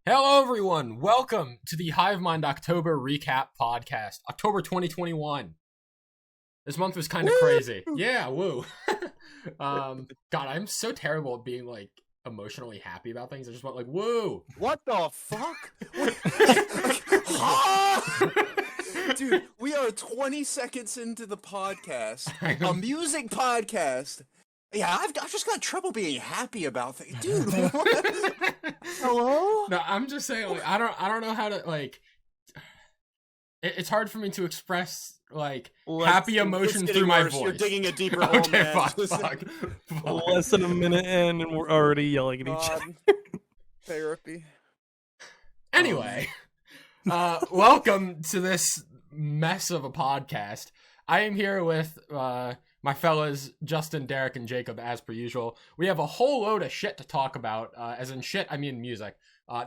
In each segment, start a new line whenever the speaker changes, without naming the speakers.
Hello, everyone. Welcome to the Hivemind October Recap Podcast, October 2021. This month was kind of crazy. Yeah, woo. God, I'm so terrible at being like emotionally happy about things. I just went like, woo.
What the fuck? Dude, we are 20 seconds into the podcast, a music podcast. Yeah, I've just got trouble being happy about things, dude. Hello?
No, I'm just saying, like, I don't know how to like. It's hard for me to express like happy emotion through my voice.
You're digging a deeper hole,
Okay,
man.
fuck.
Less than a minute in, and we're already yelling at each other.
Therapy.
Anyway, welcome to this mess of a podcast. I am here with my fellas, Justin, Derek, and Jacob, as per usual. We have a whole load of shit to talk about. As in shit, I mean music.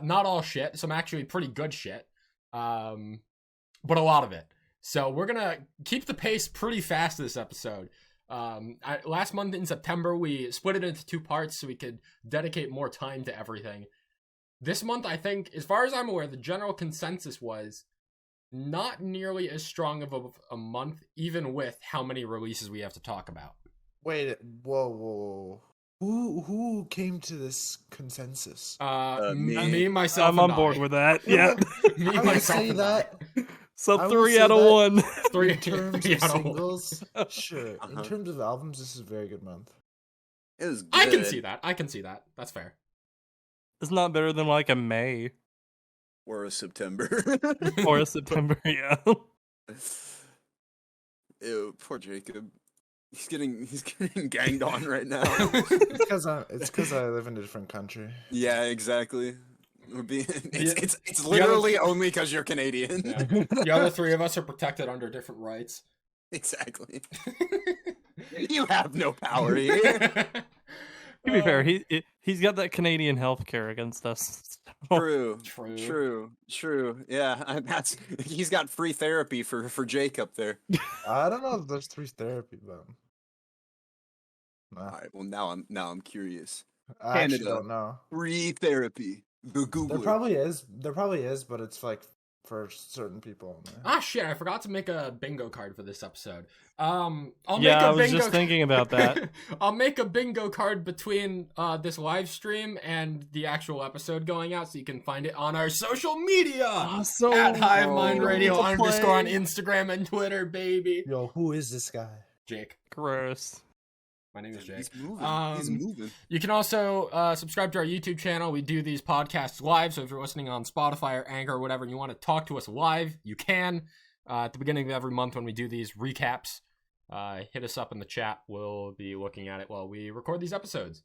Not all shit, some actually pretty good shit. But a lot of it. So we're gonna keep the pace pretty fast this episode. Last month in September, we split it into two parts so we could dedicate more time to everything. This month, I think, as far as I'm aware, the general consensus was not nearly as strong of a month, even with how many releases we have to talk about.
Wait, whoa. Who came to this consensus?
Me, myself,
I'm on board with that. Yeah.
Me,
I would
myself,
say
and
that.
So
I would
3
say
out of
that
1.
Three
In terms
three
of
out of one.
singles, sure. In terms of albums, this is a very good month.
It was good.
I can see that. That's fair.
It's not better than like a May
Or a September.
or a September, yeah.
Ew, poor Jacob. He's getting ganged on right now.
It's because I live in a different country.
Yeah, exactly. It's literally only because you're Canadian.
Yeah. The other three of us are protected under different rights.
Exactly. You have no power here.
To be fair, he's got that Canadian healthcare against us.
True. Yeah, he's got free therapy for Jake up there.
I don't know if there's free therapy, but
All right. Well, now I'm curious.
I actually
Canada.
don't know.
Free therapy. The Google.
There probably is, but it's like for certain people only.
Ah, shit, I forgot to make a bingo card for this episode. I
was just thinking about that.
I'll make a bingo card between this live stream and the actual episode going out, so you can find it on our social media
Awesome.
at Hivemind Radio
To
_
play.
on Instagram and Twitter, baby.
Yo, who is this guy?
Jake.
Gross.
My name is Jake.
He's moving.
You can also subscribe to our YouTube channel. We do these podcasts live, so if you're listening on Spotify or Anchor or whatever, and you want to talk to us live, you can. At the beginning of every month when we do these recaps, hit us up in the chat. We'll be looking at it while we record these episodes.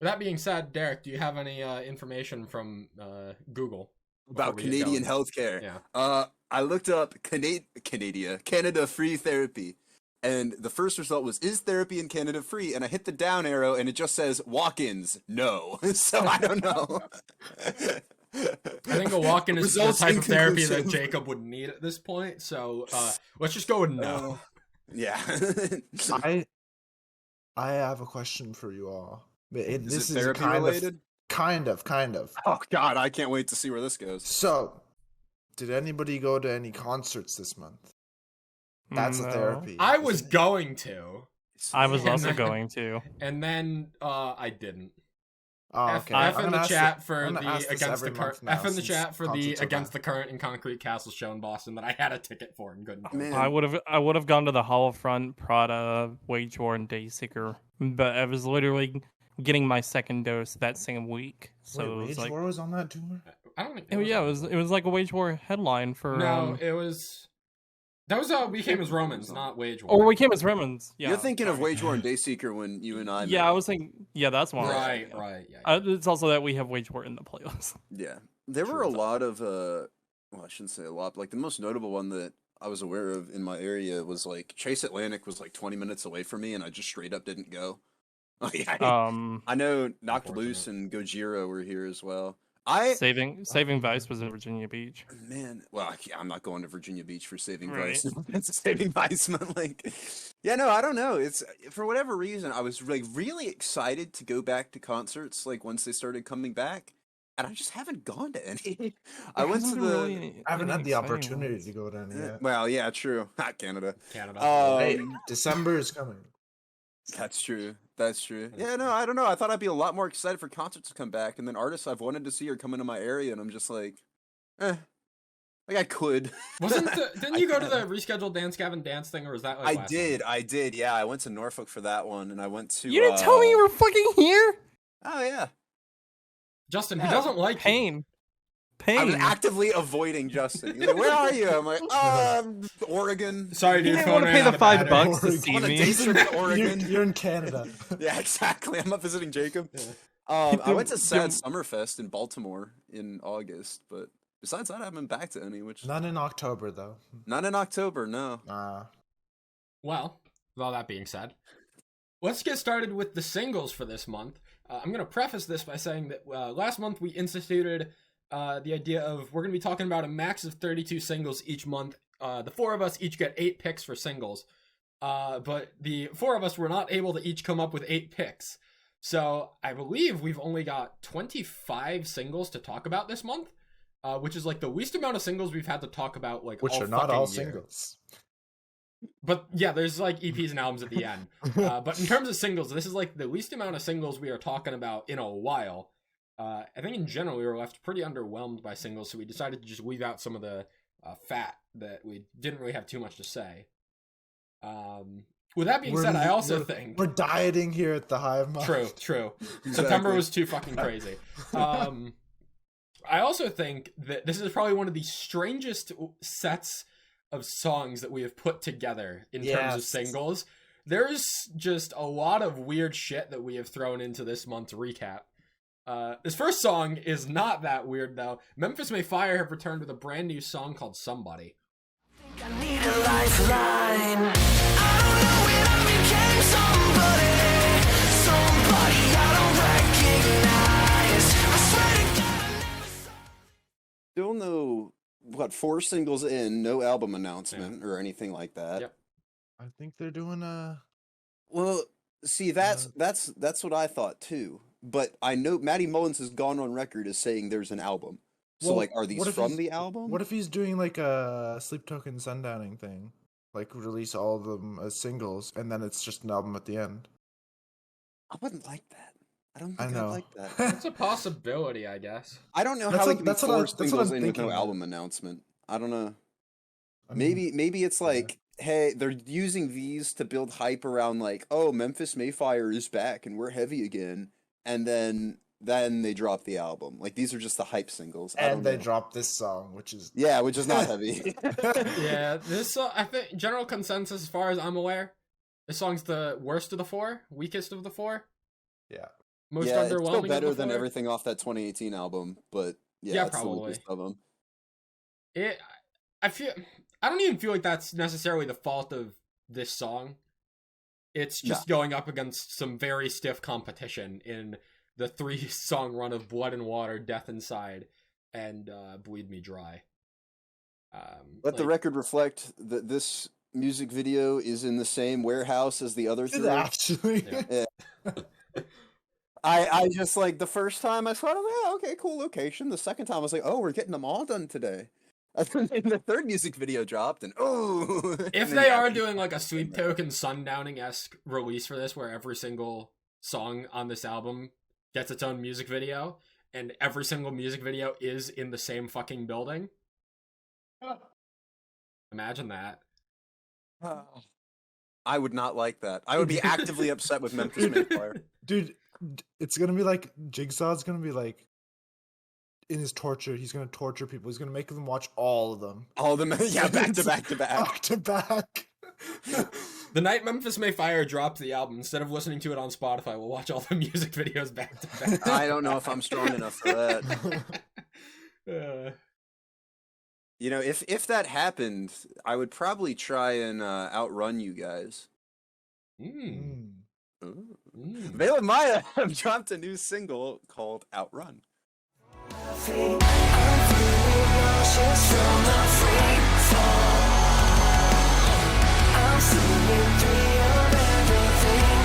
With that being said, Derek, do you have any information from Google?
About
before we get
Canadian
going?
healthcare.
Yeah.
I looked up Canada free therapy. And the first result was, is therapy in Canada free? And I hit the down arrow, and it just says, walk-ins, no. So I don't know.
I think a walk-in is the
Results
type of therapy that
inconclusive.
Jacob would need at this point. So let's just go with no.
Yeah.
I have a question for you all.
Is it therapy related?
Kind of.
Oh, God, I can't wait to see where this goes.
So, did anybody go to any concerts this month? That's
No.
a therapy.
I was going to,
I was
And
also
then-
going to.
and then I didn't.
Oh,
F,
okay.
F
I'm
in the
gonna
chat
ask
for
I'm gonna
the
ask this
against the
every
current.
month now
F in the
since
chat for the
concerts are
against
back.
the current and concrete castle show in Boston that I had a ticket for and couldn't. go.
Man.
I would have gone to the Holofront, Prada, Wage War, and Dayseeker, but I was literally getting my second dose that same week. So
Wait,
it was
Wage
like,
War was on that tour?
I don't think.
it was like a Wage War headline for.
No, it was. That was We Came as Romans, not Wage War.
Or We Came as Romans. Yeah,
You're thinking of
sorry.
Wage War and Dayseeker when you and I met.
Yeah, I was thinking. Yeah, that's one.
Right. Yeah.
It's also that we have Wage War in the playlist.
Yeah. There were a lot of, well, I shouldn't say a lot, but like the most notable one that I was aware of in my area was like Chase Atlantic was like 20 minutes away from me and I just straight up didn't go. Like, I know Knocked Loose and Gojira were here as well.
Saving Vice was in Virginia Beach.
Man, well, I'm not going to Virginia Beach for Saving
Right.
Vice. It's a Saving Vice, but like, yeah, no, I don't know. It's for whatever reason, I was like really excited to go back to concerts. Like once they started coming back, and I just haven't gone to any. I went to
I haven't had the opportunity to go to any yet.
Well, yeah, true. Not Canada.
Canada.
Hey, December is coming.
That's true. That's true. Yeah, no, I don't know. I thought I'd be a lot more excited for concerts to come back, and then artists I've wanted to see are coming to my area, and I'm just like, like I could.
Didn't you go to the rescheduled Dance Gavin Dance thing, or was that like?
I did. Yeah, I went to Norfolk for that one, and I went to.
You didn't tell me you were fucking here.
Oh yeah,
Justin, who doesn't like
Pain. Pain.
I was actively avoiding Justin. He's like, where are you? I'm like, Oregon.
Sorry, dude.
You didn't want to pay the $5 to
Oregon.
see
I'm on a
me.
day trip to Oregon.
You're in Canada.
Yeah, exactly. I'm not visiting Jacob.
Yeah.
I went to Sad Summerfest in Baltimore in August, but besides that, I haven't been back to any. Which
Not in October though.
not in October, no.
Well, with all that being said, let's get started with the singles for this month. I'm going to preface this by saying that last month we instituted the idea of we're going to be talking about a max of 32 singles each month. The four of us each get 8 picks for singles, but the four of us were not able to each come up with 8 picks. So I believe we've only got 25 singles to talk about this month, which is like the least amount of singles we've had to talk about, like
Which
all
are not
fucking
all
year.
singles.
But yeah, there's like EPs and albums at the end. But in terms of singles, this is like the least amount of singles we are talking about in a while. I think in general we were left pretty underwhelmed by singles, so we decided to just leave out some of the fat that we didn't really have too much to say. With that being said, I also think
we're dieting here at the Hivemind.
True.
Exactly.
September was too fucking crazy. I also think that this is probably one of the strangest sets of songs that we have put together in terms of singles. There's just a lot of weird shit that we have thrown into this month's recap. This first song is not that weird though. Memphis May Fire have returned with a brand new song called Somebody.
I need a lifeline. I don't know when I became somebody I don't recognize. I swear to God I never saw.
Still no, 4 singles in, no album announcement or anything like that.
Yep.
I think they're doing a.
Well, see, that's what I thought too. But I know Matty Mullins has gone on record as saying there's an album. So,
Well,
like, are these
what if
from
he's-
the album?
What if he's doing like a Sleep Token Sundowning thing? Like release all of them as singles and then it's just an album at the end.
I wouldn't like that. I don't
I
think I'd
know.
like that.
It's a possibility, I guess.
I don't know
That's
how
what-
they can be
that's what I-
4
that's what
singles
I'm
in with no
thinking.
album announcement. I don't know.
I mean,
Maybe it's like, hey, they're using these to build hype around like, oh, Memphis Mayfire is back and we're heavy again, and then they drop the album. Like these are just the hype singles. I don't
and they
know.
drop this song, which is
which is not heavy.
Yeah, this song, I think general consensus as far as I'm aware, this song's the worst of the 4, weakest of the 4,
yeah.
most
yeah, it's
underwhelming
still
of
better
the
than
4.
everything off that 2018 album, but yeah,
Yeah,
it's the
probably.
weakest of them.
I don't even feel like that's necessarily the fault of this song. It's just going up against some very stiff competition in the 3-song run of Blood and Water, Death Inside, and Bleed Me Dry.
Let the record reflect that this music video is in the same warehouse as the other 3.
Actually.
Yeah.
I just like the first time I saw it, I was like, oh, okay, cool location. The second time I was like, oh, we're getting them all done today. And then the third music video dropped, and oh,
If they are doing like a Sweep Token Sundowning-esque release for this, where every single song on this album gets its own music video, and every single music video is in the same fucking building. Imagine that.
I would not like that. I would be actively upset with Memphis Mayfire.
Dude, it's gonna be like Jigsaw's gonna be like in his torture. He's gonna torture people. He's gonna make them watch all of them.
All of them, yeah, back to back to back.
Back to back.
The night Memphis May Fire drops the album, instead of listening to it on Spotify, we'll watch all the music videos back to back.
I don't know if I'm strong enough for that. You know, if that happened, I would probably try and outrun you guys.
Mm.
Ooh.
Mm.
Vela Maya have dropped a new single called Outrun.
I'm feeling nauseous from the free fall. I'm seeing 3 of everything.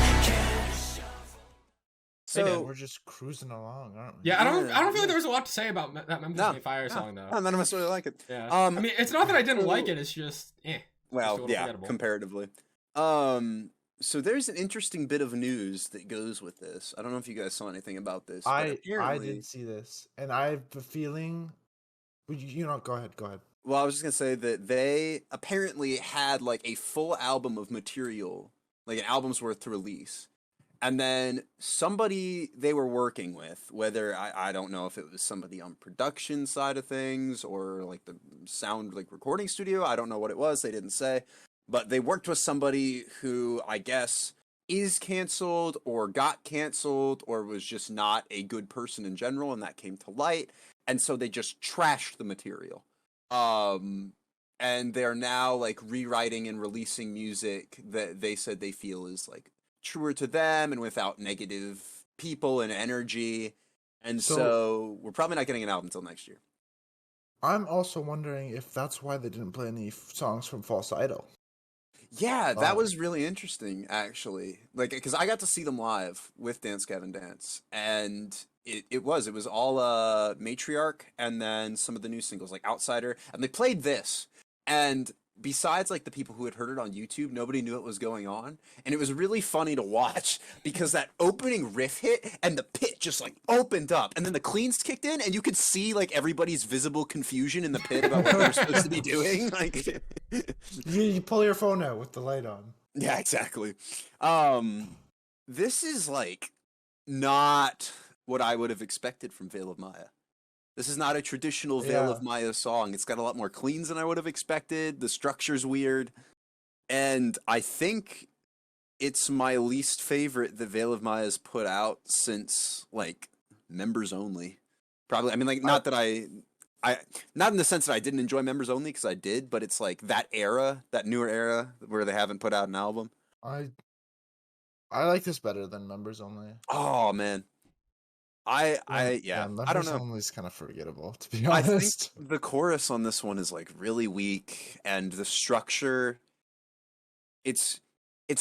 So
we're just cruising along, aren't we?
Yeah, I don't
Yeah,
feel like
yeah.
there was a lot to say about that Memphis
No,
May Fire
no,
song though.
none of us really like it.
Yeah. I mean, it's not that I didn't
so-
like it. It's just, just a
Well,
little
yeah,
forgettable.
comparatively. So there's an interesting bit of news that goes with this. I don't know if you guys saw anything about this. But
I
apparently,
did see this, and I have a feeling. You know, go ahead.
Well, I was just gonna say that they apparently had like a full album of material, like an album's worth to release. And then somebody they were working with, whether I don't know if it was somebody on production side of things or like the sound like recording studio. I don't know what it was. They didn't say. But they worked with somebody who I guess is canceled or got canceled or was just not a good person in general, and that came to light. And so they just trashed the material. And they're now like rewriting and releasing music that they said they feel is like truer to them and without negative people and energy. And so we're probably not getting an album until next year.
I'm also wondering if that's why they didn't play any songs from False Idol.
Yeah, that was really interesting, actually. Like, because I got to see them live with Dance Gavin Dance, and it was all Matriarch, and then some of the new singles like Outsider, and they played this, and besides like the people who had heard it on YouTube, nobody knew what was going on, and it was really funny to watch because that opening riff hit and the pit just like opened up, and then the cleans kicked in, and you could see like everybody's visible confusion in the pit about what they're supposed to be doing. Like,
You pull your phone out with the light on.
yeah, exactly. This is like not what I would have expected from Veil of Maya. This is not a traditional Veil of Maya song. It's got a lot more cleans than I would have expected. The structure's weird. And I think it's my least favorite that Veil of Maya's put out since, like, Members Only. Probably, I mean, like, not that I not in the sense that I didn't enjoy Members Only, because I did, but it's like that era, that newer era, where they haven't put out an album.
I like this better than Members Only.
Oh, man. I don't
Members
know.
Only is kind of forgettable, to be
I think
honest.
the chorus on this one is like really weak, and the structure, it's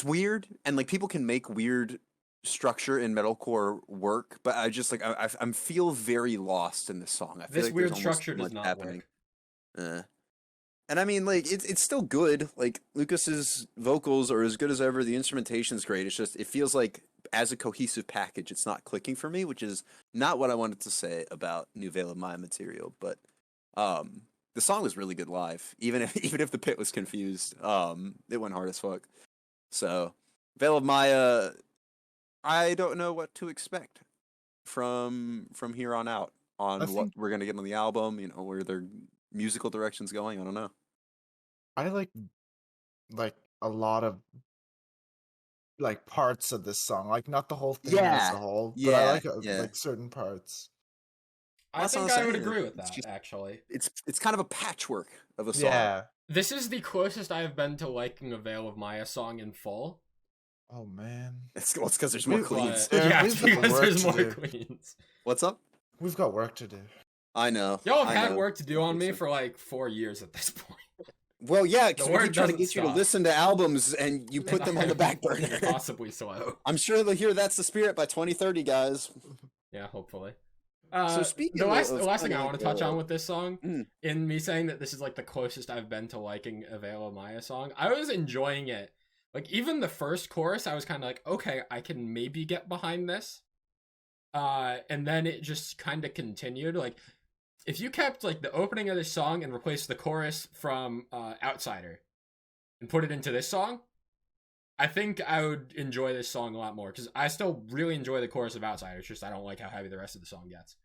weird, and like people can make weird structure in metalcore work, but I just like I feel very lost in this song. I feel
This
like
weird
there's almost
structure
too
does
much
not
happening.
work.
And I mean, like, it's still good. Like, Lucas's vocals are as good as ever. The instrumentation's great. It's just, it feels like, as a cohesive package, it's not clicking for me, which is not what I wanted to say about New Veil of Maya material. But the song was really good live, even if the pit was confused. It went hard as fuck. So, Veil of Maya, I don't know what to expect from here on out on what we're gonna get on the album. You know, where their musical direction's going. I don't know.
I like a lot of like parts of this song, like not the whole thing as a whole, but I like certain parts.
I
That's
think
what I'm
I would
saying.
agree with
It's
that,
just-
actually.
It's kind of a patchwork of a song.
Yeah.
This is the closest I've been to liking a Veil of Maya song in full.
Oh man,
It's because there's more
But-
cleans.
But, yeah,
We've
it's
got
because
work
there's
to
more
do.
queens.
What's up?
we've got work to do.
I know.
Y'all have
I
had
know.
work to do on me for like 4 years at this point.
Well, yeah, because
The
we
work
keep trying to
doesn't
get you to
stop.
listen to albums and you put them on the back burner.
Possibly slow.
I'm sure they'll hear That's the Spirit by 2030, guys.
Yeah, hopefully.
So speaking
the last
of
thing I
kinda
want to
like,
touch on with this song,
Mm.
in me saying that this is like the closest I've been to liking a Veil of Maya song, I was enjoying it. Like even the first chorus, I was kind of like, okay, I can maybe get behind this. And then it just kind of continued. Like if you kept like the opening of this song and replaced the chorus from Outsider and put it into this song, I think I would enjoy this song a lot more, because I still really enjoy the chorus of Outsider. It's just I don't like how heavy the rest of the song gets.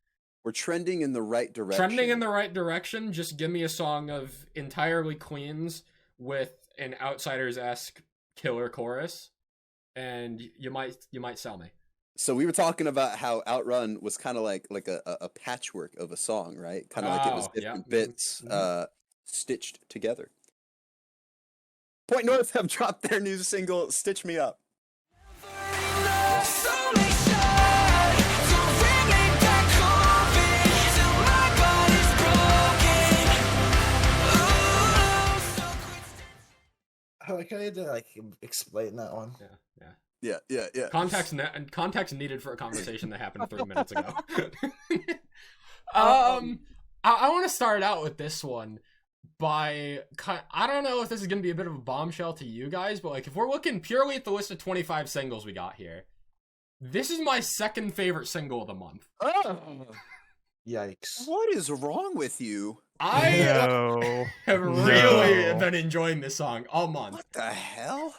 We're trending in the right direction.
Trending in the right direction. Just give me a song of entirely cleans with an Outsiders-esque killer chorus, and you might sell me.
So we were talking about how Outrun was kind of like a patchwork of a song, right? Kind of like it was
Oh, yeah.
different bits
Mhm.
stitched together. Point North have dropped their new single, Stitch Me Up.
I like how you had to like explain that one.
Yeah.
Yeah.
Context needed for a conversation that happened 3 minutes ago. I want to start out with this one by, I don't know if this is going to be a bit of a bombshell to you guys, but like if we're looking purely at the list of 25 singles we got here, this is my second favorite single of the month.
Oh.
Yikes.
What is wrong with you?
I have really been enjoying this song all month.
What the hell?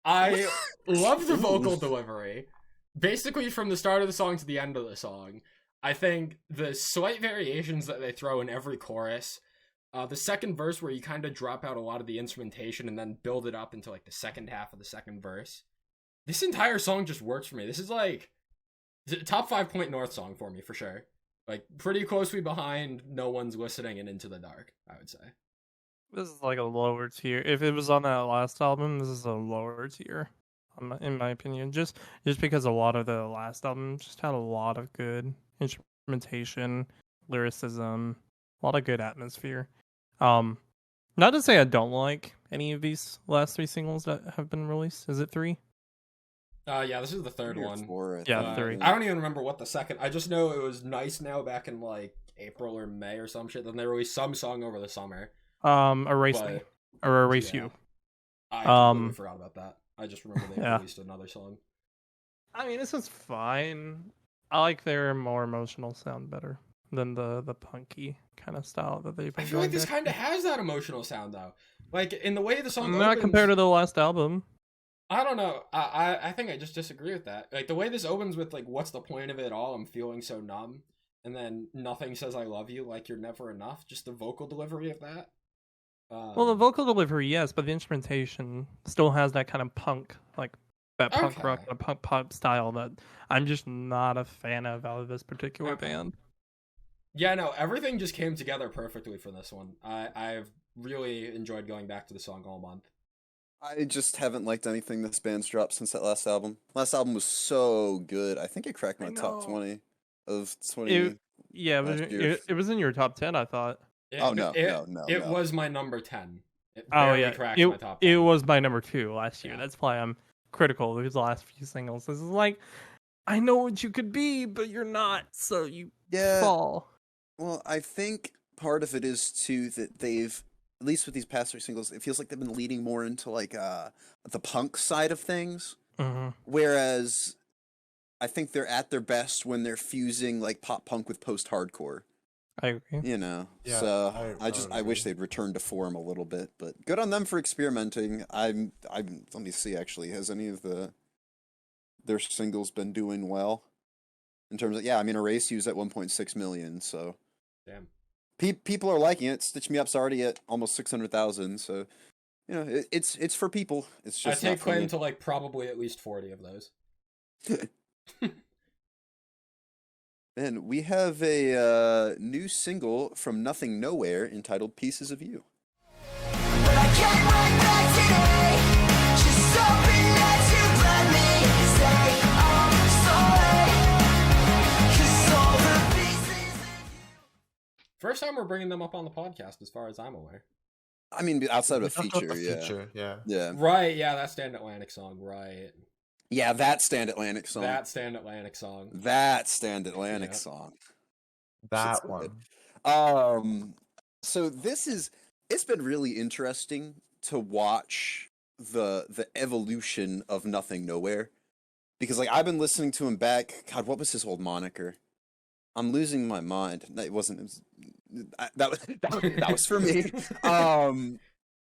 I love the vocal delivery. Basically from the start of the song to the end of the song. I think the slight variations that they throw in every chorus, the second verse where you kind of drop out a lot of the instrumentation and then build it up into like the second half of the second verse. This entire song just works for me. This is like top 5 Point North song for me for sure. Like pretty closely behind No One's Listening and Into the Dark, I would say.
This is like a lower tier. If it was on that last album, this is a lower tier, in my opinion. Just because a lot of the last album just had a lot of good instrumentation, lyricism, a lot of good atmosphere. Not to say I don't like any of these last 3 singles that have been released. Is it 3?
Yeah, this is the third one.
4,
3.
I don't even remember what the second. I just know it was Nice Now back in like April or May or some shit. Then they released some song over the summer.
Erase Me or Erase You.
I completely forgot about that. I just remember they released another song.
I mean, this is fine. I like their more emotional sound better than the punky kind of style that they've been.
I feel like this kind of has that emotional sound though. Like in the way the song
not
opens,
compared to the last album.
I don't know. I think I just disagree with that. Like the way this opens with like, what's the point of it all? I'm feeling so numb. And then nothing says I love you, like you're never enough. Just the vocal delivery of that.
Well, the vocal delivery, yes, but the instrumentation still has that kind of punk, like that punk rock, the punk pop style that I'm just not a fan of out of this particular band.
Yeah, no, everything just came together perfectly for this one. I've really enjoyed going back to the song all month.
I just haven't liked anything this band's dropped since that last album. Last album was so good. I think it cracked my top 20 of 20.
It was in your top 10, I thought.
No.
It was my number 10.
Cracked my top 10. It was my number 2 last year. Yeah. That's why I'm critical of these last few singles. This is like, I know what you could be, but you're not, so you fall.
Well, I think part of it is too that they've, at least with these past 3 singles, it feels like they've been leading more into like the punk side of things.
Mm-hmm.
Whereas I think they're at their best when they're fusing like pop punk with post hardcore.
I agree.
You know, so I wish they'd return to form a little bit, but good on them for experimenting. I'm let me see actually, has any of their singles been doing well in terms of Erase You's at 1.6 million, so
damn.
People are liking it. Stitch Me Up's already at almost 600,000, so you know it's for people. It's just
I take claim to like probably at least 40 of those.
And we have a new single from Nothing Nowhere entitled "Pieces of You."
But I can't run back today. Just hoping that you let me say I'm sorry. 'Cause all the pieces.
First time we're bringing them up on the podcast, as far as I'm aware.
I mean, outside of a feature,
yeah.
Right, yeah, that Stand Atlantic song, right.
Yeah, that Stand Atlantic song.
That Stand Atlantic song.
That one.
So it's been really interesting to watch the evolution of Nothing Nowhere. Because like I've been listening to him back. God, what was his old moniker? I'm losing my mind. It wasn't. That was for me.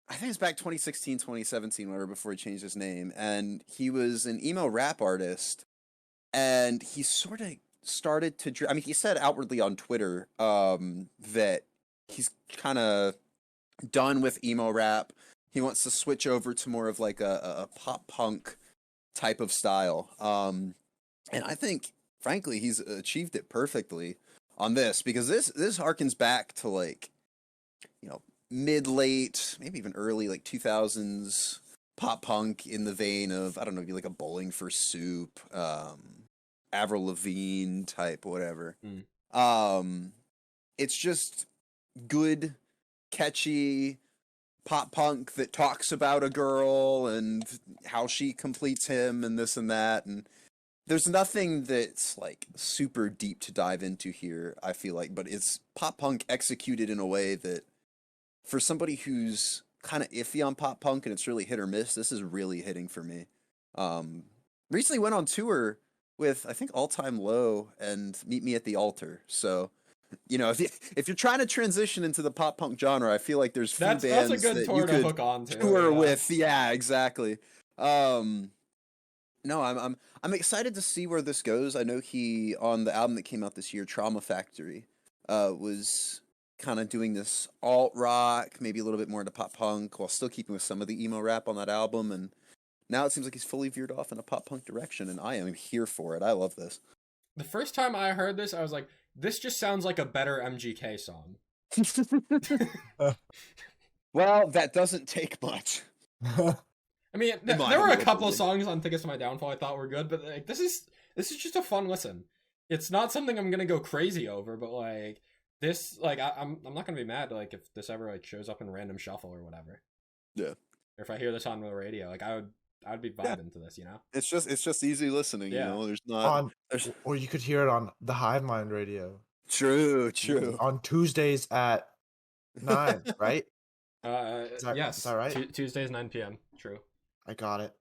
I think it's back 2016, 2017, whatever, before he changed his name. And he was an emo rap artist. And he sort of started to... I mean, he said outwardly on Twitter that he's kind of done with emo rap. He wants to switch over to more of like a pop punk type of style. And I think, frankly, he's achieved it perfectly on this. Because this harkens back to like, you know, mid-late, maybe even early, like 2000s pop punk in the vein of, I don't know, maybe like a Bowling for Soup, Avril Lavigne type, whatever. It's just good, catchy pop punk that talks about a girl and how she completes him and this and that, and there's nothing that's like super deep to dive into here, I feel like, but it's pop punk executed in a way that for somebody who's kind of iffy on pop punk and it's really hit or miss, this is really hitting for me. Recently went on tour with, I think, All Time Low and Meet Me at the Altar. So, you know, if you're trying to transition into the pop punk genre, I feel like there's few bands
that's a good
that
tour
you
to
could
hook on to.
tour with. Yeah, exactly. No, I'm excited to see where this goes. I know he, on the album that came out this year, Trauma Factory, was kind of doing this alt rock, maybe a little bit more into pop punk, while still keeping with some of the emo rap on that album. And now it seems like he's fully veered off in a pop punk direction, and I am here for it. I love this.
The first time I heard this, I was like, this just sounds like a better MGK song.
Well, that doesn't take much.
I mean, there were a couple of songs on Tickets to My Downfall I thought were good, but like this is just a fun listen. It's not something I'm gonna go crazy over, but like this, like I'm not gonna be mad like if this ever like shows up in random shuffle or whatever.
Yeah.
Or if I hear this on the radio, like I would be vibing to this, you know.
It's just easy listening,
Yeah.
you know. There's not
or you could hear it on the Hivemind radio.
True.
On Tuesdays at 9, right?
Yes.
Is that right?
Tuesdays 9 p.m. True.
I got it.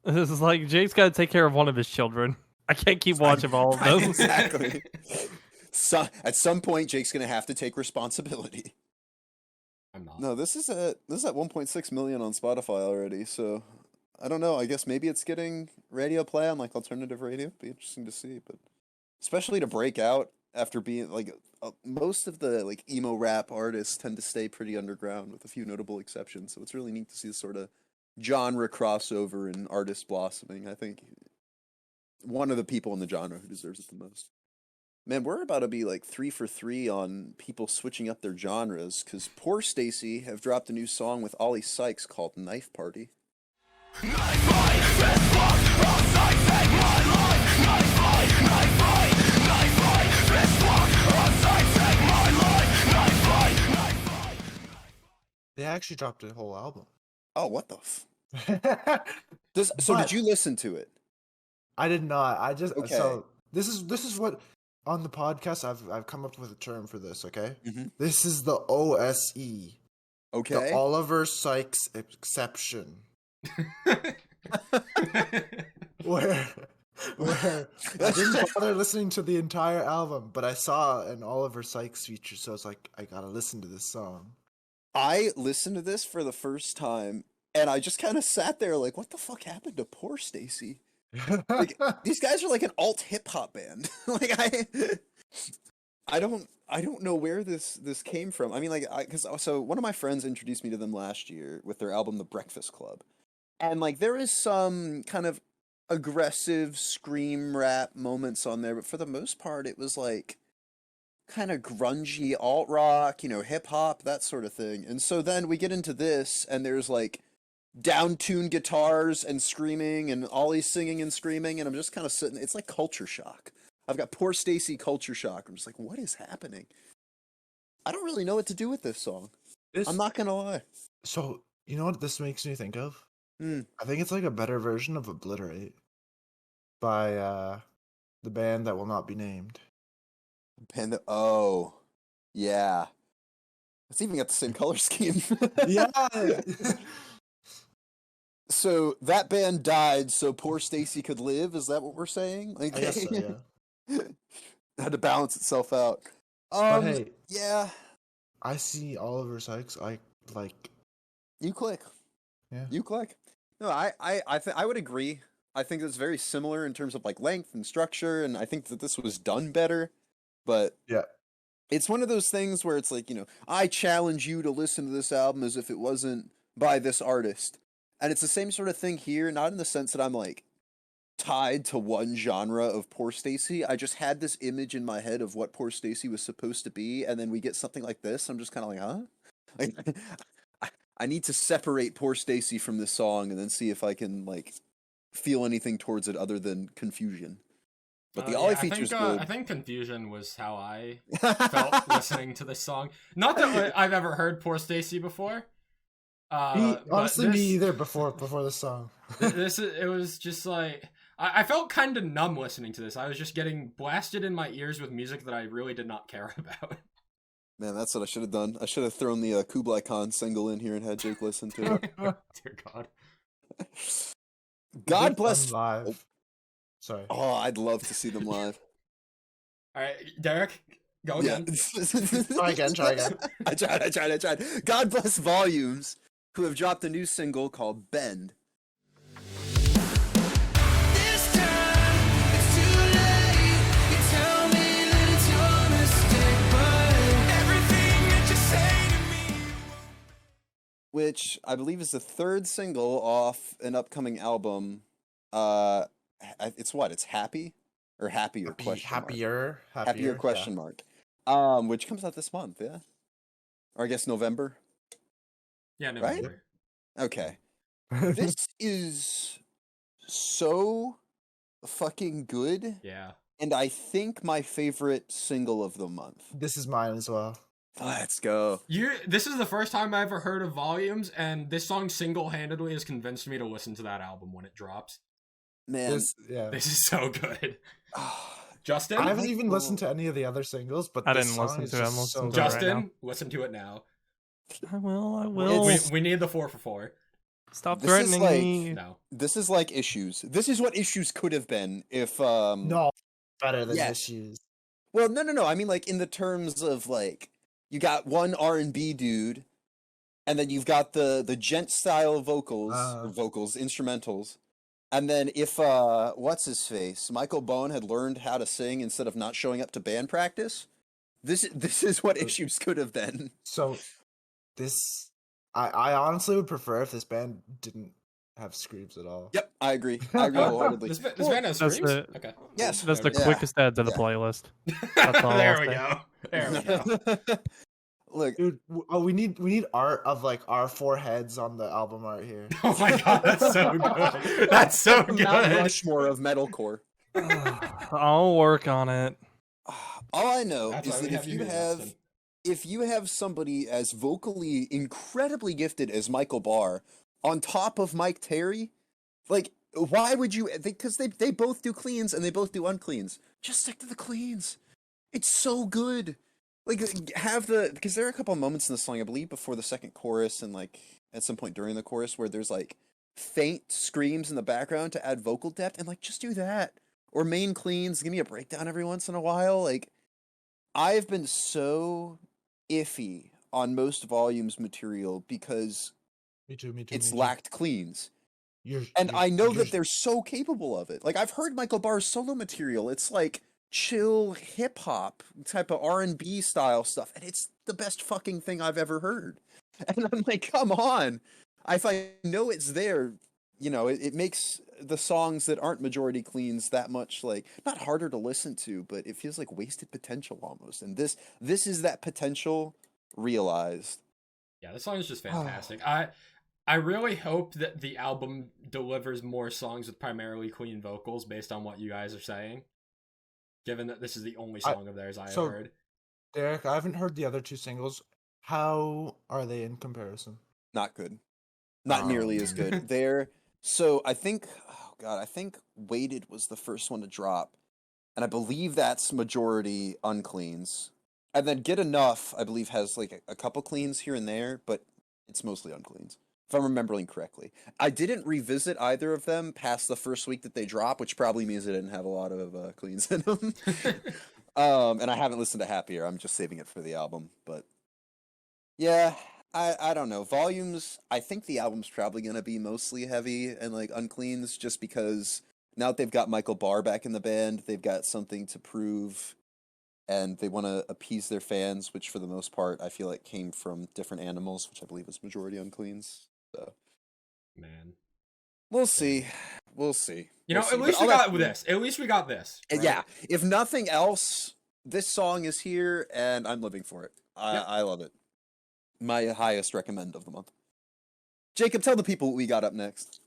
This is like Jake's got to take care of one of his children. I can't keep watching all of them.
Exactly. So at some point, Jake's gonna have to take responsibility.
I'm not.
No, this is at 1.6 million on Spotify already. So I don't know. I guess maybe it's getting radio play on like alternative radio. Be interesting to see, but especially to break out after being like most of the like emo rap artists tend to stay pretty underground with a few notable exceptions. So it's really neat to see this sort of genre crossover and artist blossoming. I think one of the people in the genre who deserves it the most. Man, we're about to be like 3 for 3 on people switching up their genres, because Poor Stacy have dropped a new song with Ollie Sykes called Knife Party.
They actually dropped a whole album.
Oh, what the So did you listen to it?
I did not. I just
Okay.
So this is what on the podcast I've come up with a term for this. Okay, This is the OSE.
Okay.
The Oliver Sykes exception. where I didn't bother listening to the entire album, but I saw an Oliver Sykes feature, so it's like I gotta listen to this song.
I listened to this for the first time, and I just kind of sat there like, what the fuck happened to Poor Stacy? Like, these guys are like an alt hip hop band. Like I don't know where this came from. I mean, like, so one of my friends introduced me to them last year with their album The Breakfast Club, and like there is some kind of aggressive scream rap moments on there, but for the most part, it was like kind of grungy alt rock, you know, hip hop, that sort of thing. And so then we get into this, and there's like down-tuned guitars and screaming, and Ollie singing and screaming, and I'm just kind of sitting. It's like culture shock. I've got Poor Stacy culture shock. I'm just like, what is happening? I don't really know what to do with this song. I'm not gonna lie.
So you know what this makes me think of?
Hmm.
I think it's like a better version of Obliterate by the band that will not be named.
Panda. Oh, yeah. It's even got the same color scheme.
Yeah.
So that band died so Poor Stacy could live? Is that what we're saying? Like,
I guess so, yeah.
Had to balance itself out.
But hey,
yeah.
I see Oliver Sykes. I like.
You click.
Yeah.
You click. No, I would agree. I think it's very similar in terms of like length and structure, and I think that this was done better. But
yeah,
it's one of those things where it's like, you know, I challenge you to listen to this album as if it wasn't by this artist. And it's the same sort of thing here, not in the sense that I'm like tied to one genre of Poor Stacy. I just had this image in my head of what Poor Stacy was supposed to be, and then we get something like this. I'm just kind of like, huh? Like, I need to separate Poor Stacy from this song and then see if I can like feel anything towards it other than confusion. But the Ollie feature's good.
I think confusion was how I felt listening to this song. Not that I've ever heard Poor Stacy before,
Honestly,
this,
me either. Before the song.
it was just like I felt kind of numb listening to this. I was just getting blasted in my ears with music that I really did not care about.
Man, that's what I should have done. I should have thrown the Kublai Khan single in here and had Jake listen to it.
Dear God.
God bless.
Live.
Oh.
Sorry.
Oh, I'd love to see them live.
All right, Derek, go again.
Try again.
I tried. God bless Volumes, who have dropped a new single called Bend.
This time, it's too late. You tell me that it's your mistake, but everything that you say to me.
Which I believe is the third single off an upcoming album. It's what? It's Happy? Or Happier? Happier question mark. Which comes out this month, yeah? Or I guess November?
Yeah, November.
Right? Okay. This is so fucking good.
Yeah.
And I think my favorite single of the month.
This is mine as well.
Let's go.
This is the first time I ever heard of Volumes, and this song single-handedly has convinced me to listen to that album when it drops.
Man.
This is so good. Justin?
I haven't even listened to any of the other singles, but
I
this
didn't
song
listen
is
to it. I'm
just
listening
so
to it right
Justin,
now.
listen to it now.
I will.
We need the 4 for 4.
Stop
This is
threatening
like-
me.
No.
This is like Issues. This is what Issues could have been if
No, better than
Yeah.
Issues.
Well, no. I mean, like, in the terms of, like, you got one R&B dude, and then you've got the gent-style vocals, instrumentals, and then if, what's-his-face, Michael Bone had learned how to sing instead of not showing up to band practice, this is what Issues could have been.
So, I honestly would prefer if this band didn't have screams at all.
Yep, I agree. wholeheartedly.
This band has
That's
screams?
the-
Okay.
Yes.
That's the
Yeah.
quickest add to the
Yeah.
playlist. That's all
There
I'll
we
say.
go. There we go.
Look,
Dude, we need art of like our 4 heads on the album art here.
Oh my God, that's so good. That's so
Mount
good.
Rushmore of metalcore.
I'll work on it.
All I know
That's
is
why we
that
have you here, Justin.
if you have somebody as vocally incredibly gifted as Michael Barr on top of Mike Terry, like, why would you? Because they both do cleans and they both do uncleans. Just stick to the cleans. It's so good. Like, because there are a couple of moments in the song, I believe, before the second chorus and like at some point during the chorus where there's like faint screams in the background to add vocal depth, and like just do that. Or main cleans, give me a breakdown every once in a while. Like, I've been so iffy on most Volumes material because
Me too.
it's lacked cleans.
And
I know that they're so capable of it. Like, I've heard Michael Barr's solo material. It's like chill hip hop type of R&B style stuff, and it's the best fucking thing I've ever heard. And I'm like, come on. If I know it's there, you know, it makes the songs that aren't majority cleans that much, like, not harder to listen to, but it feels like wasted potential almost. And this is that potential realized.
Yeah, this song is just fantastic. I really hope that the album delivers more songs with primarily clean vocals based on what you guys are saying. Given that this is the only song of theirs I have heard.
Derek, I haven't heard the other 2 singles. How are they in comparison?
Not good. Not nearly as good. So I think Weighted was the first one to drop. And I believe that's majority uncleans. And then Get Enough, I believe, has like a couple cleans here and there, but it's mostly uncleans, if I'm remembering correctly. I didn't revisit either of them past the first week that they drop, which probably means they didn't have a lot of cleans in them. And I haven't listened to Happier. I'm just saving it for the album. But yeah, I don't know. Volumes, I think the album's probably going to be mostly heavy and like uncleans just because now that they've got Michael Barr back in the band, they've got something to prove. And they want to appease their fans, which for the most part, I feel like came from Different Animals, which I believe is majority uncleans. So,
Man.
we'll see. We'll see.
You know,
We'll see.
at least
But
we
I'll
got
let-
this. At least we got this. right?
Yeah. If nothing else, this song is here, and I'm living for it.
Yep.
I love it. My highest recommend of the month. Jacob, tell the people what we got up next.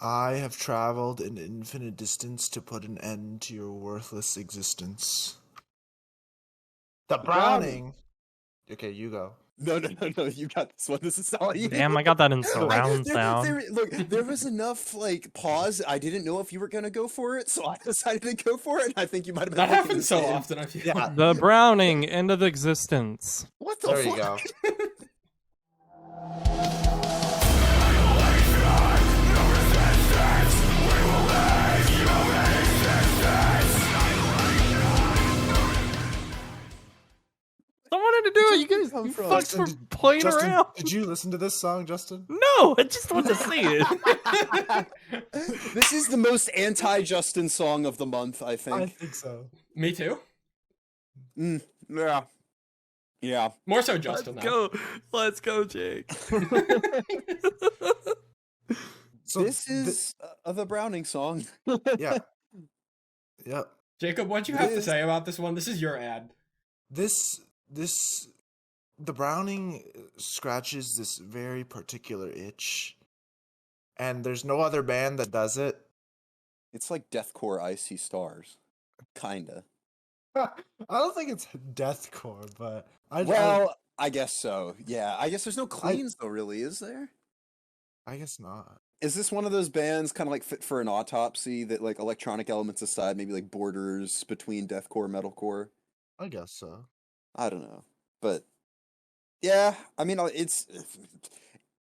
I have traveled an infinite distance to put an end to your worthless existence. The Browning. Okay, you go.
No, you got this one. This is all you.
Damn, I got that in surround sound.
Look, there was enough like pause. I didn't know if you were gonna go for it, so I decided to go for it. And I think you might have been.
That
thinking
happens
the
so
same.
often. I feel.
Yeah.
The Browning, end of existence.
What the
There
fuck?
you go.
I wanted to do it. You guys,
come
you
from?
fucks
Justin,
were playing
Justin,
around.
did you listen to this song, Justin?
No, I just wanted to see it.
This is the most anti-Justin song of the month, I
I
think.
think so.
Me too.
Yeah. Yeah.
More so Justin. though.
Let's go, Jake.
So
This is the Browning song.
yeah. Yep.
Jacob, what you have to
This-
say about this one? This is your ad.
The Browning scratches this very particular itch, and there's no other band that does it.
It's like deathcore I See Stars. Kinda.
I don't think it's deathcore, but
I guess so. Yeah. I guess there's no cleans though, really, is there?
I guess not.
Is this one of those bands kind of like Fit for an Autopsy that like electronic elements aside, maybe like borders between deathcore, metalcore?
I guess so.
I don't know. But yeah, I mean, it's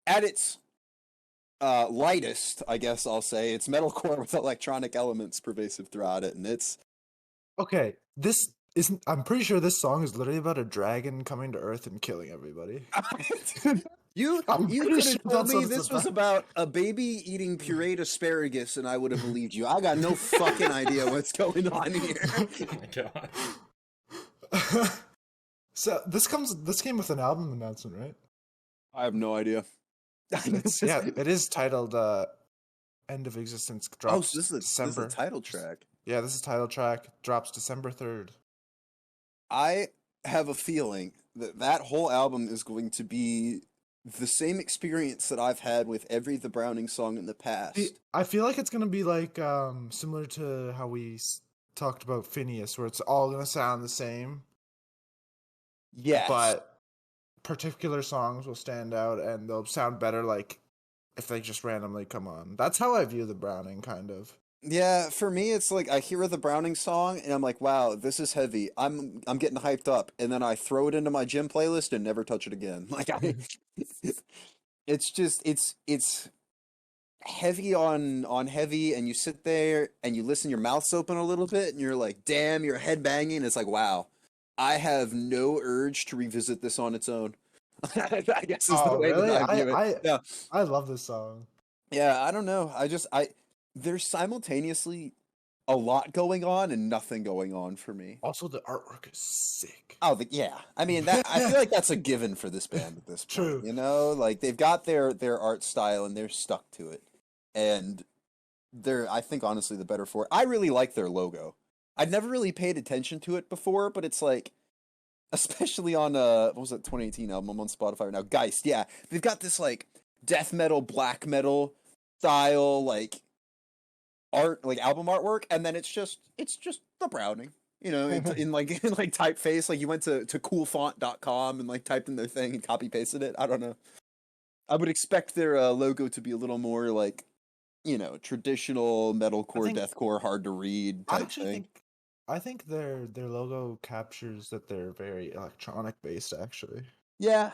at its lightest, I guess I'll say. It's metalcore with electronic elements pervasive throughout it, and it's
Okay, this isn't. I'm pretty sure this song is literally about a dragon coming to Earth and killing everybody.
you
I'm
you
pretty
could
sure
have told
that's
me
what it's
this was about a baby eating pureed asparagus, and I would have believed you. I got no fucking idea what's going on here.
Oh my god.
So this came with an album announcement, right?
I have no idea.
Yeah, it is titled "End of Existence." Drops
Oh, so this is
December.
a title track.
Yeah, this is title track. Drops December 3rd.
I have a feeling that whole album is going to be the same experience that I've had with every The Browning song in the past.
I feel like it's gonna be like similar to how we talked about Phineas, where it's all gonna sound the same,
Yes.
but particular songs will stand out and they'll sound better. Like if they just randomly come on. That's how I view the Browning, kind of.
Yeah, for me, it's like I hear the Browning song and I'm like, wow, this is heavy. I'm getting hyped up, and then I throw it into my gym playlist and never touch it again. Like it's heavy on heavy, and you sit there and you listen, your mouth's open a little bit, and you're like, damn, your head banging. It's like, wow, I have no urge to revisit this on its own. I guess is the way
really?
that I view it. Yeah.
I love this song.
Yeah, I don't know. There's simultaneously a lot going on and nothing going on for me.
Also, the artwork is sick.
Oh, yeah. I mean, that I feel like that's a given for this band at this point.
True.
You know, like they've got their art style and they're stuck to it. And they're, I think, honestly, the better for it. I really like their logo. I'd never really paid attention to it before, but it's like, especially on what was that 2018 album? I'm on Spotify right now. Geist. Yeah, they've got this like death metal, black metal style, like art, like album artwork, and then it's just the Browning, you know, in typeface. Like you went to coolfont.com and like typed in their thing and copy pasted it. I don't know. I would expect their logo to be a little more like, you know, traditional metalcore, deathcore, hard to read type thing.
I think their logo captures that they're very electronic based, actually.
Yeah.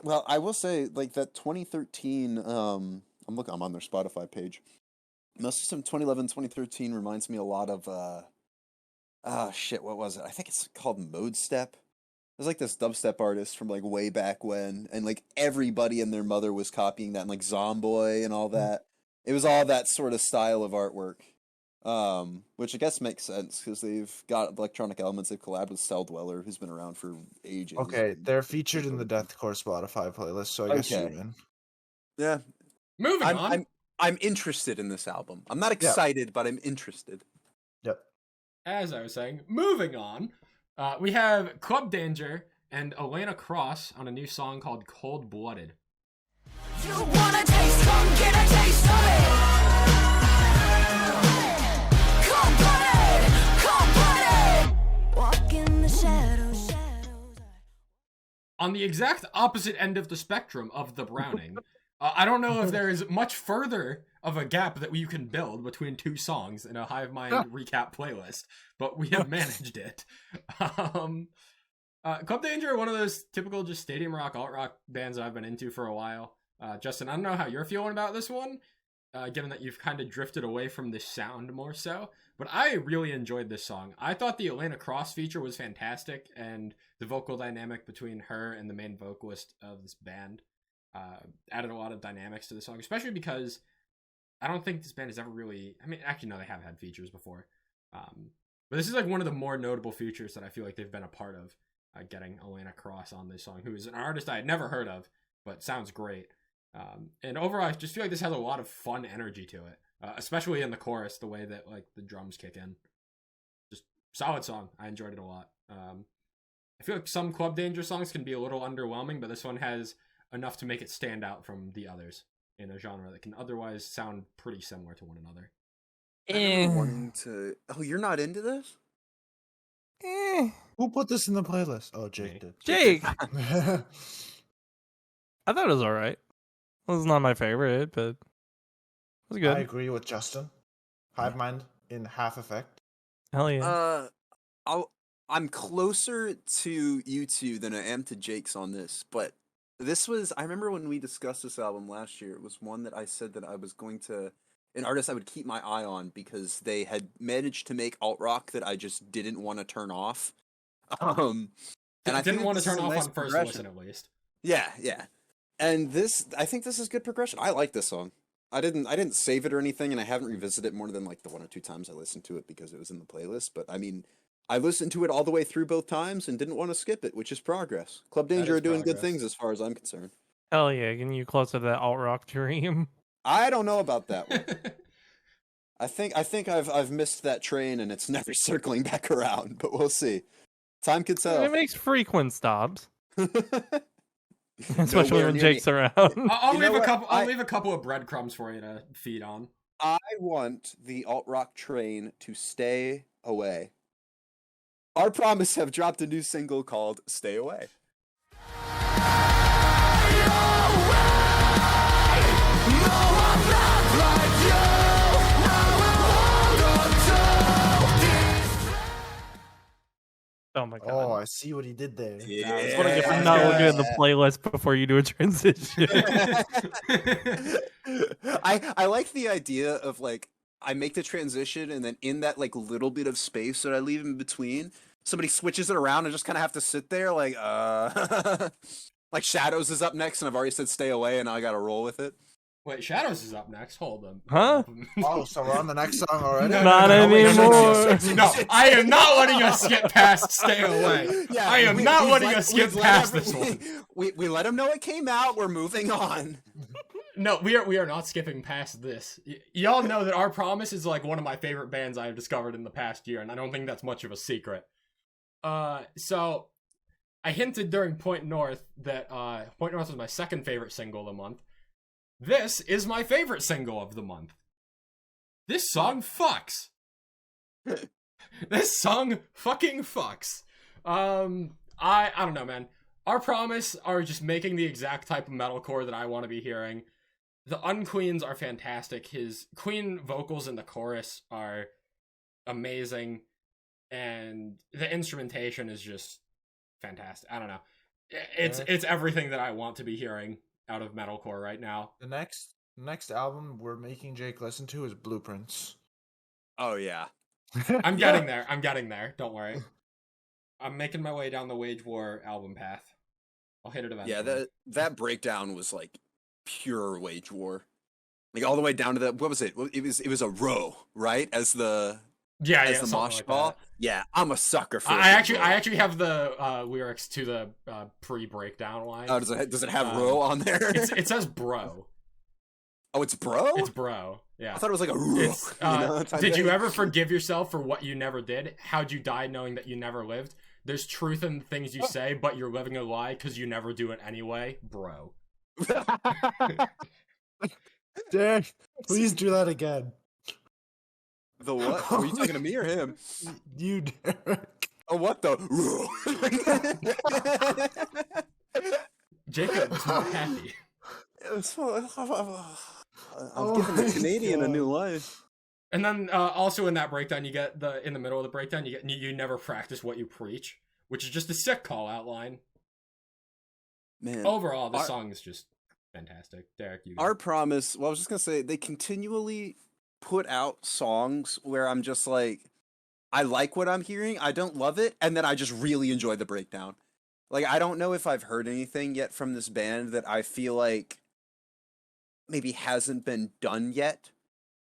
Well, I will say, like that 2013. I'm on their Spotify page. Most System 2011, 2013 reminds me a lot of what was it? I think it's called Mode Step. There's like this dubstep artist from like way back when, and like everybody and their mother was copying that, and like Zomboy and all that. It was all that sort of style of artwork. Which I guess makes sense because they've got electronic elements. They've collabed with Cell Dweller, who's been around for ages.
Okay, they're featured in the Deathcore Spotify playlist, so I guess you're in.
Yeah.
Moving on.
I'm interested in this album. I'm not excited, but I'm interested.
Yep.
As I was saying, moving on, we have Club Danger and Elena Cross on a new song called Cold Blooded.
You wanna taste, come get a taste of it. Cold blooded. Walk in the shadows.
on the exact opposite end of the spectrum of the Browning. I don't know if there is much further of a gap that you can build between two songs in a Hivemind recap playlist, but we have managed it. Club Danger, one of those typical just stadium rock, alt rock bands that I've been into for a while. Justin, I don't know how you're feeling about this one, given that you've kind of drifted away from this sound more so, but I really enjoyed this song. I thought the Elena Cross feature was fantastic, and the vocal dynamic between her and the main vocalist of this band added a lot of dynamics to the song, especially because I don't think this band has ever really, I mean, actually, no, they have had features before. But this is like one of the more notable features that I feel like they've been a part of, getting Elena Cross on this song, who is an artist I had never heard of, but sounds great. And overall, I just feel like this has a lot of fun energy to it, especially in the chorus, the way that like the drums kick in. Just solid song. I enjoyed it a lot. I feel like some Club Danger songs can be a little underwhelming, but this one has enough to make it stand out from the others in a genre that can otherwise sound pretty similar to one another.
Wanting to... Oh, you're not into this?
Who put this in the playlist? Oh, Jake did.
Jake! I thought it was alright. It was not my favorite, but it was good.
I agree with Justin. Hivemind in half effect.
Hell yeah.
I'm closer to you two than I am to Jake's on this, but this was, I remember when we discussed this album last year, it was one that I said that I was going to, an artist I would keep my eye on because they had managed to make alt rock that I just didn't want to turn off. And
I didn't want to turn off on first listen, at least.
Yeah. And this, I think this is good progression. I like this song. I didn't save it or anything, and I haven't revisited it more than like the one or two times I listened to it because it was in the playlist. But I mean, I listened to it all the way through both times and didn't want to skip it, which is progress. Club Danger are doing good things as far as I'm concerned.
Hell yeah, getting you closer to that alt rock dream.
I don't know about that one. I think I've missed that train and it's never circling back around, but we'll see. Time can tell.
It makes frequent stops. Especially when Jake's around.
I'll leave a couple of breadcrumbs for you to feed on.
I want the alt rock train to stay away. Our Promise have dropped a new single called Stay Away.
Oh my god.
Oh, I see what he did there.
Yeah.
That's what I get for not looking at the playlist before you do a transition.
I like the idea of like I make the transition and then in that like little bit of space that I leave in between, somebody switches it around and just kind of have to sit there like like Shadows is up next and I've already said stay away and now I got to roll with it.
Wait, Shadows is up next. Hold on.
Huh?
Oh, so we're on the next song already?
Not anymore.
No, I am not letting us skip past Stay Away. Yeah, I am not letting us skip past this one.
We let them know it came out. We're moving on.
No, we are not skipping past this. Y'all know that Our Promise is like one of my favorite bands I have discovered in the past year, and I don't think that's much of a secret. So I hinted during Point North that Point North was my second favorite single of the month. This is my favorite single of the month. This song fucks. This song fucking fucks. I don't know, man. Our Promise are just making the exact type of metalcore that I want to be hearing. The Unqueens are fantastic. His Queen vocals in the chorus are amazing. And the instrumentation is just fantastic. I don't know. It's everything that I want to be hearing out of metalcore right now.
The next album we're making Jake listen to is Blueprints.
Oh yeah.
I'm getting there. Don't worry. I'm making my way down the Wage War album path. I'll hit it eventually.
Yeah, that breakdown was like pure Wage War. Like all the way down to the, what was it? It was a row, right? As the mosh
like
ball.
that.
Yeah, I'm a sucker for
I actually have the lyrics to the pre-breakdown line.
Oh, does it have row on there?
It says bro.
Oh, it's bro?
It's bro. Yeah.
I thought it was like a
did you ever forgive yourself for what you never did? How'd you die knowing that you never lived? There's truth in the things you say, but you're living a lie because you never do it anyway, bro.
Derek, please do that again.
The what? Were you talking to me or him?
You, Derek.
Oh, what the?
Jacob's not happy.
I'm giving the Canadian a new life.
And then also in that breakdown, you get in the middle of the breakdown, you never practice what you preach, which is just a sick call out line.
Man,
overall, the song is just fantastic. Derek, you.
Our promise. Well, I was just gonna say they continually put out songs where I'm just like, I like what I'm hearing. I don't love it, and then I just really enjoy the breakdown. Like, I don't know if I've heard anything yet from this band that I feel like maybe hasn't been done yet.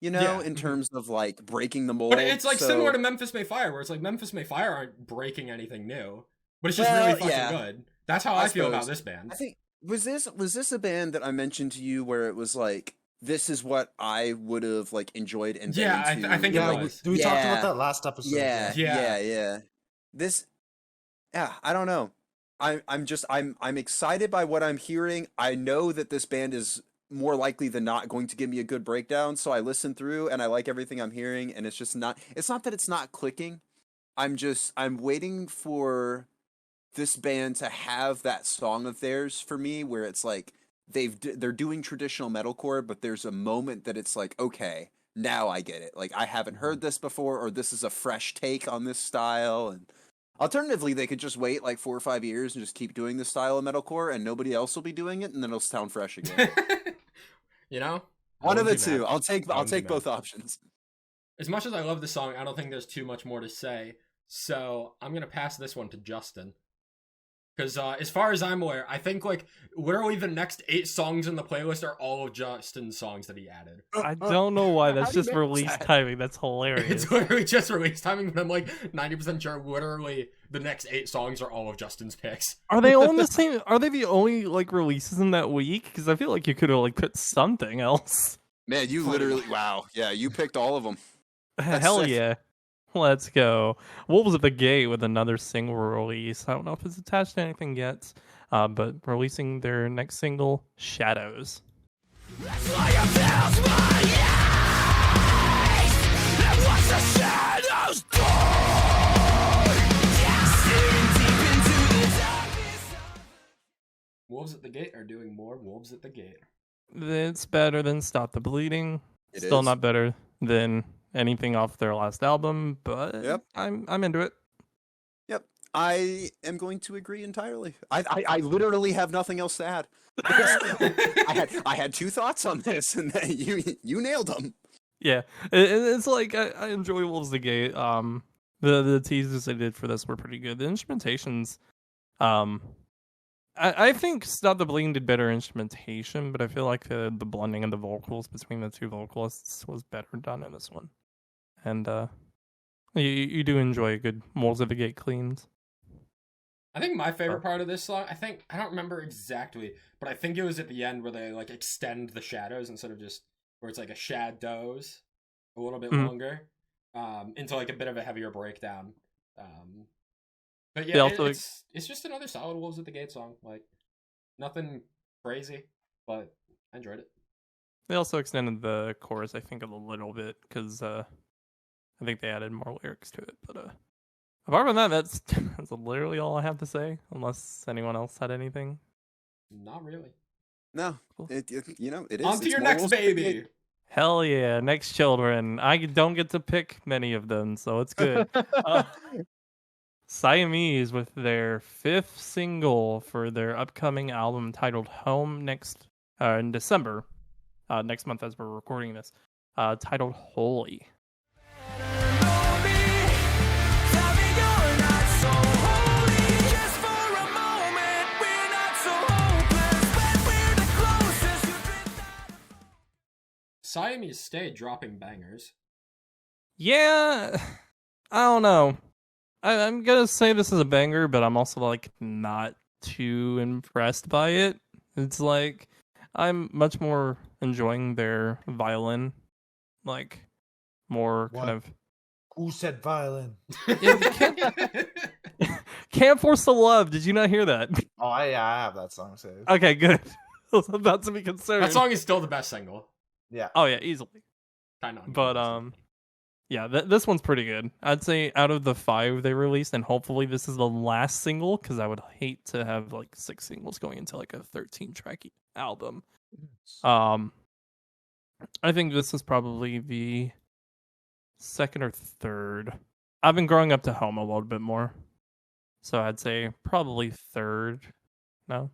You know, in terms of like breaking the mold.
But it's like similar to Memphis May Fire, where it's like Memphis May Fire aren't breaking anything new, but it's just really fucking good. That's how I feel about this band.
I think was this a band that I mentioned to you where it was like, this is what I would have like enjoyed and
I think it was.
We talked about that last episode.
Yeah. This, I don't know. I'm excited by what I'm hearing. I know that this band is more likely than not going to give me a good breakdown, so I listen through and I like everything I'm hearing, and it's not that it's not clicking. I'm waiting for this band to have that song of theirs for me where it's like they're doing traditional metalcore, but there's a moment that it's like, okay, now I get it. Like, I haven't heard this before, or this is a fresh take on this style. And alternatively, they could just wait like 4 or 5 years and just keep doing this style of metalcore, and nobody else will be doing it, and then it'll sound fresh again.
You know,
one of the two. I'll take both options.
As much as I love the song, I don't think there's too much more to say. So I'm gonna pass this one to Justin. Because as far as I'm aware, I think like literally the next 8 songs in the playlist are all of Justin's songs that he added.
I don't know why. That's just release timing. That's hilarious.
It's literally just release timing, but I'm like 90% sure literally the next 8 songs are all of Justin's picks.
Are they all in the same? Are they the only like releases in that week? Because I feel like you could have like put something else.
Man, you literally, wow. Yeah, you picked all of them.
Hell
sick.
Yeah. Let's go. Wolves at the Gate with another single release. I don't know if it's attached to anything yet, but releasing their next single, Shadows.
That's why I felt my eyes, and watch the shadows die. Staring deep into the darkness.
Wolves at the Gate are doing more Wolves at the Gate.
It's better than Stop the Bleeding.
It
Still
is.
not better than anything off their last album, but
Yep.
I'm into it.
Yep, I am going to agree entirely. I literally have nothing else to add. I had 2 thoughts on this, and then you nailed them.
Yeah, it's like I enjoy Wolves at the Gate. The teasers they did for this were pretty good. The instrumentations, I think Stop the Bleeding did better instrumentation, but I feel like the blending of the vocals between the 2 vocalists was better done in this one. And you do enjoy a good Wolves at the Gate cleans.
I think my favorite part of this song, I don't remember exactly, but I think it was at the end where they like extend the shadows instead of just where it's like a shadows a little bit longer, into like a bit of a heavier breakdown. But yeah, it's just another solid Wolves at the Gate song. Like, nothing crazy, but I enjoyed it.
They also extended the chorus, I think, a little bit, because I think they added more lyrics to it. But apart from that, that's literally all I have to say, unless anyone else had anything.
Not really.
No,
Cool.
it is.
On to your
more
next
Wolves at the
baby.
Gate.
Hell yeah, Next Children. I don't get to pick many of them, so it's good. Siamese with their 5th single for their upcoming album titled Home in December, next month as we're recording this, titled Holy.
Siamese stayed dropping bangers.
Yeah, I don't know. I'm gonna say this is a banger, but I'm also like not too impressed by it. It's like I'm much more enjoying their violin, like more
What?
kind of.
Who said violin?
Can't Force the Love. Did you not hear that?
Oh, I have that song saved.
Okay, good. I was about to be concerned.
That song is still the best single.
Yeah.
Oh yeah, easily.
Kind of.
But Yeah, this one's pretty good. I'd say out of the 5 they released, and hopefully this is the last single, because I would hate to have like 6 singles going into like a 13-track album. I think this is probably the second or third. I've been growing up to Home a little bit more, so I'd say probably third. No.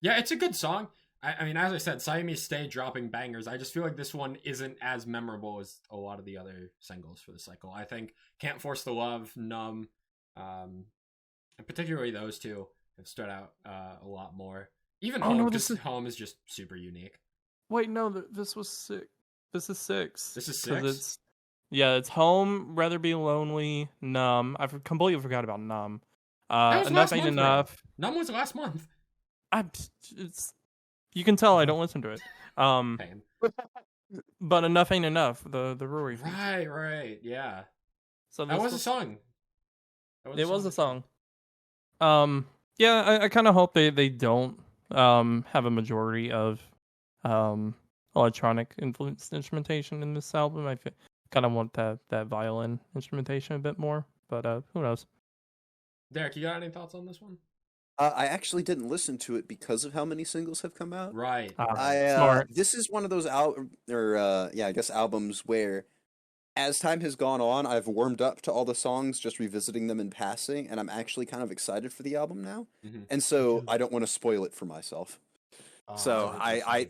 Yeah, it's a good song. I mean, as I said, Siamese stay dropping bangers. I just feel like this one isn't as memorable as a lot of the other singles for the cycle. I think Can't Force the Love, Numb, and particularly those two have stood out a lot more. Even Home, Home is just super unique.
Wait, no, this was 6. This is 6.
This is 6?
It's Home, Rather Be Lonely, Numb. I completely forgot about Numb.
Enough
Ain't Enough.
Numb was last month.
You can tell I don't listen to it. But Enough Ain't Enough, the Rory feature.
Right, yeah.
So
that was a song.
It was a song. Yeah, I kind of hope they don't have a majority of electronic influenced instrumentation in this album. I kind of want that violin instrumentation a bit more, but who knows?
Derek, you got any thoughts on this one?
I actually didn't listen to it because of how many singles have come out.
Right.
Smart.
This is one of those albums where, as time has gone on, I've warmed up to all the songs, just revisiting them in passing, and I'm actually kind of excited for the album now.
Mm-hmm.
And so I don't want to spoil it for myself. So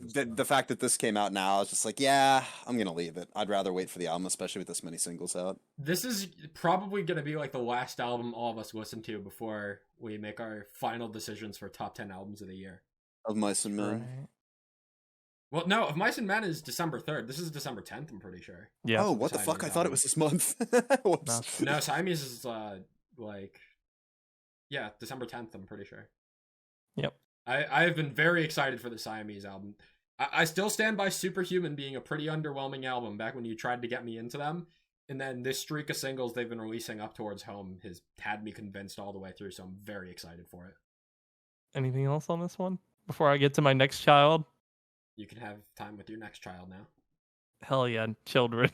the fact that this came out now, I was just like, yeah, I'm gonna leave it. I'd rather wait for the album, especially with this many singles out.
This is probably gonna be like the last album all of us listen to before we make our final decisions for top 10 albums of the year.
Of Mice and Men.
Right.
Well, no, of Mice and Men is December 3rd. This is December 10th, I'm pretty sure.
Yeah.
Oh, what the fuck? I thought it was this month. Whoops.
No, Siamese is December 10th, I'm pretty sure.
Yep.
I have been very excited for the Siamese album. I still stand by Superhuman being a pretty underwhelming album back when you tried to get me into them. And then this streak of singles they've been releasing up towards Home has had me convinced all the way through, so I'm very excited for it.
Anything else on this one? Before I get to my next child?
You can have time with your next child now.
Hell yeah, children.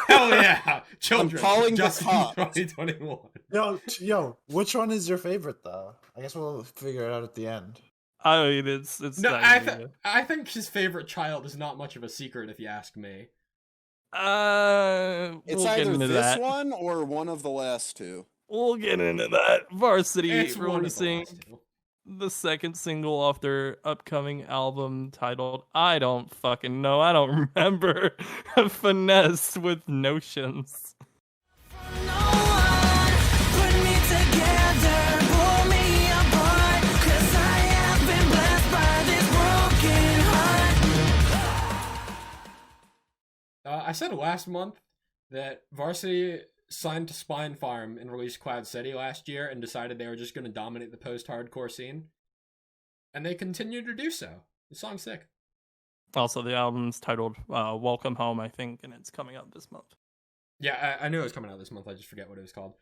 Hell yeah, children.
I'm calling
just
the cops.
2021.
Yo, which one is your favorite though? I guess we'll figure it out at the end.
I mean, it's
no. I think his favorite child is not much of a secret, if you ask me.
It's either this one or one of the last two.
We'll get into that. VRSTY
It's
releasing the second single off their upcoming album titled I Don't Fucking Know. I don't remember. Finesse with Notions.
I said last month that VRSTY signed to Spine Farm and released Cloud City last year and decided they were just going to dominate the post-hardcore scene. And they continue to do so. The song's sick.
Also, the album's titled Welcome Home, I think, and it's coming out this month.
Yeah, I knew it was coming out this month. I just forget what it was called.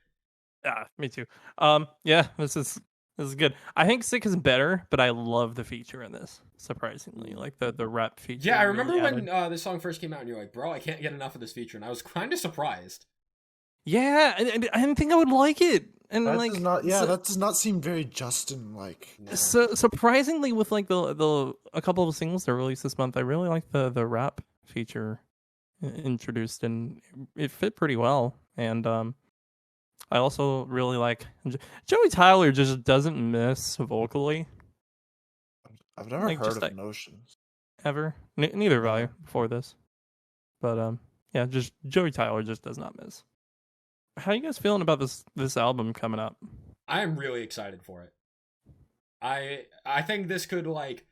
Yeah, me too. Yeah, this is good. I think Sick is better, but I love the feature in this, surprisingly. Like the rap feature.
Yeah, I remember when this song first came out and you're like, bro, I can't get enough of this feature. And I was kind of surprised.
Yeah, I didn't think I would like it. And
that does not seem very Justin-like.
No.
So surprisingly, with like a couple of singles that are released this month, I really like the rap feature introduced, and it fit pretty well. And I also really like Joey Tyler. Just doesn't miss vocally.
I've never heard of Notions
ever. Neither have I before this. But yeah, just Joey Tyler just does not miss. How are you guys feeling about this album coming up?
I am really excited for it. I think this could like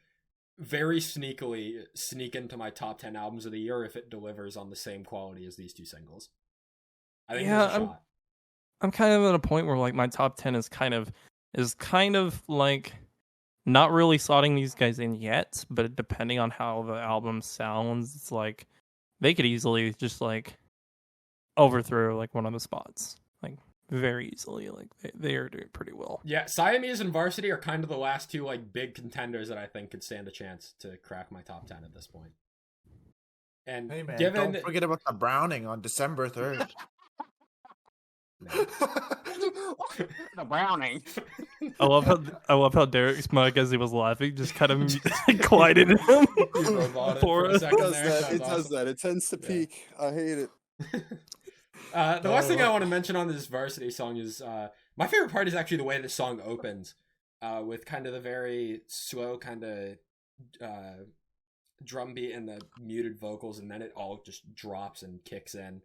very sneakily sneak into my top 10 albums of the year if it delivers on the same quality as these two singles. I think there's a shot.
I'm kind of at a point where like my top 10 is kind of like not really slotting these guys in yet, but depending on how the album sounds, it's like they could easily just like overthrow like one of the spots, like very easily. Like they are doing pretty well.
Yeah, Siamese and VRSTY are kind of the last two like big contenders that I think could stand a chance to crack my top 10 at this point. And
Hey man,
given
don't forget about the Browning on December 3rd.
The Browning.
I love how Derek's mic, as he was laughing, just kind of quieted him.
He roboted
For
for a
us.
second
It does
there.
that.
That
It
was
does
awesome.
that. It tends to
Yeah.
peak. I hate it.
The last thing I want to mention on this VRSTY song is my favorite part is actually the way the song opens, with kind of the very slow kind of drum beat and the muted vocals, and then it all just drops and kicks in.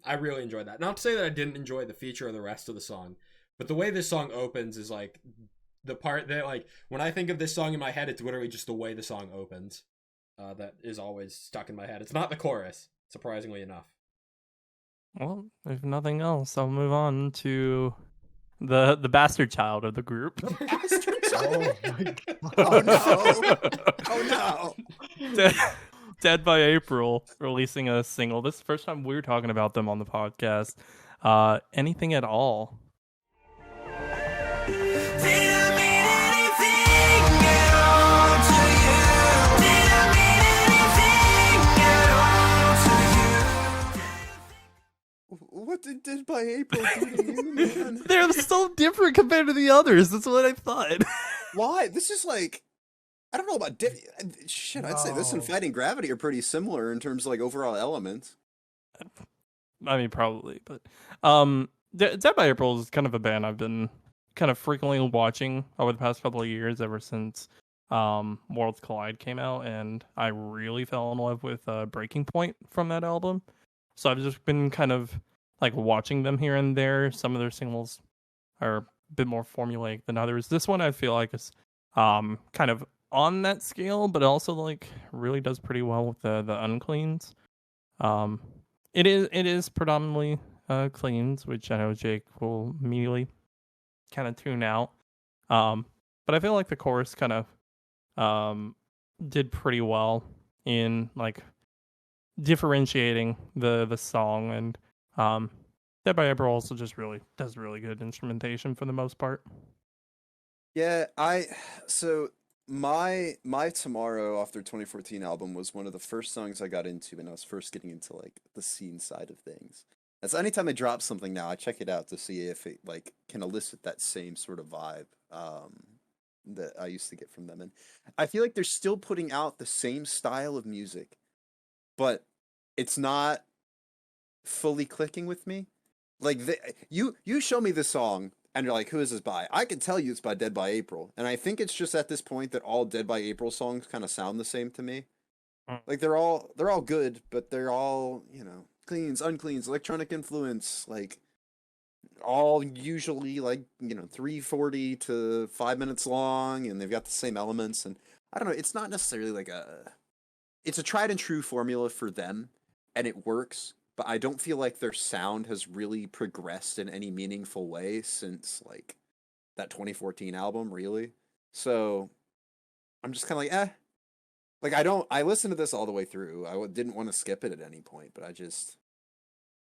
I really enjoyed that. Not to say that I didn't enjoy the feature or the rest of the song, but the way this song opens is like the part that, like, when I think of this song in my head, it's literally just the way the song opens that is always stuck in my head. It's not the chorus, surprisingly enough.
Well, if nothing else, I'll move on to the bastard child of the group.
Oh my
Oh
god.
no! Oh no!
Dead by April releasing a single. This is the first time we're talking about them on the podcast. Anything at all.
Didn't mean anything at all to you. Didn't mean anything at all to you.
What did by April do to you, man?
They're so different compared to the others. That's what I thought.
Why? This is like, I don't know about shit. I'd say this and
No.
Fighting Gravity are pretty similar in terms of like overall elements.
I mean, probably, but Dead by April is kind of a band I've been kind of frequently watching over the past couple of years, ever since Worlds Collide came out, and I really fell in love with Breaking Point from that album. So I've just been kind of like watching them here and there. Some of their singles are a bit more formulaic than others. This one I feel like is kind of on that scale, but also like really does pretty well with the uncleans. It is predominantly cleans, which I know Jake will immediately kind of tune out. But I feel like the chorus kind of did pretty well in like differentiating the song, and Dead by April also just really does really good instrumentation for the most part.
Yeah, so my Tomorrow off their 2014 album was one of the first songs I got into when I was first getting into like the scene side of things. And so anytime they drop something now, I check it out to see if it like can elicit that same sort of vibe that I used to get from them. And I feel like they're still putting out the same style of music, but it's not fully clicking with me. Like you show me this song and you're like, who is this by? I can tell you it's by Dead by April. And I think it's just at this point that all Dead by April songs kind of sound the same to me. Like they're all good, but they're all, you know, cleans, uncleans, electronic influence, like all usually like, you know, 3:40 to 5 minutes long, and they've got the same elements. And I don't know, it's not necessarily like it's a tried and true formula for them, and it works, but I don't feel like their sound has really progressed in any meaningful way since like that 2014 album, really. So I'm just kind of like, like I listened to this all the way through. I didn't want to skip it at any point, but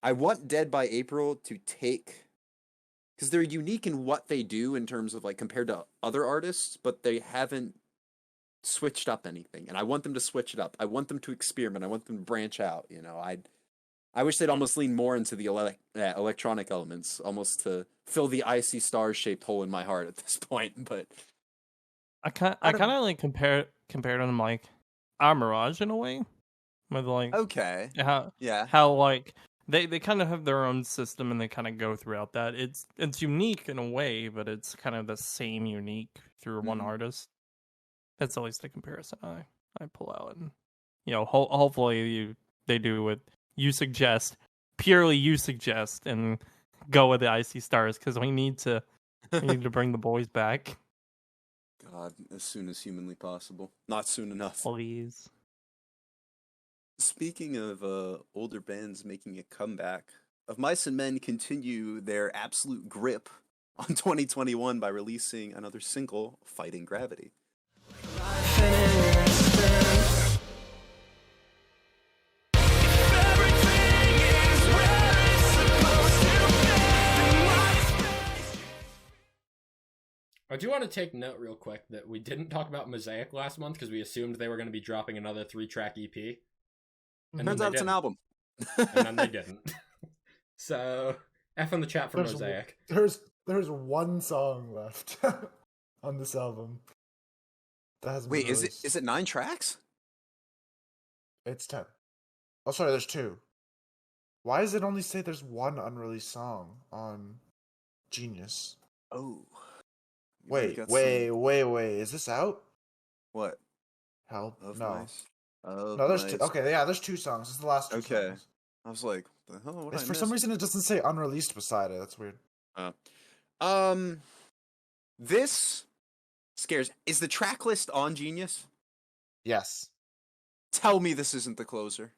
I want Dead by April to take, because they're unique in what they do in terms of like compared to other artists, but they haven't switched up anything, and I want them to switch it up. I want them to experiment. I want them to branch out. You know, I wish they'd almost lean more into the electronic elements, almost to fill the icy stars shaped hole in my heart at this point. But
I kind of like compare them like our Mirage in a way, with like
okay, yeah,
how like they kind of have their own system and they kind of go throughout that. It's unique in a way, but it's kind of the same unique through one artist. That's at least the comparison I pull out, and you know, hopefully they do what you suggest, purely you suggest, and go with the icy stars, because we need to bring the boys back.
God, as soon as humanly possible. Not soon enough.
Please.
Speaking of older bands making a comeback, Of Mice and Men continue their absolute grip on 2021 by releasing another single, Fighting Gravity.
I do want to take note real quick that we didn't talk about Mosaic last month because we assumed they were going to be dropping another 3-track EP. And
Turns
then
out
they
it's an
didn't.
album.
And then they didn't. So, F in the chat for
There's-
Mosaic.
There's one song left on this album. That hasn't
Wait,
been
is
released.
it 9 tracks?
It's 10. Oh, sorry, there's 2. Why does it only say there's one unreleased song on Genius?
Oh.
Wait. Is this out?
What?
Help?
Of
No.
Mice. Of
No, there's
Mice.
two. Okay, yeah, there's 2 songs. It's the last 2
Okay.
songs.
I was like, what the hell? What
It's,
I
for some
missed?
reason, it doesn't say unreleased beside it. That's weird.
This scares. Is the track list on Genius?
Yes,
Tell me this isn't the closer.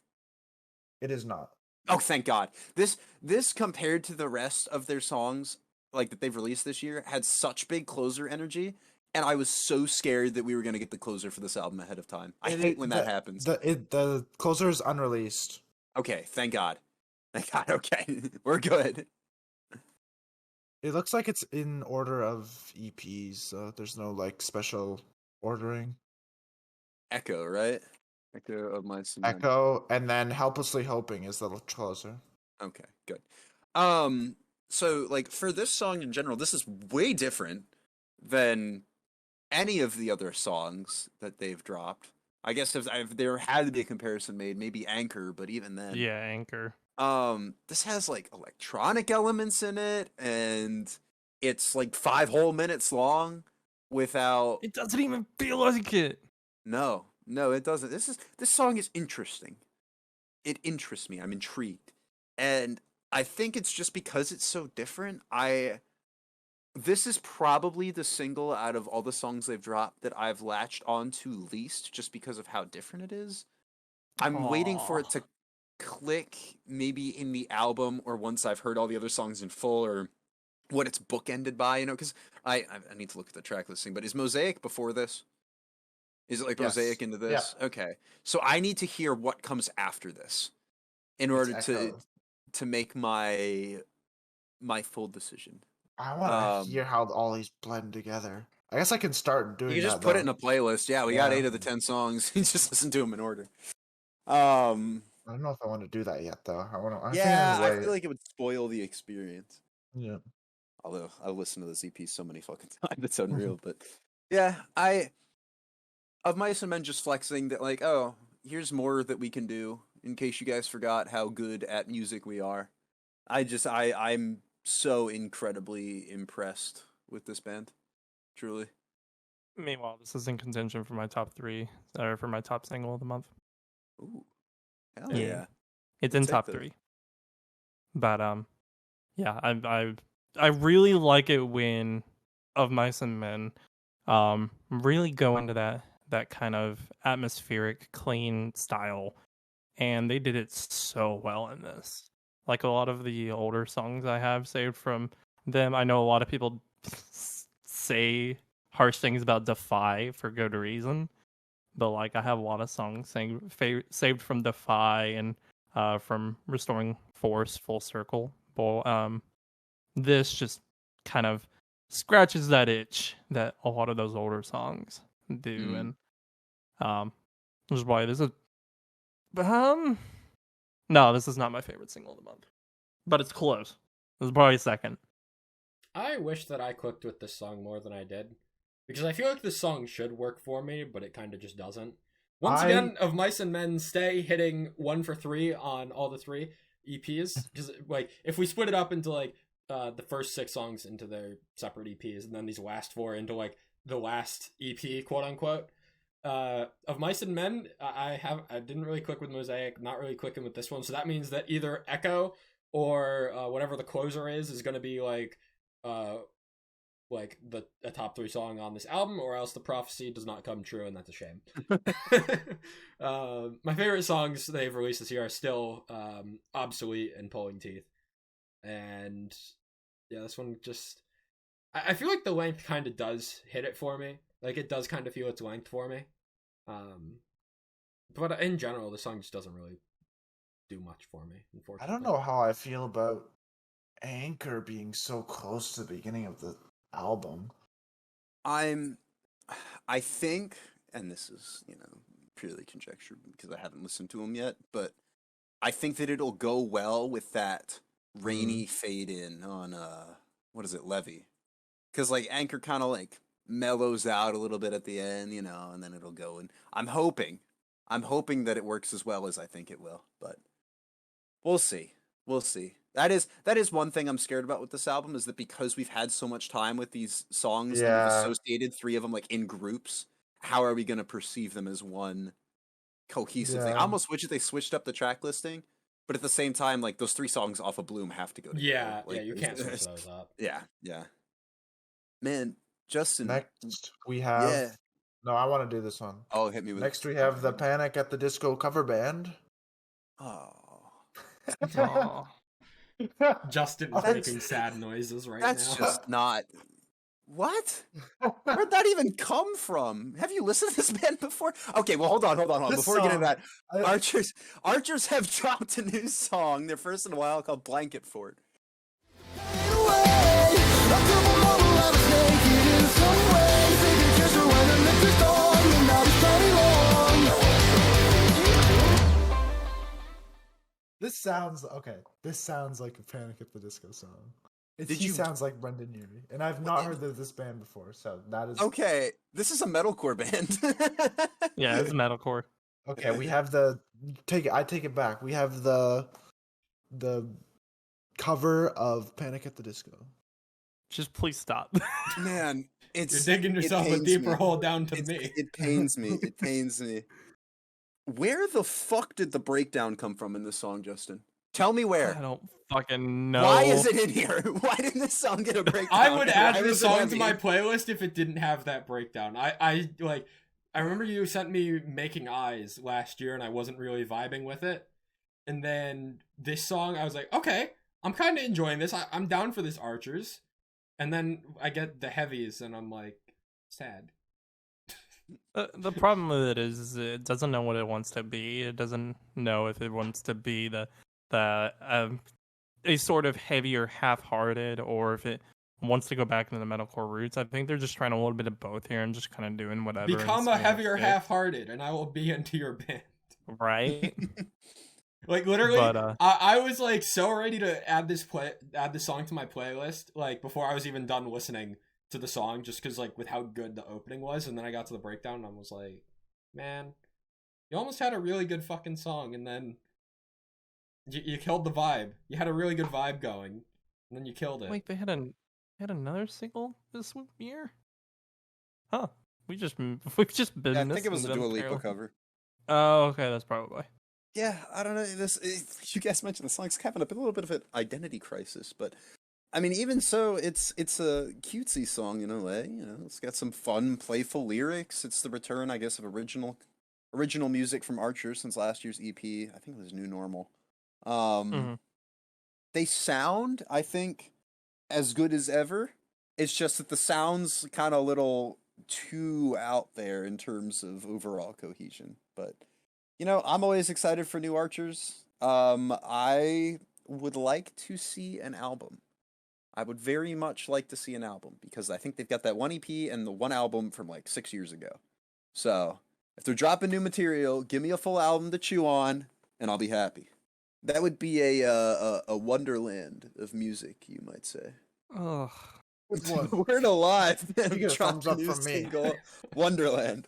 it is not.
Oh, thank God. This compared to the rest of their songs, like that they've released this year, had such big closer energy, and I was so scared that we were gonna get the closer for this album ahead of time. I hate when that happens.
The closer is unreleased.
Okay, thank God. Thank God. Okay, we're good.
It looks like it's in order of EPs, so there's no like special ordering.
Echo, right? Echo of my cement.
Echo, and then Helplessly Hoping is the closer.
Okay, good. So like for this song in general, this is way different than any of the other songs that they've dropped. I guess if there had to be a comparison made, maybe Anchor, but even then,
Yeah, Anchor.
this has like electronic elements in it, and it's like 5 whole minutes long without.
It doesn't even feel like it.
No, it doesn't. This song is interesting. It interests me. I'm intrigued, and I think it's just because it's so different. This is probably the single out of all the songs they've dropped that I've latched on to least, just because of how different it is. I'm waiting for it to click, maybe in the album, or once I've heard all the other songs in full, or what it's bookended by. Because I need to look at the track listing. But is Mosaic before this? Is it like
Yes.
Mosaic into this? Yeah. Okay, so I need to hear what comes after this in order to make my full decision.
I want to hear how all these blend together. I guess I can start doing.
You can just put it in a playlist. Yeah, we got 8 of the 10 songs. You just listen to them in order.
I don't know if I want to do that yet, though. I
feel like it would spoil the experience.
Yeah.
Although I've listened to this EP so many fucking times, it's unreal. But yeah, of Mice and Men just flexing that, like, oh, here's more that we can do. In case you guys forgot how good at music we are, I'm so incredibly impressed with this band, truly.
Meanwhile, this is in contention for my top 3, or for my top single of the month.
Ooh, hell yeah!
It's in top 3. But yeah, I really like it when Of Mice and Men really go into that kind of atmospheric, clean style, and they did it so well in this. Like a lot of the older songs I have saved from them, I know a lot of people say harsh things about Defy for good reason, but like I have a lot of songs saved from Defy and from Restoring Force, Full Circle. But this just kind of scratches that itch that a lot of those older songs do, and which is why this is. No, this is not my favorite single of the month, but it's close. This is probably second.
I wish that I clicked with this song more than I did, because I feel like this song should work for me, but it kind of just doesn't. Once again, Of Mice and Men stay hitting 1 for 3 on all the 3 EPs, because like if we split it up into like the first 6 songs into their separate EPs, and then these last 4 into like the last EP, quote unquote. Of Mice and Men, I didn't really click with Mosaic, not really clicking with this one, so that means that either Echo or whatever the closer is going to be like a top 3 song on this album, or else the prophecy does not come true, and that's a shame. My favorite songs they've released this year are still Obsolete and Pulling Teeth, and yeah, this one just I feel like the length kind of does hit it for me. Like it does kind of feel its length for me. But in general, the song just doesn't really do much for me, unfortunately.
I don't know how I feel about Anchor being so close to the beginning of the album.
I think, and this is, purely conjecture because I haven't listened to them yet, but I think that it'll go well with that rainy fade in on what is it, Levy? Because like Anchor kind of like mellows out a little bit at the end, you know, and then it'll go. And I'm hoping that it works as well as I think it will, but we'll see. We'll see. That is one thing I'm scared about with this album, is that because we've had so much time with these songs and we've associated 3 of them like in groups, how are we going to perceive them as one cohesive thing? I almost wish that they switched up the track listing, but at the same time, like those 3 songs off of Bloom have to go together.
Yeah,
like,
yeah, you can't switch those up.
Yeah. Man, Justin.
Next we have.
Yeah.
No, I want to do this one.
Oh, hit me with.
Next we have the Panic at the Disco cover band.
Oh.
Justin is making sad noises right now.
That's just not. What? Where'd that even come from? Have you listened to this band before? Okay, well, hold on. Before we get into that, Archers have dropped a new song, their first in a while, called Blanket Fort.
This sounds like a Panic at the Disco song. He sounds like Brendan Urie, and I've not heard of this band before, so that is
okay. This is a metalcore band.
Yeah, it's metalcore.
Okay, we have I take it back. We have the cover of Panic at the Disco.
Just please stop.
Man,
you're digging yourself a deeper hole down to me.
It pains me. It pains me. Where the fuck did the breakdown come from in this song, Justin? Tell me where.
I don't fucking know.
Why is it in here? Why didn't this song get a breakdown?
I would add this song to my playlist if it didn't have that breakdown. I remember you sent me Making Eyes last year and I wasn't really vibing with it. And then this song, I was like, okay, I'm kind of enjoying this. I'm down for this Archers. And then I get the heavies and I'm like, sad.
The problem with it is it doesn't know what it wants to be. It doesn't know if it wants to be a sort of heavier, half-hearted, or if it wants to go back into the metalcore roots. I think they're just trying a little bit of both here and just kind of doing whatever.
Become a heavier, half-hearted, and I will be into your band.
Right?
Like literally, but, I was like so ready to add this song to my playlist, like before I was even done listening to the song, just because like with how good the opening was, and then I got to the breakdown and I was like, man, you almost had a really good fucking song, and then you killed the vibe. You had a really good vibe going, and then you killed it.
Wait, they had another single this year? Huh? We've just been.
Yeah, I think it was a Dua Lipa cover.
Oh, okay, that's probably.
Yeah, I don't know. You guys mentioned the song's having a little bit of an identity crisis, but I mean, even so, it's a cutesy song in a way. You know, it's got some fun, playful lyrics. It's the return, I guess, of original music from Archer since last year's EP. I think it was New Normal. They sound, I think, as good as ever. It's just that the sound's kind of a little too out there in terms of overall cohesion. But you know, I'm always excited for new Archers. I would like to see an album. I would very much like to see an album because I think they've got that one EP and the one album from like 6 years ago. So if they're dropping new material, give me a full album to chew on, and I'll be happy. That would be a wonderland of music, you might say.
Ugh.
Word alive.
You get a thumbs up from me.
Wonderland.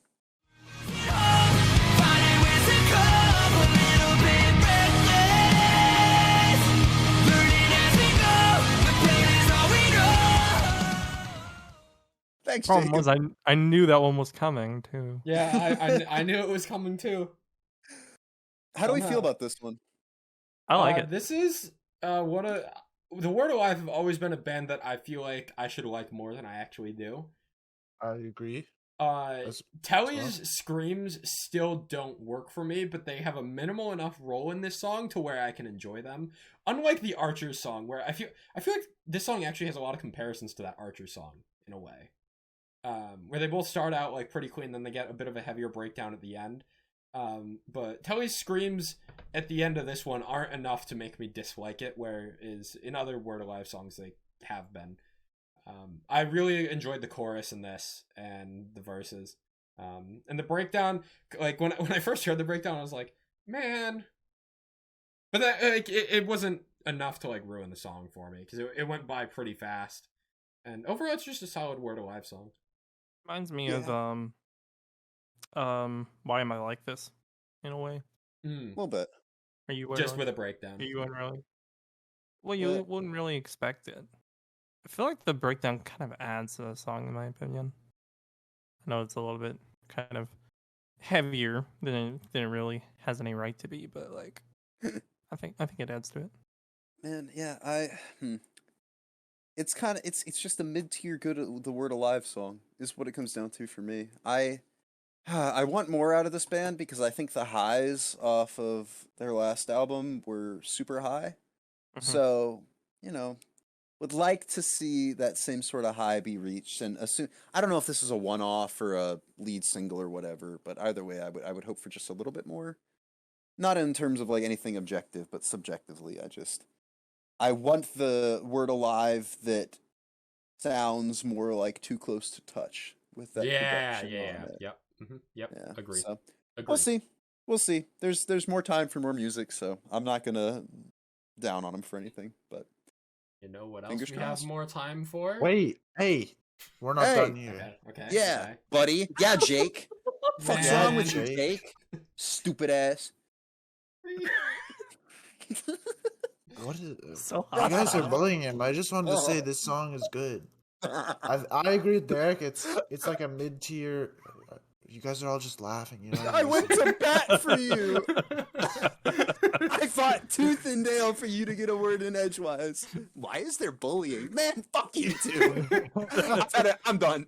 Thanks,
Problem was I knew that one was coming too.
Yeah, I knew it was coming too.
How do we feel about this one?
I like it.
This is the Word Alive have always been a band that I feel like I should like more than I actually do.
I agree.
Telly's screams still don't work for me, but they have a minimal enough role in this song to where I can enjoy them. Unlike the Archers song, where I feel like this song actually has a lot of comparisons to that Archers song in a way. Where they both start out like pretty clean, then they get a bit of a heavier breakdown at the end. But Telly's screams at the end of this one aren't enough to make me dislike it, whereas in other Word Alive songs they have been. I really enjoyed the chorus in this and the verses. And the breakdown, like when I first heard the breakdown, I was like, man, But that, like, it wasn't enough to like ruin the song for me because it went by pretty fast, and overall it's just a solid Word Alive song.
Reminds me of Why Am I Like This, in a way.
A little bit.
Are you
just with a breakdown?
Are you really? Well, you wouldn't really expect it. I feel like the breakdown kind of adds to the song, in my opinion. I know it's a little bit kind of heavier than it really has any right to be, but like, I think it adds to it.
Man, yeah, it's kind of it's just a mid-tier good the Word Alive song is what it comes down to for me. I want more out of this band because I think the highs off of their last album were super high.
Mhm.
So, would like to see that same sort of high be reached, and I don't know if this is a one-off or a lead single or whatever, but either way, I would hope for just a little bit more. Not in terms of like anything objective, but subjectively, I want the Word Alive that sounds more like Too Close to Touch with that production on it.
Yep. Mm-hmm. Yep.
Yeah,
Agreed.
so
Agreed.
we'll see. There's more time for more music, so I'm not gonna down on him for anything, but
You know what else
Fingers
we
crossed.
have more time for?
Wait, hey, we're not
Hey.
done here.
Okay.
yeah,
Okay.
buddy. Yeah, Jake. What's
Man.
wrong with you,
Jake.
Jake? Stupid ass.
What is?
So
You guys are
hot.
bullying him. I just wanted to say this song is good. I agree with Derek. It's like a mid tier. You guys are all just laughing. You know.
I went to bat for you. I fought tooth and nail for you to get a word in edgewise. Why is there bullying? Man, fuck you too. I'm done.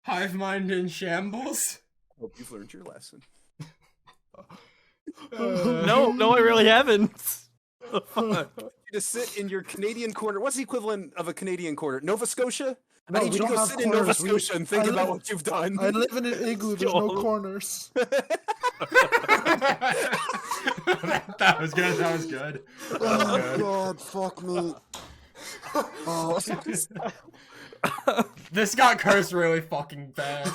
Hivemind in shambles.
Hope you've learned your lesson.
No, I really haven't.
You just sit in your Canadian corner. What's the equivalent of a Canadian corner? Nova Scotia?
No,
I need
we
you to
don't
go
have
sit in Nova
corners.
Scotia and think
I
about
live-
what you've done.
I live in an igloo. There's no corners.
That was good. That was good.
Oh God, fuck me. Oh,
This got cursed really fucking fast.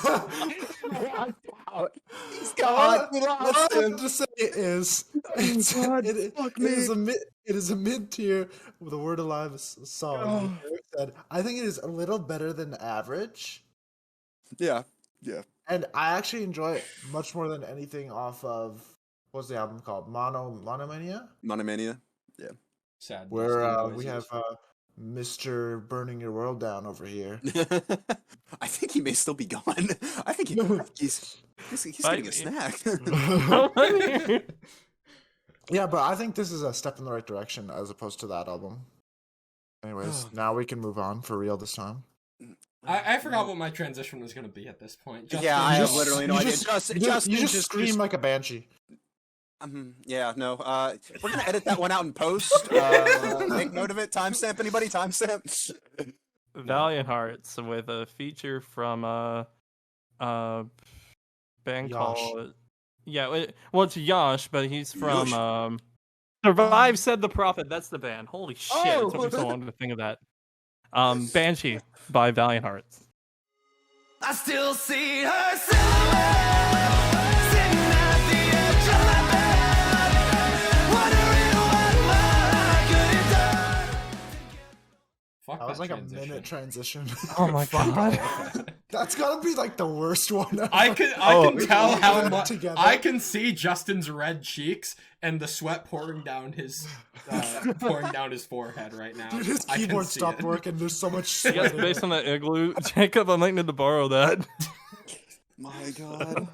he's got
What I have to say is, it is a mid tier with a Word Alive song. Like Eric said, I think it is a little better than average,
Yeah.
and I actually enjoy it much more than anything off of what's the album called? Monomania,
Monomania.
Sad.
where we have Mr. Burning Your World Down over here.
I think he may still be gone. I think he's getting a snack.
Yeah, but I think this is a step in the right direction as opposed to that album. Anyways, now we can move on for real this time.
I forgot what my transition was going to be at this point. Justin,
Yeah, I have
just-
literally no
you
idea.
just-
Justin
you just scream like a banshee.
yeah, no. We're gonna edit that one out in post. Make note of it. Timestamp. Anybody? Timestamp.
Valiant Hearts with a feature from band
Yash.
called it's Yash, but he's from Survive Said the Prophet. That's the band. Holy shit!
Oh.
It took me so long to think of that. Banshee by Valiant Hearts.
I still see her silhouette sitting at the edge of my bed, wondering what more I could have done.
Fuck
That was like
transition.
a minute transition.
Oh my god!
That's gotta be like the worst one ever.
I can tell
we
how
put it
much
together.
I can see Justin's red cheeks and the sweat pouring down his forehead right now.
Dude, his
I can
keyboard
see
stopped
it.
working. There's so much
I guess
sweat.
based on that igloo, Jacob, I might need to borrow that.
My God.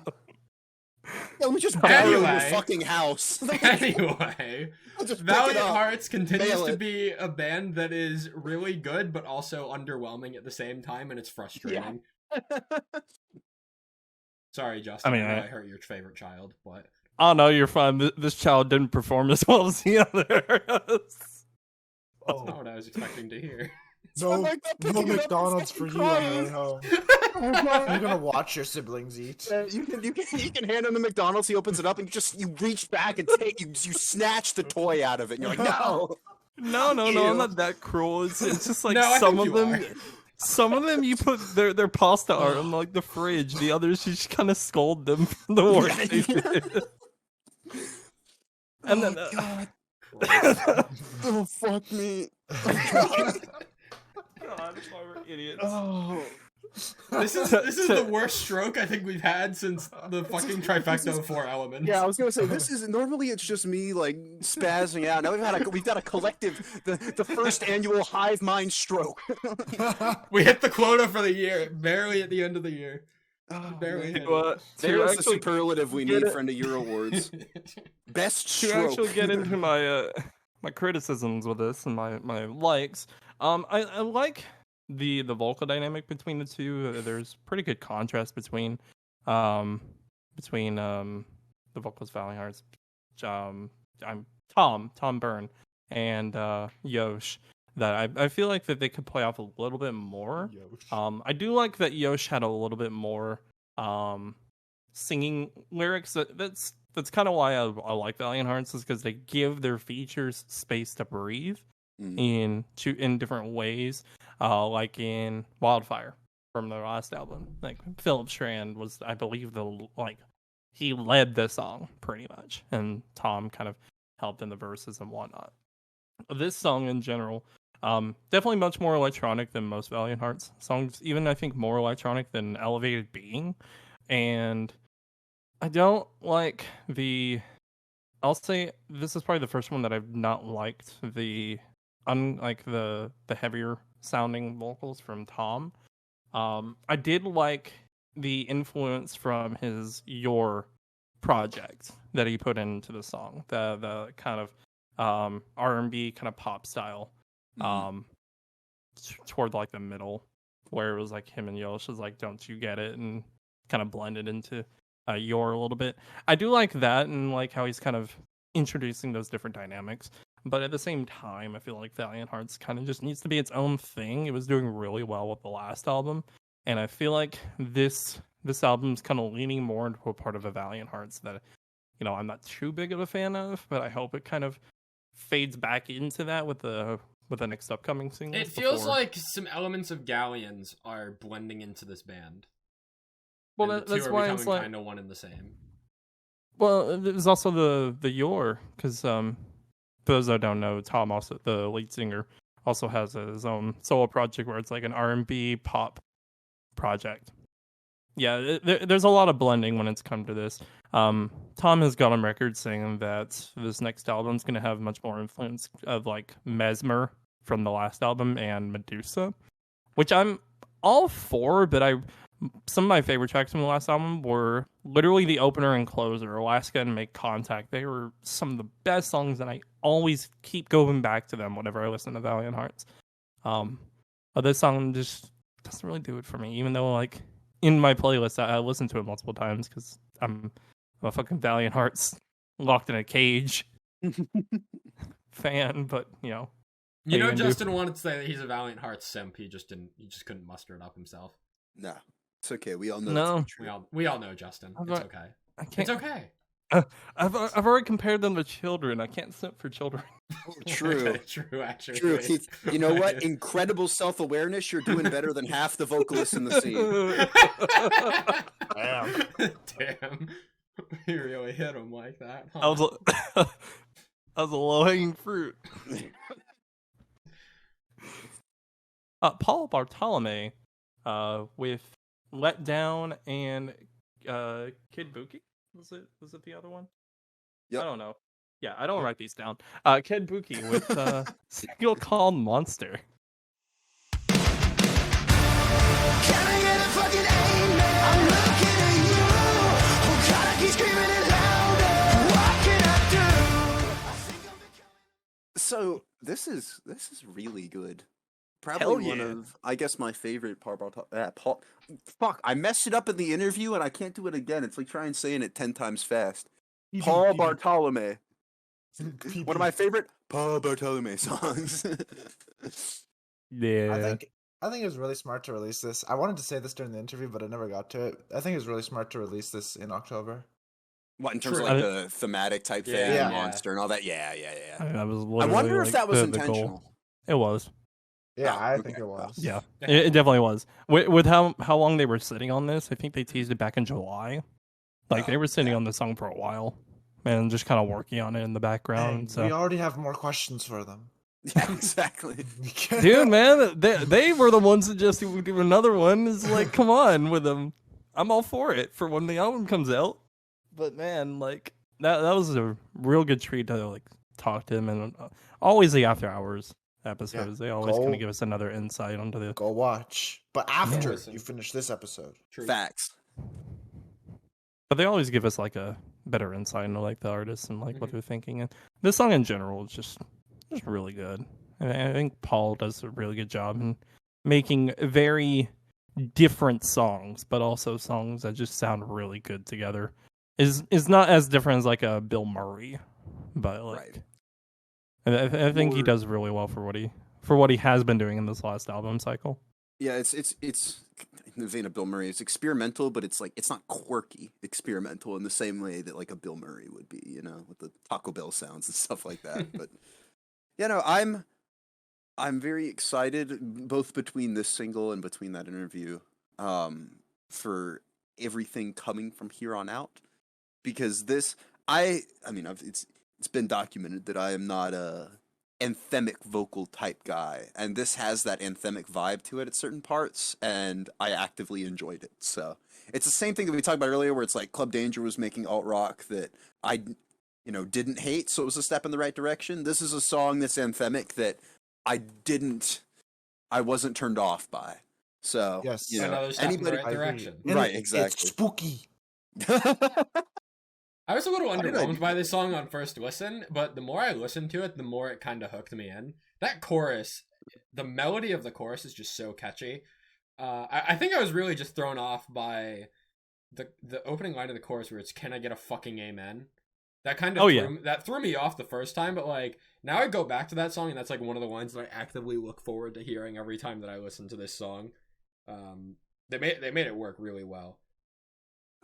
Yeah, let me just borrow your
Anyway.
fucking house.
Anyway,
I'll just pick
Valiant
it up.
Hearts continues
Mail
to
it.
be a band that is really good, but also underwhelming at the same time, and it's frustrating. Sorry, Justin.
I mean,
I know
I-
I hurt your favorite child, but
Oh no, you're fine. This child didn't perform as well as the others.
that's
Oh,
not what I was expecting to hear.
no,
like that,
no
picking it up
McDonald's
and
for you
crying.
on the way home. You're gonna watch your siblings eat.
You can hand him the McDonald's. He opens it up, and you reach back and you snatch the toy out of it. And you're like, no.
No,
Ew.
I'm not that cruel. It's just like
No, I
some
think
of
you
them.
are.
Some of them you put their pasta art on like the fridge. The others you just kind of scold them for the work they did. And then,
God. Oh, fuck me.
God, we're idiots.
Oh.
This is the worst stroke I think we've had since the fucking trifecta of 4 elements.
Yeah, I was gonna say this is normally it's just me like spazzing out. Now we've got a collective the first annual Hivemind stroke.
We hit the quota for the year, barely at the end of the year. Barely hit it.
There's the superlative we need for end of year awards. Best
To
stroke.
actually get into my my criticisms with this and my likes, I like the vocal dynamic between the two. There's pretty good contrast between the vocals Valiant Hearts, I'm Tom Byrne and Yosh, that I feel like that they could play off a little bit more. I do like that Yosh had a little bit more singing lyrics. That's kind of why I like Valiant Hearts, is because they give their features space to breathe in different ways. Like in Wildfire from the last album, like Philip Strand was, I believe, he led the song pretty much, and Tom kind of helped in the verses and whatnot. This song in general, definitely much more electronic than most Valiant Hearts songs, even I think more electronic than Elevated Being. And I don't like I'll say this is probably the first one that I've not liked unlike the heavier sounding vocals from Tom. I did like the influence from his Your project that he put into the song, the kind of R&B kind of pop style, toward like the middle, where it was like him and Yosh was like, "Don't you get it?" and kind of blended into Your a little bit. I do like that, and like how he's kind of introducing those different dynamics. But at the same time, I feel like Valiant Hearts kind of just needs to be its own thing. It was doing really well with the last album, and I feel like this album's kind of leaning more into a part of a Valiant Hearts that, I'm not too big of a fan of, but I hope it kind of fades back into that with the next upcoming single.
It feels like some elements of Galleons are blending into this band.
Well,
and
that's
the two
why
are
it's
becoming
like
kind of one and the same.
Well, there's also the Your, because for those that don't know, Tom, also the lead singer, also has his own solo project where it's like an R&B pop project. Yeah, there's a lot of blending when it's come to this. Tom has got on record saying that this next album's going to have much more influence of like Mesmer from the last album and Medusa, which I'm all for, but some of my favorite tracks from the last album were literally the opener and closer, Alaska and Make Contact. They were some of the best songs, and I always keep going back to them whenever I listen to Valiant Hearts. But this song just doesn't really do it for me, even though like in my playlist I listen to it multiple times because I'm a fucking Valiant Hearts locked in a cage fan. But
Justin wanted to say that he's a Valiant Hearts simp. He just couldn't muster it up himself.
Nah, it's okay. We all know.
No,
it's true.
We all know, Justin. It's okay. It's okay.
I've already compared them to children. I can't simp for children.
True.
True, actually.
True. You know what? Incredible self-awareness. You're doing better than half the vocalists in the scene.
Damn. You really hit him like that. Huh?
That was a low-hanging fruit. Paul Bartolome, with Let Down and Kid Buki. Was it the other one?
Yep.
I don't know. Yeah, I don't write these down. Kid Buki with single called Monster.
Can I get a fucking amen? I'm looking at you. Oh God, I keep screaming it louder. What can I do? I think I'm becoming...
So this is really good.
Hell
Probably one
yeah.
of, I guess, my favorite Paul. Fuck, I messed it up in the interview and I can't do it again. It's like trying saying it 10 times fast. Paul Bartolome. One of my favorite Paul Bartolome songs.
Yeah.
I think it was really smart to release this. I wanted to say this during the interview, but I never got to it. I think it was really smart to release this in October.
What, in terms
True.
of like the thematic type thing,
Yeah.
Monster and all that? Yeah.
I
I wonder if that was
the
intentional.
goal. It was.
Yeah,
Oh,
I
okay.
think it was.
Yeah, it definitely was. With how long they were sitting on this, I think they teased it back in July. Like they were sitting on the song for a while and just kind of working on it in the background.
Hey,
So
we already have more questions for them.
Yeah, exactly.
dude, man, they were the ones suggesting we do another one. It's like, come on with them. I'm all for it for when the album comes out. But man, like that was a real good treat to like talk to them, and always the after hours episodes. They always kind of give us another insight onto the.
Go watch, but after
listen.
you finish this episode.
True.
Facts.
But they always give us like a better insight into like the artists and like what they're thinking. And this song in general is just really good. And I think Paul does a really good job in making very different songs, but also songs that just sound really good together. Is not as different as like a Bill Murray, but like I think he does really well for what he has been doing in this last album cycle.
Yeah, it's in the vein of Bill Murray. It's experimental, but it's like it's not quirky experimental in the same way that like a Bill Murray would be, you know, with the Taco Bell sounds and stuff like that. But you know, I'm very excited both between this single and between that interview for everything coming from here on out, because this I mean it's been documented that I am not a anthemic vocal type guy, and this has that anthemic vibe to it at certain parts, and I actively enjoyed it. So it's the same thing that we talked about earlier, where it's like Club Danger was making alt rock that I didn't hate, so it was a step in the right direction. This is a song that's anthemic that I wasn't turned off by. So
yes,
another step in the right direction.
Right, exactly.
It's spooky.
I was a little underwhelmed by this song on first listen, but the more I listened to it, the more it kind of hooked me in. That chorus, the melody of the chorus is just so catchy. I think I was really just thrown off by the opening line of the chorus where it's "Can I get a fucking amen?" That kind of that threw me off the first time, but like now I go back to that song and that's like one of the ones that I actively look forward to hearing every time that I listen to this song. They made it work really well.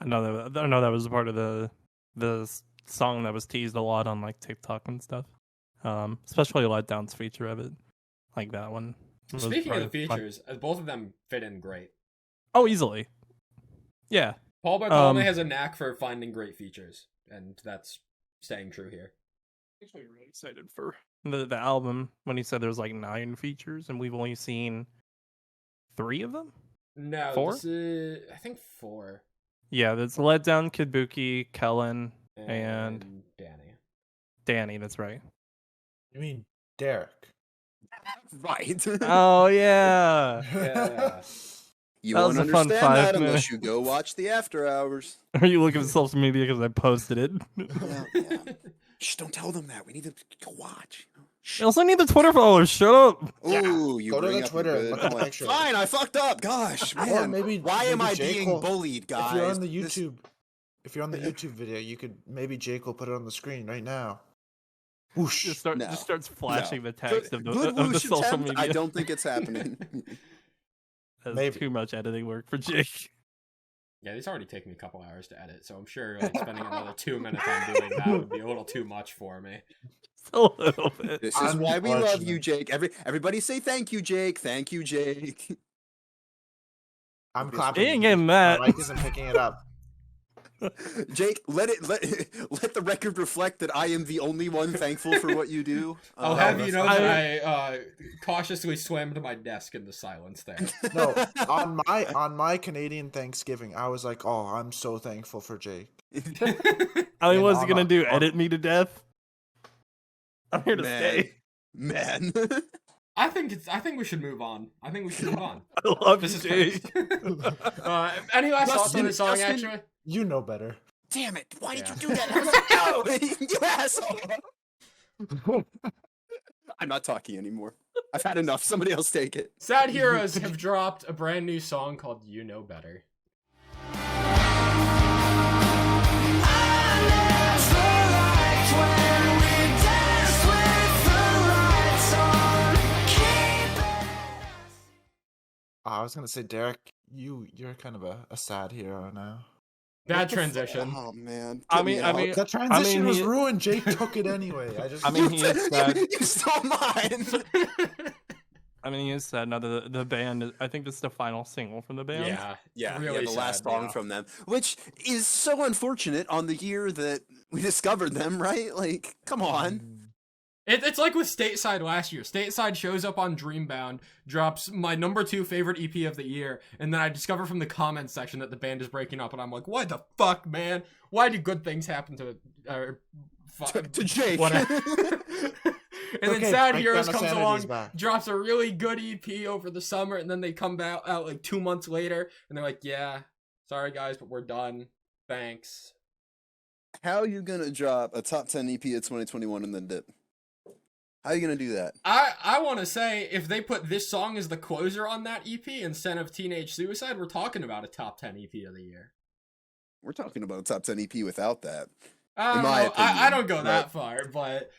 I
know that was part of the song that was teased a lot on like TikTok and stuff. Especially Letdown's feature of it, like that one.
Speaking of the features, both of them fit in great.
Oh, easily. Yeah.
Paul Bartolome has a knack for finding great features, and that's staying true here.
I'm actually really excited for the album when he said there's like 9 features, and we've only seen 3 of them.
No,
4?
I think 4.
Yeah, that's Letdown, Kid Kellen, and Danny, that's right.
You mean Derek?
Right.
Oh, yeah.
Yeah.
You won't understand that unless you go watch the After Hours.
Are you looking at social media because I posted it?
Yeah. Shh, don't tell them that. We need to go watch.
I also need the Twitter followers. Shut up.
Ooh, you
go to
bring
the
up
Twitter.
a
Look at the picture.
Fine, I fucked up. Gosh, man.
Or maybe
why am I
Jake
being bullied, guys?
If you're on the YouTube, if you're on the YouTube video, you could maybe Jake will put it on the screen right now. Whoosh.
Just starts flashing the text of the social
attempt,
media.
I don't think it's happening.
That's maybe too much editing work for Jake.
Yeah, these already take me a couple hours to edit, so I'm sure like spending another 2 minutes on doing that would be a little too much for me.
A little bit.
This is why we love you, Jake. Everybody say thank you, Jake. Thank you, Jake.
I'm clapping.
He ain't getting that.
My mic isn't picking it up.
Jake, let the record reflect that I am the only one thankful for what you do.
I'll have you know that I cautiously swam to my desk in the silence there.
No, on my Canadian Thanksgiving, I was like, "Oh, I'm so thankful for Jake."
I mean, what's he gonna do? Edit me to death? I'm here to stay,
man.
I think we should move on. I
love this Jake.
Any last thoughts on this song? Actually,
you know better.
Damn it! Why did you do that? No, you asshole! I'm not talking anymore. I've had enough. Somebody else take it.
Sad Heroes have dropped a brand new song called "You Know Better."
I was gonna say, Derek, you're kind of a sad hero now.
Bad transition.
Oh man.
I mean,
the transition was ruined. Jake took it anyway.
He is sad.
You stole mine.
I mean, it's sad now the band. I think this is the final single from the band.
Yeah,
really
the last
sad,
song
yeah.
from them, which is so unfortunate on the year that we discovered them, right? Like, come on.
It's like with Stateside last year. Stateside shows up on Dreambound, drops my number 2 favorite EP of the year, and then I discover from the comments section that the band is breaking up, and I'm like, what the fuck, man? Why do good things happen to
Jake?
And then
Okay,
Sad
Break
Heroes
Down
comes
Sanity is
along,
back.
drops a really good EP over the summer, and then they come out like 2 months later, and they're like, yeah, sorry guys, but we're done. Thanks.
How are you gonna drop a top 10 EP of 2021 and then dip? How are you gonna do that?
I want to say, if they put this song as the closer on that EP instead of Teenage Suicide, we're talking about a top 10 EP of the year.
We're talking about a top 10 EP without that.
I don't
In my
know. I
opinion,
don't go
but-
that far, but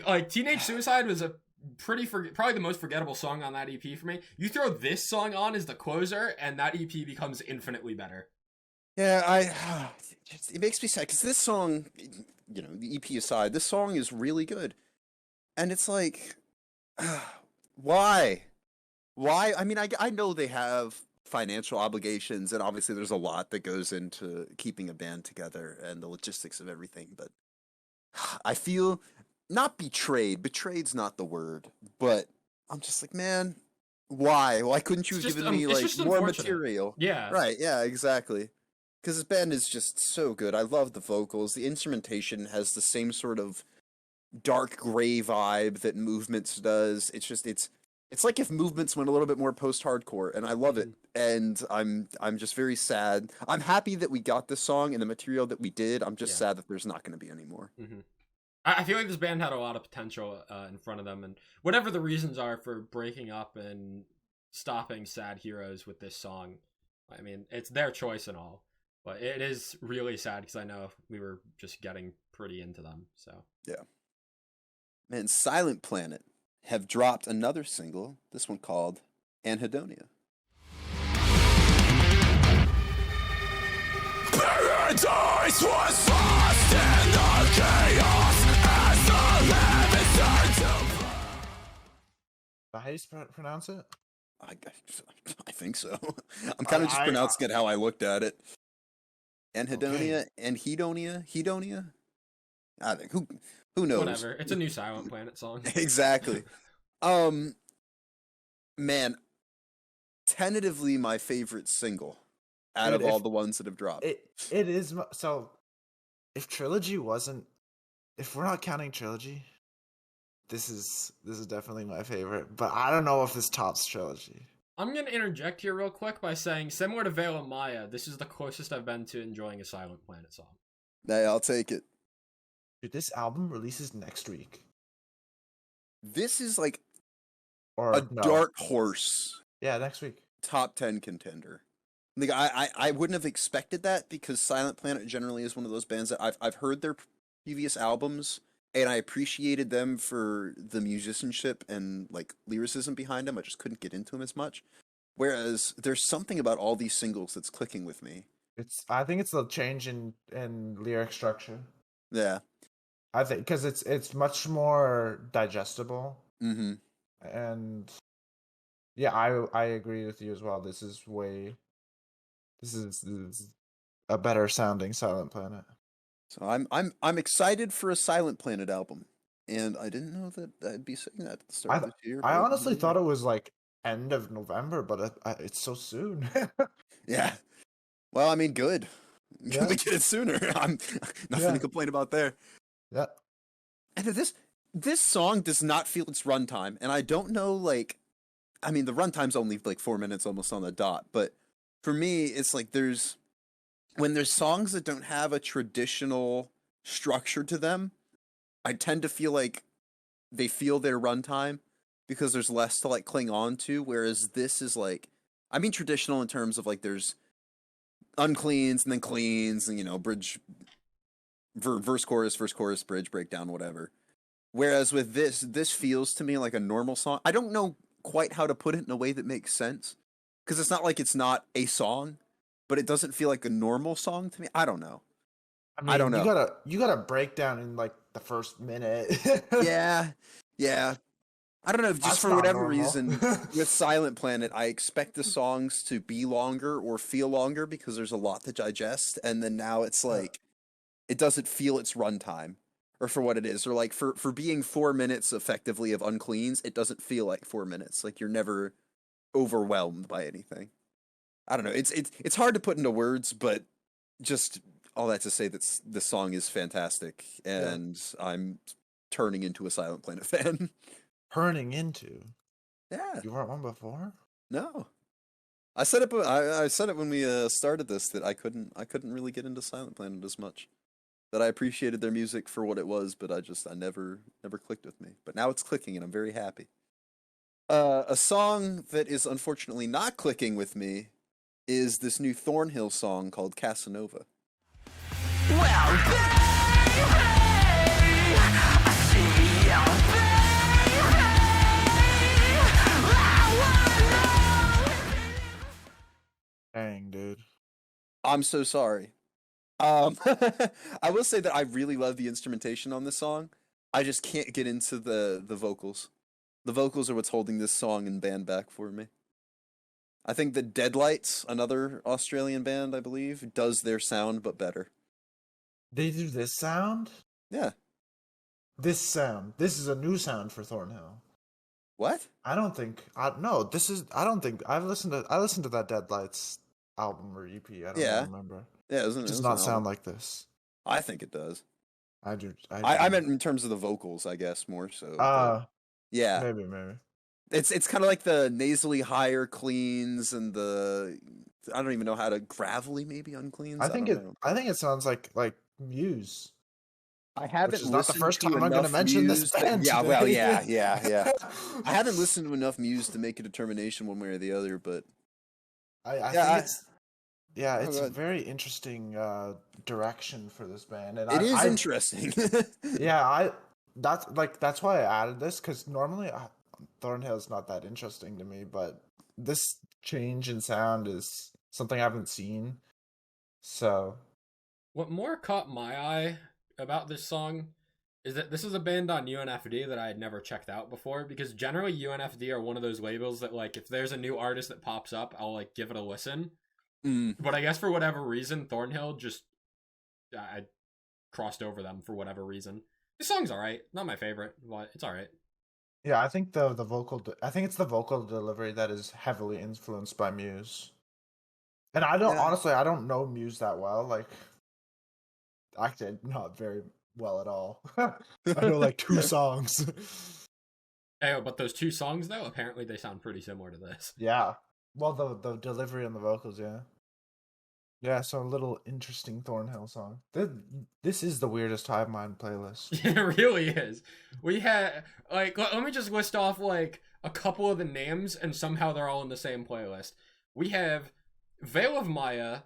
like Teenage Suicide was a probably the most forgettable song on that EP for me. You throw this song on as the closer, and that EP becomes infinitely better.
Yeah, it makes me sad because this song, you know, the EP aside, this song is really good, and it's like, why? I mean, I know they have financial obligations, and obviously there's a lot that goes into keeping a band together and the logistics of everything, but I feel not betrayed. Betrayed's not the word, but I'm just like, man, why? Why couldn't you
It's
have
just,
given me
it's
like
just
more
unfortunate.
material?
Yeah.
Right, yeah, exactly. Because this band is just so good. I love the vocals. The instrumentation has the same sort of dark gray vibe that Movements does. It's just it's like if Movements went a little bit more post-hardcore, and I love it. And I'm just very sad. I'm happy that we got this song and the material that we did. I'm just sad that there's not going to be any more.
Mm-hmm. I feel like this band had a lot of potential in front of them, and whatever the reasons are for breaking up and stopping Sad Heroes with this song, I mean, it's their choice and all. But it is really sad because I know we were just getting pretty into them. So
yeah, man, Silent Planet have dropped another single. This one called Anhedonia.
Paradise was lost in the chaos as the heavens turned to blood.
How do you pronounce it?
I think so. I'm kind of just pronouncing it how I looked at it. Anhedonia, Hedonia. I think who knows.
whatever. It's a new Silent Planet song.
Exactly. Man, tentatively my favorite single out of all the ones that have dropped.
It is so. If Trilogy wasn't, if we're not counting Trilogy, this is definitely my favorite. But I don't know if this tops Trilogy.
I'm going to interject here real quick by saying, similar to Veil of Maya, this is the closest I've been to enjoying a Silent Planet song.
Hey, I'll take it.
Dude, this album releases next week.
This is like
Or
a
no.
dark horse
Yeah, next week.
top 10 contender. Like I wouldn't have expected that because Silent Planet generally is one of those bands that I've heard their previous albums and I appreciated them for the musicianship and like lyricism behind them. I just couldn't get into them as much. Whereas there's something about all these singles that's clicking with me.
I think it's the change in lyric structure.
Yeah.
I think because it's much more digestible.
Mm-hmm.
And yeah, I agree with you as well. This is a better sounding Silent Planet.
So I'm excited for a Silent Planet album, and I didn't know that I'd be saying that at the start of this year.
I honestly thought it was like end of November, but it's so soon.
Yeah. Well, I mean, good.
Yeah.
Good to get it sooner. I'm nothing to complain about there.
Yeah.
And this song does not feel its runtime, and I don't know, like, I mean, the runtime's only like 4 minutes almost on the dot, but for me, it's like when there's songs that don't have a traditional structure to them, I tend to feel like they feel their runtime because there's less to like cling on to, whereas this is like, I mean, traditional in terms of like there's uncleans and then cleans and, you know, bridge, verse, chorus, bridge, breakdown, whatever. Whereas with this feels to me like a normal song. I don't know quite how to put it in a way that makes sense because it's not like it's not a song, but it doesn't feel like a normal song to me. I don't know.
I mean,
I don't know.
You gotta break down in like the first minute.
Yeah. I don't know, just
That's
for
not
whatever
normal.
reason, with Silent Planet, I expect the songs to be longer or feel longer because there's a lot to digest, and then now it's like, it doesn't feel its runtime, or for what it is, or like for being 4 minutes effectively of uncleans, it doesn't feel like 4 minutes. Like you're never overwhelmed by anything. I don't know. It's hard to put into words, but just all that to say that the song is fantastic, and I'm turning into a Silent Planet fan.
Turning into.
Yeah.
You weren't one before?
No. I said it. I said it when we started this that I couldn't really get into Silent Planet as much. That I appreciated their music for what it was, but I never clicked with me. But now it's clicking, and I'm very happy. A song that is unfortunately not clicking with me is this new Thornhill song called Casanova.
Well, baby, I see your
Dang, dude.
I'm so sorry. I will say that I really love the instrumentation on this song. I just can't get into the vocals. The vocals are what's holding this song and band back for me. I think the Deadlights, another Australian band, I believe, does their sound but better.
They do this sound?
Yeah.
This sound. This is a new sound for Thornhill.
What?
I don't think I've listened to that Deadlights album or EP. I don't even remember.
Yeah,
It does not sound like this.
I think it does.
I do.
I meant in terms of the vocals, I guess, more so. Yeah.
Maybe.
It's kind of like the nasally higher cleans and the I don't even know how to gravelly maybe uncleans.
I think it sounds like Muse.
I haven't.
Which is not the
listened
first
to
time I'm going to
enough
mention this
Muse
band.
Yeah, well,
today.
yeah. I haven't listened to enough Muse to make a determination one way or the other, but
I think it's a very interesting direction for this band, and
it is interesting.
that's why I added this, because normally Thornhill's not that interesting to me, but this change in sound is something I haven't seen. So,
what more caught my eye about this song is that this is a band on UNFD that I had never checked out before, because generally UNFD are one of those labels that, like, if there's a new artist that pops up, I'll, like, give it a listen. But I guess for whatever reason, Thornhill just... I crossed over them for whatever reason. This song's alright. Not my favorite, but it's alright.
yeah, I think the vocal... I think it's the vocal delivery that is heavily influenced by Muse. And I don't... Honestly, I don't know Muse that well. Like, actually, not very well at all. I know, like, 2 songs.
Hey, but those 2 songs, though, apparently they sound pretty similar to this.
Yeah. Well, the delivery on the vocals, yeah. Yeah, so a little interesting Thornhill song. This is the weirdest Hivemind playlist.
It really is. We had, like, let me just list off, like, a couple of the names, and somehow they're all in the same playlist. We have Veil of Maya,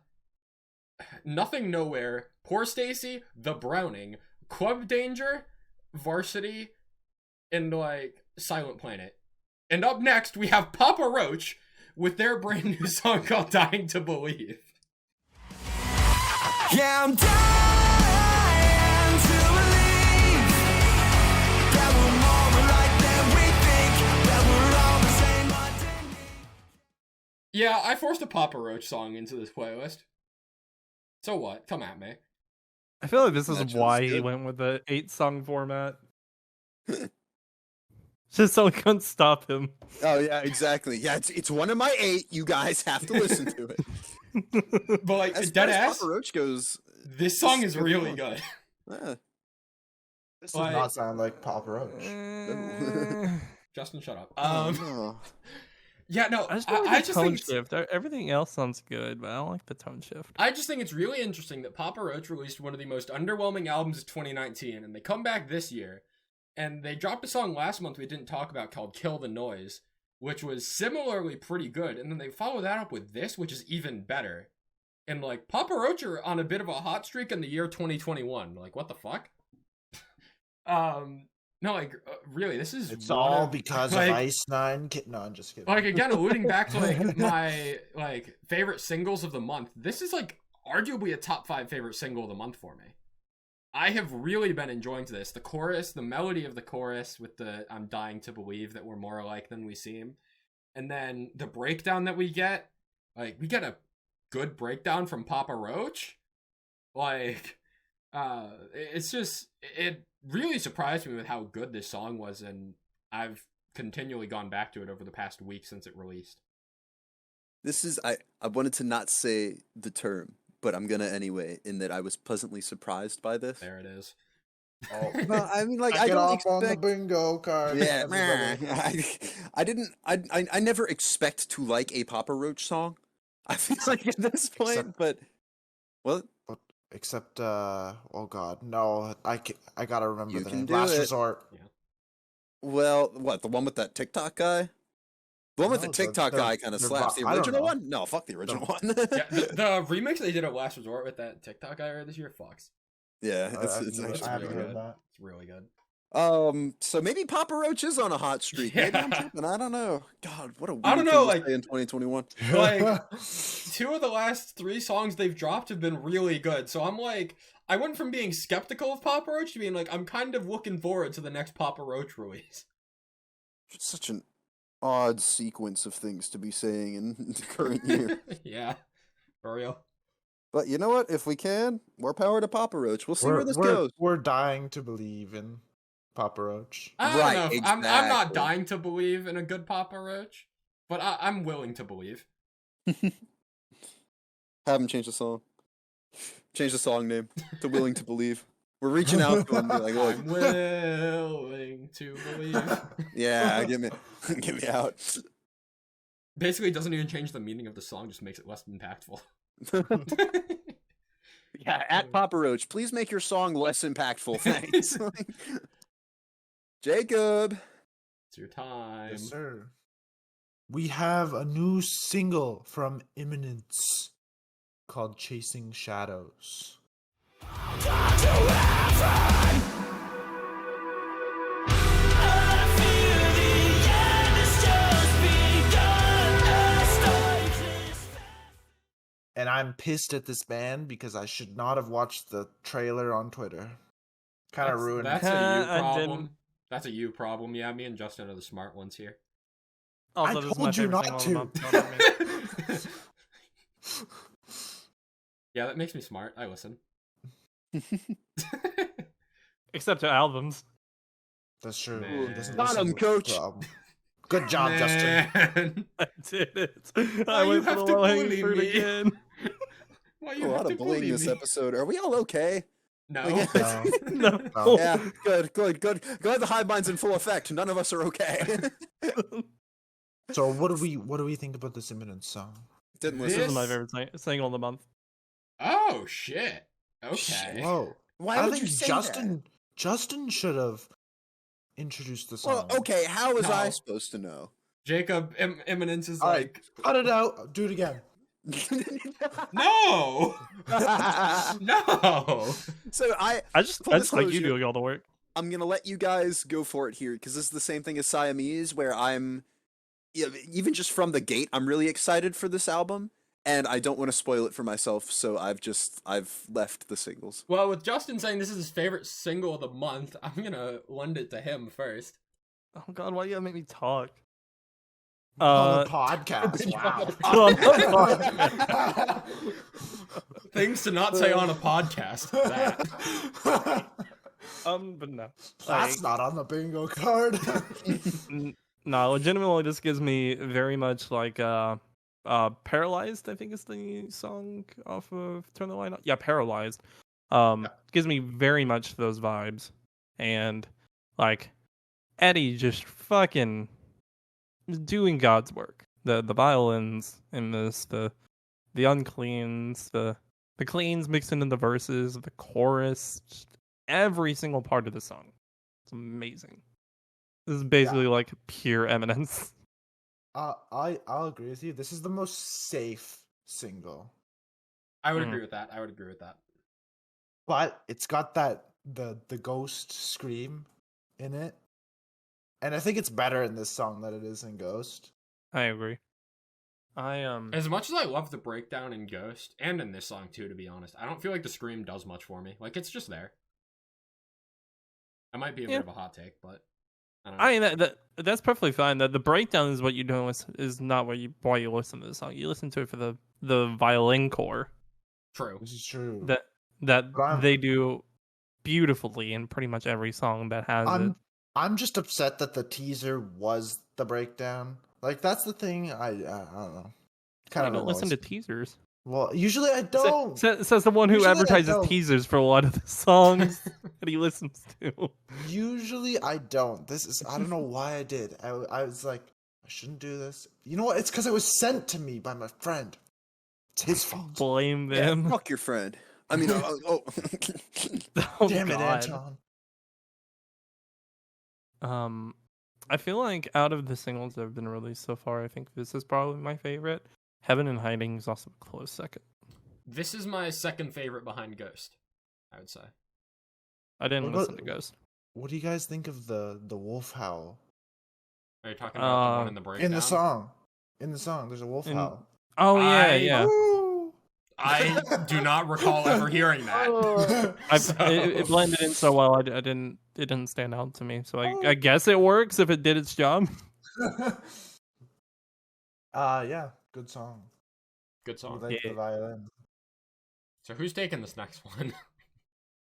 Nothing Nowhere, Poor Stacy, The Browning, Club Danger, VRSTY, and, like, Silent Planet. And up next, we have Papa Roach with their brand new song called Dying to Believe.
Yeah, I'm dying to believe that we're more alike than we think, that we're all the same identity.
Yeah, I forced a Papa Roach song into this playlist. So what? Come at me.
I feel like this is
That
why
sounds
he
good.
went with the 8-song format. Just so we couldn't stop him.
Oh yeah, exactly. Yeah, it's one of my 8. You guys have to listen to it.
But, like,
As
dead
far as
ass,
Papa Roach goes,
this song
this
is
is a good
really
one.
good.
yeah.
This
Like-
does not sound like Papa Roach.
Justin, shut up.
No.
Yeah, no,
I just, don't like
I
the
just
tone
think
shift. Everything else sounds good, but I don't like the tone shift.
I just think it's really interesting that Papa Roach released one of the most underwhelming albums of 2019, and they come back this year, and they dropped a song last month we didn't talk about called Kill the Noise, which was similarly pretty good, and then they follow that up with this, which is even better. And, like, Papa Roach are on a bit of a hot streak in the year 2021. Like, what the fuck? No, like, really, this is...
It's
one
all
of-
because
like,
of Ice 9. No, I'm just kidding.
Like, again, alluding back to, like, my, like, favorite singles of the month, this is, like, arguably a top 5 favorite single of the month for me. I have really been enjoying this. The chorus, the melody of the chorus with the "I'm dying to believe that we're more alike than we seem," and then the breakdown that we get. Like, we get a good breakdown from Papa Roach. Like, it's just, it really surprised me with how good this song was, and I've continually gone back to it over the past week since it released.
This is I wanted to not say the term, but I'm gonna anyway, in that I was pleasantly surprised by this.
There it is.
Oh,
Well, I mean, like, I
get
don't
off on the
expect.
bingo card.
Yeah,
everybody.
I didn't. I never expect to like a Papa Roach song. I feel like at this point,
Except-
but what?
Except, oh god, no, I gotta remember
You
the
can
name.
do
Last
it.
Resort.
Well, what, the one with that TikTok guy? The one with
No,
the TikTok guy kind of
the
slaps. The
I don't
original
know.
one? No, fuck the original one.
Yeah, the remix they did of Last Resort with that TikTok guy earlier this year, fucks.
Yeah, it's
I
actually
haven't
really
heard
good.
that.
It's really good.
So maybe Papa Roach is on a hot streak. Maybe I'm
Yeah.
tripping. I don't know. God, what a weird
I don't
thing
know,
to
like-
say in 2021.
Like, 2 of the last 3 songs they've dropped have been really good, so I'm like, I went from being skeptical of Papa Roach to being like, I'm kind of looking forward to the next Papa Roach release.
It's such an odd sequence of things to be saying in the current year.
Yeah, for real.
But you know what? If we can, more power to Papa Roach. We'll see where this goes.
We're dying to believe in Papa Roach.
I don't
Right,
know. I'm not
exactly.
dying to believe in a good Papa Roach, but I'm willing to believe.
Have him change the song. Change the song name to Willing to Believe. We're reaching out to him and be like, look,
I'm willing to believe.
yeah, get me out.
Basically, it doesn't even change the meaning of the song, just makes it less impactful.
Yeah, at Papa Roach, please make your song less impactful. Thanks. Jacob.
It's your time.
Yes, sir. We have a new single from Imminence called Chasing Shadows. And I'm pissed at this band because I should not have watched the trailer on Twitter. Kind of ruined
That's
it.
a you
I
problem.
didn't.
That's a you problem. Yeah, me and Justin are the smart ones here.
Also,
I
this is
told
my
you
favorite
not
single
to.
of the month. Don't at me.
Yeah, that makes me smart. I listen.
Except to albums.
That's true.
Man.
He doesn't
Got
listen
him,
to the
coach.
album. Good job, Justin.
Man.
I did it.
Why
I
you
went for
have
the
to
low-hanging
bully
fruit
me?
again.
Why
A
you have
lot
to
of bullying
bully
this
me?
episode. Are we all okay?
No.
Like,
No.
No.
yeah, good. Glad the hive mind's in full effect. None of us are okay.
So what do we think about this Imminence song?
Didn't
This
listen.
is my
This-
favorite single of the month.
Oh shit. Okay.
Whoa.
Why
I
would
think
you say
Justin should have introduced the
that?
song.
Well, okay. How was I
No.
supposed to know?
Jacob Imminence is
All right.
like
Cut it out. Do it again.
no. No.
So
I just
Full
like you
disclosure.
doing all the work.
I'm gonna let you guys go for it here because this is the same thing as Siamese, where I'm, even just from the gate, I'm really excited for this album, and I don't want to spoil it for myself, so I've left the singles.
Well, with Justin saying this is his favorite single of the month, I'm gonna lend it to him first.
Oh god, why you gotta make me talk?
On the podcast. Wow.
on the podcast.
Things to not say on a podcast. That.
But no.
That's not on the bingo card.
No, legitimately, this gives me very much like Paralyzed, I think is the song off of Turn the Light On. Yeah, Paralyzed. Gives me very much those vibes. And like Eddie just fucking doing God's work. The violins in this, the uncleans, the cleans mixed into the verses, the chorus, just every single part of the song. It's amazing. This is basically like pure Eminence.
I'll agree with you. This is the most safe single,
I would
Mhm.
agree with that. I would agree with that.
but it's got that the ghost scream in it, and I think it's better in this song than it is in Ghost.
I agree.
As much as I love the breakdown in Ghost and in this song too, to be honest, I don't feel like the scream does much for me. Like it's just there. That might be a
Yeah.
bit of a hot take, but I don't know.
I mean that's perfectly fine. The breakdown is what you're doing is not why you listen to the song. You listen to it for the violin core
True.
This is true.
that
But I'm-
they do beautifully in pretty much every song that has it.
I'm just upset that the teaser was the breakdown. Like that's the thing. I don't know.
I
Kind
don't
of
listen to teasers.
Well, usually I don't.
Says the one who
Usually I
advertises
don't.
teasers for a lot of the songs that he listens to.
Usually I don't. I don't know why I did. I was like, I shouldn't do this. You know what? It's because it was sent to me by my friend. It's his fault.
Blame
Yeah,
them.
fuck your friend. I mean,
Oh,
Damn it,
God.
Anton.
I feel like out of the singles that have been released so far, I think this is probably my favorite. Heaven and Hiding is also a close second.
This is my second favorite behind Ghost, I would say.
I didn't
What
listen
about-
to Ghost.
What do you guys think of the wolf howl
Are you talking about the one in the breakdown?
in the song? In the song, there's a wolf howl.
Oh yeah,
I-
yeah.
Ooh.
I do not recall ever hearing that.
It blended in so well. It didn't stand out to me. So I guess it works if it did its job.
Yeah, good song.
Good
We
song.
like the violin.
So who's taking this next one?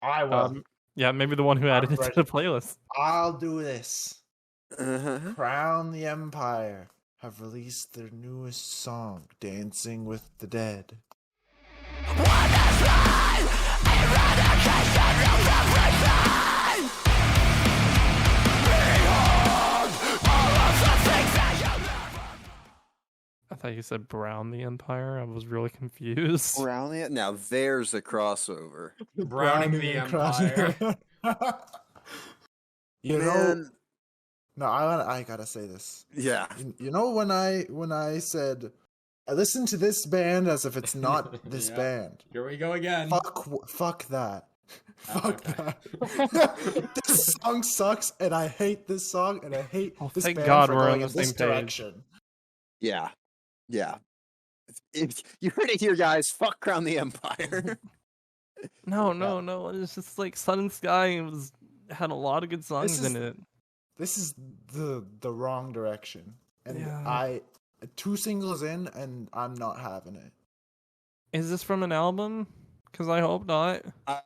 I will.
Yeah, maybe the one who added it to
ready.
the playlist.
I'll do this.
uh-huh.
Crown the Empire have released their newest song, Dancing with the Dead.
I thought you said Brown the Empire. I was really confused.
Brownie. Now there's a crossover.
Browning the Empire.
You know,
Man,
no, I gotta say this.
yeah.
You know when I said I listen to this band as if it's not this
Yeah.
band.
Here we go again.
Fuck that. Fuck
Okay.
that. This song sucks, and I hate this song, and I hate this
thank
band
God
for
we're on
going
the
in this
same page.
direction.
Yeah. Yeah. If you heard it here, guys. Fuck Crown the Empire.
No. It's just like Sun and Sky had a lot of good songs
is-
in it.
This is the wrong direction, and
Yeah.
I 2 singles in, and I'm not having it.
Is this from an album? Because I hope not.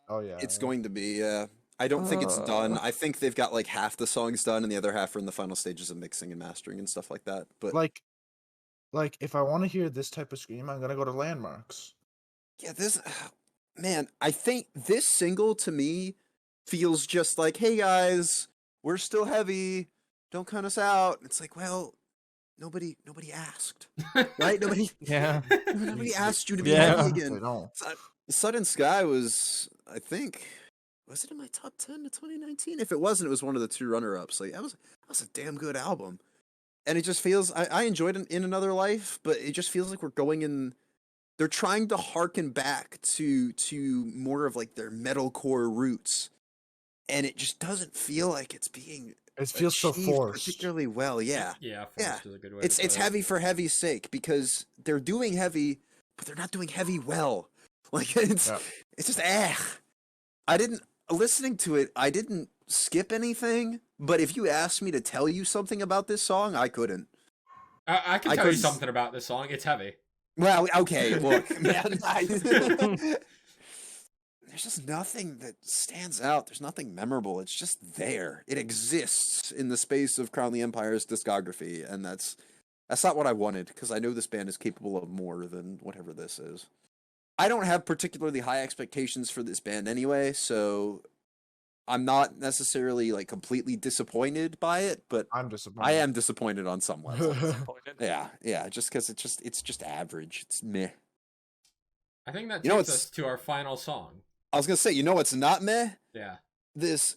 Oh yeah,
It's going to be. I don't think it's done. I think they've got like half the songs done, and the other half are in the final stages of mixing and mastering and stuff like that. But
like if I want to hear this type of scream, I'm gonna go to Landmarks.
yeah, this man. I think this single to me feels just like, hey guys, we're still heavy. Don't count us out. It's like, well, nobody asked, right? Nobody
Yeah.
asked you to be
Yeah.
heavy
They
again.
don't.
Sun and Sky was, I think, was it in my top 10 of 2019? If it wasn't, it was one of the 2 runner-ups. Like that was a damn good album, and it just feels I enjoyed it in Another Life, but it just feels like we're going in. They're trying to harken back to more of like their metalcore roots, and it just doesn't feel like it's being
It feels so
achieved
forced.
particularly well. Yeah,
Yeah,
Yeah.
forced is a good way
it's
to put it.
heavy for heavy's sake because they're doing heavy, but they're not doing heavy well. Like it's
Yeah.
it's just I didn't listening to it. I didn't skip anything, but if you asked me to tell you something about this song, I couldn't.
I can
I
tell you
couldn't-
something about this song. It's heavy.
Well, okay, look, man. There's just nothing that stands out. There's nothing memorable. It's just there. It exists in the space of Crown the Empire's discography, and that's not what I wanted, because I know this band is capable of more than whatever this is. I don't have particularly high expectations for this band anyway, so I'm not necessarily like completely disappointed by it, but
I'm disappointed.
I am disappointed on some level. Yeah, just because it's just average. It's meh.
I think that
You know,
takes
it's-
us to our final song.
I was gonna say, you know what's not meh?
Yeah.
This,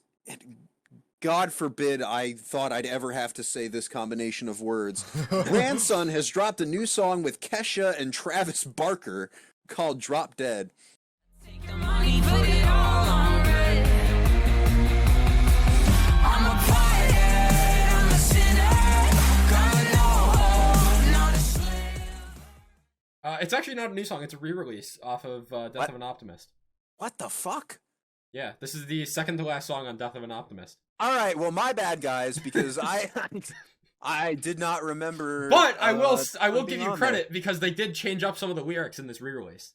God forbid I thought I'd ever have to say this combination of words. Grandson has dropped a new song with Kesha and Travis Barker called Drop Dead.
Take the money, put it all on red. I'm a pirate, I'm a sinner. Got no hope, not a slave.
It's actually not a new song. It's a re-release off of Death
What?
of an Optimist.
What the fuck?
Yeah, this is the second to last song on Death of an Optimist.
All right, well, my bad, guys, because I did not remember.
But I will
being
give you
on
credit because they did change up some of the lyrics in this re-release.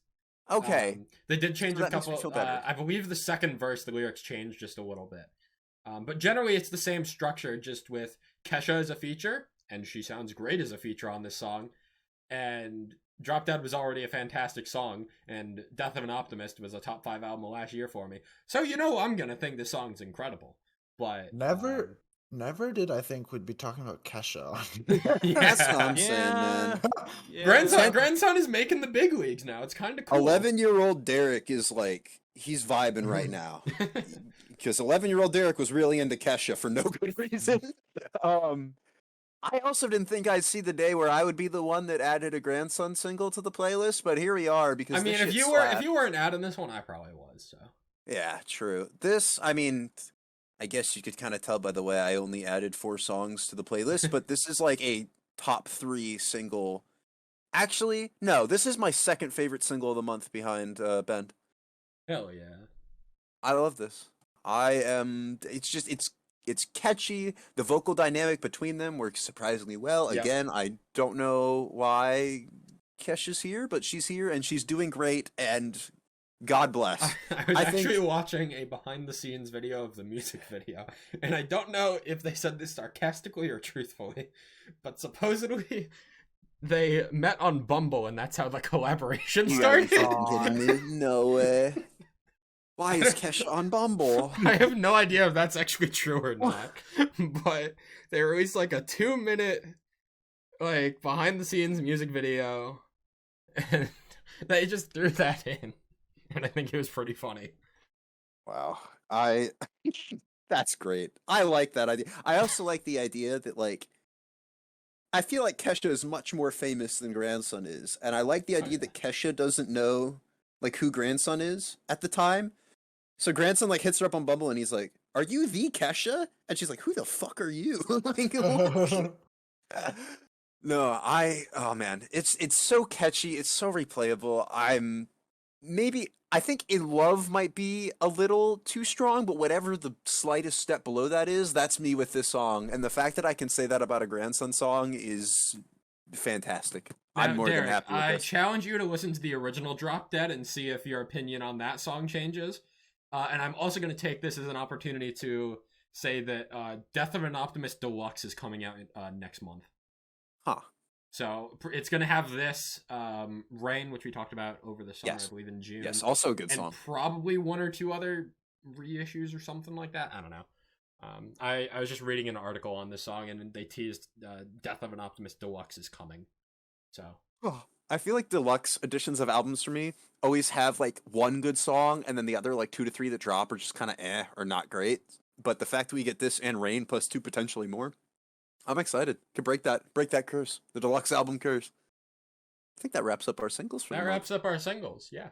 there. Okay,
They did change
So
a
that makes me
couple.
feel better.
I believe the second verse, the lyrics changed just a little bit. But generally, it's the same structure, just with Kesha as a feature, and she sounds great as a feature on this song. And Drop Dead was already a fantastic song, and Death of an Optimist was a top 5 album last year for me. So I'm gonna think this song's incredible. But
Never did I think we'd be talking about Kesha.
that's what I'm saying,
Yeah.
man.
Grandson is making the big leagues now. It's kind of cool.
11-year-old Derek is like, he's vibing right now. Because 11-year-old Derek was really into Kesha for no good reason. I also didn't think I'd see the day where I would be the one that added a grandson single to the playlist, but here we are. Because
I mean,
this
if
shit
you
slapped.
weren't adding this one, I probably was. So
Yeah, true. This, I mean, I guess you could kind of tell by the way I only added 4 songs to the playlist, but this is like a top 3 single. Actually, no, this is my second favorite single of the month behind Bend.
hell yeah.
I love this. It's catchy. The vocal dynamic between them works surprisingly well.
Yeah.
Again, I don't know why Kesha's here, but she's here and she's doing great, and God bless.
I was
I think-
actually watching a behind-the-scenes video of the music video, and I don't know if they said this sarcastically or truthfully, but supposedly they met on Bumble, and that's how the collaboration
You gotta be
started.
fucking kidding me? No way. Why is Kesha on Bumble?
I have no idea if that's actually true or not, but they released like a 2-minute, like, behind-the-scenes music video, and they just threw that in, and I think it was pretty funny.
Wow. That's great. I like that idea. I also like the idea that, like, I feel like Kesha is much more famous than Grandson is, and I like the idea that Kesha doesn't know, like, who Grandson is at the time. So Grandson, like, hits her up on Bumble, and he's like, "Are you the Kesha?" And she's like, "Who the fuck are you?" Like, no, oh man, it's so catchy, it's so replayable. I think In Love might be a little too strong, but whatever the slightest step below that is, that's me with this song. And the fact that I can say that about a Grandson song is fantastic. I'm
Now,
more
Derek,
than happy with
I
this.
challenge you to listen to the original Drop Dead and see if your opinion on that song changes. And I'm also going to take this as an opportunity to say that Death of an Optimist Deluxe is coming out next month.
Huh.
So it's going to have this, Rain, which we talked about over the summer,
Yes.
I believe in June.
Yes, also a good
and
song.
probably 1 or 2 other reissues or something like that. I don't know. I was just reading an article on this song, and they teased Death of an Optimist Deluxe is coming. So
Oh, I feel like deluxe editions of albums for me always have like one good song, and then the other like 2 to 3 that drop are just kind of or not great. But the fact that we get this and Rain plus 2 potentially more, I'm excited. Could break that curse, the deluxe album curse. I think that wraps up our singles for
that
the month.
wraps up our singles. Yeah.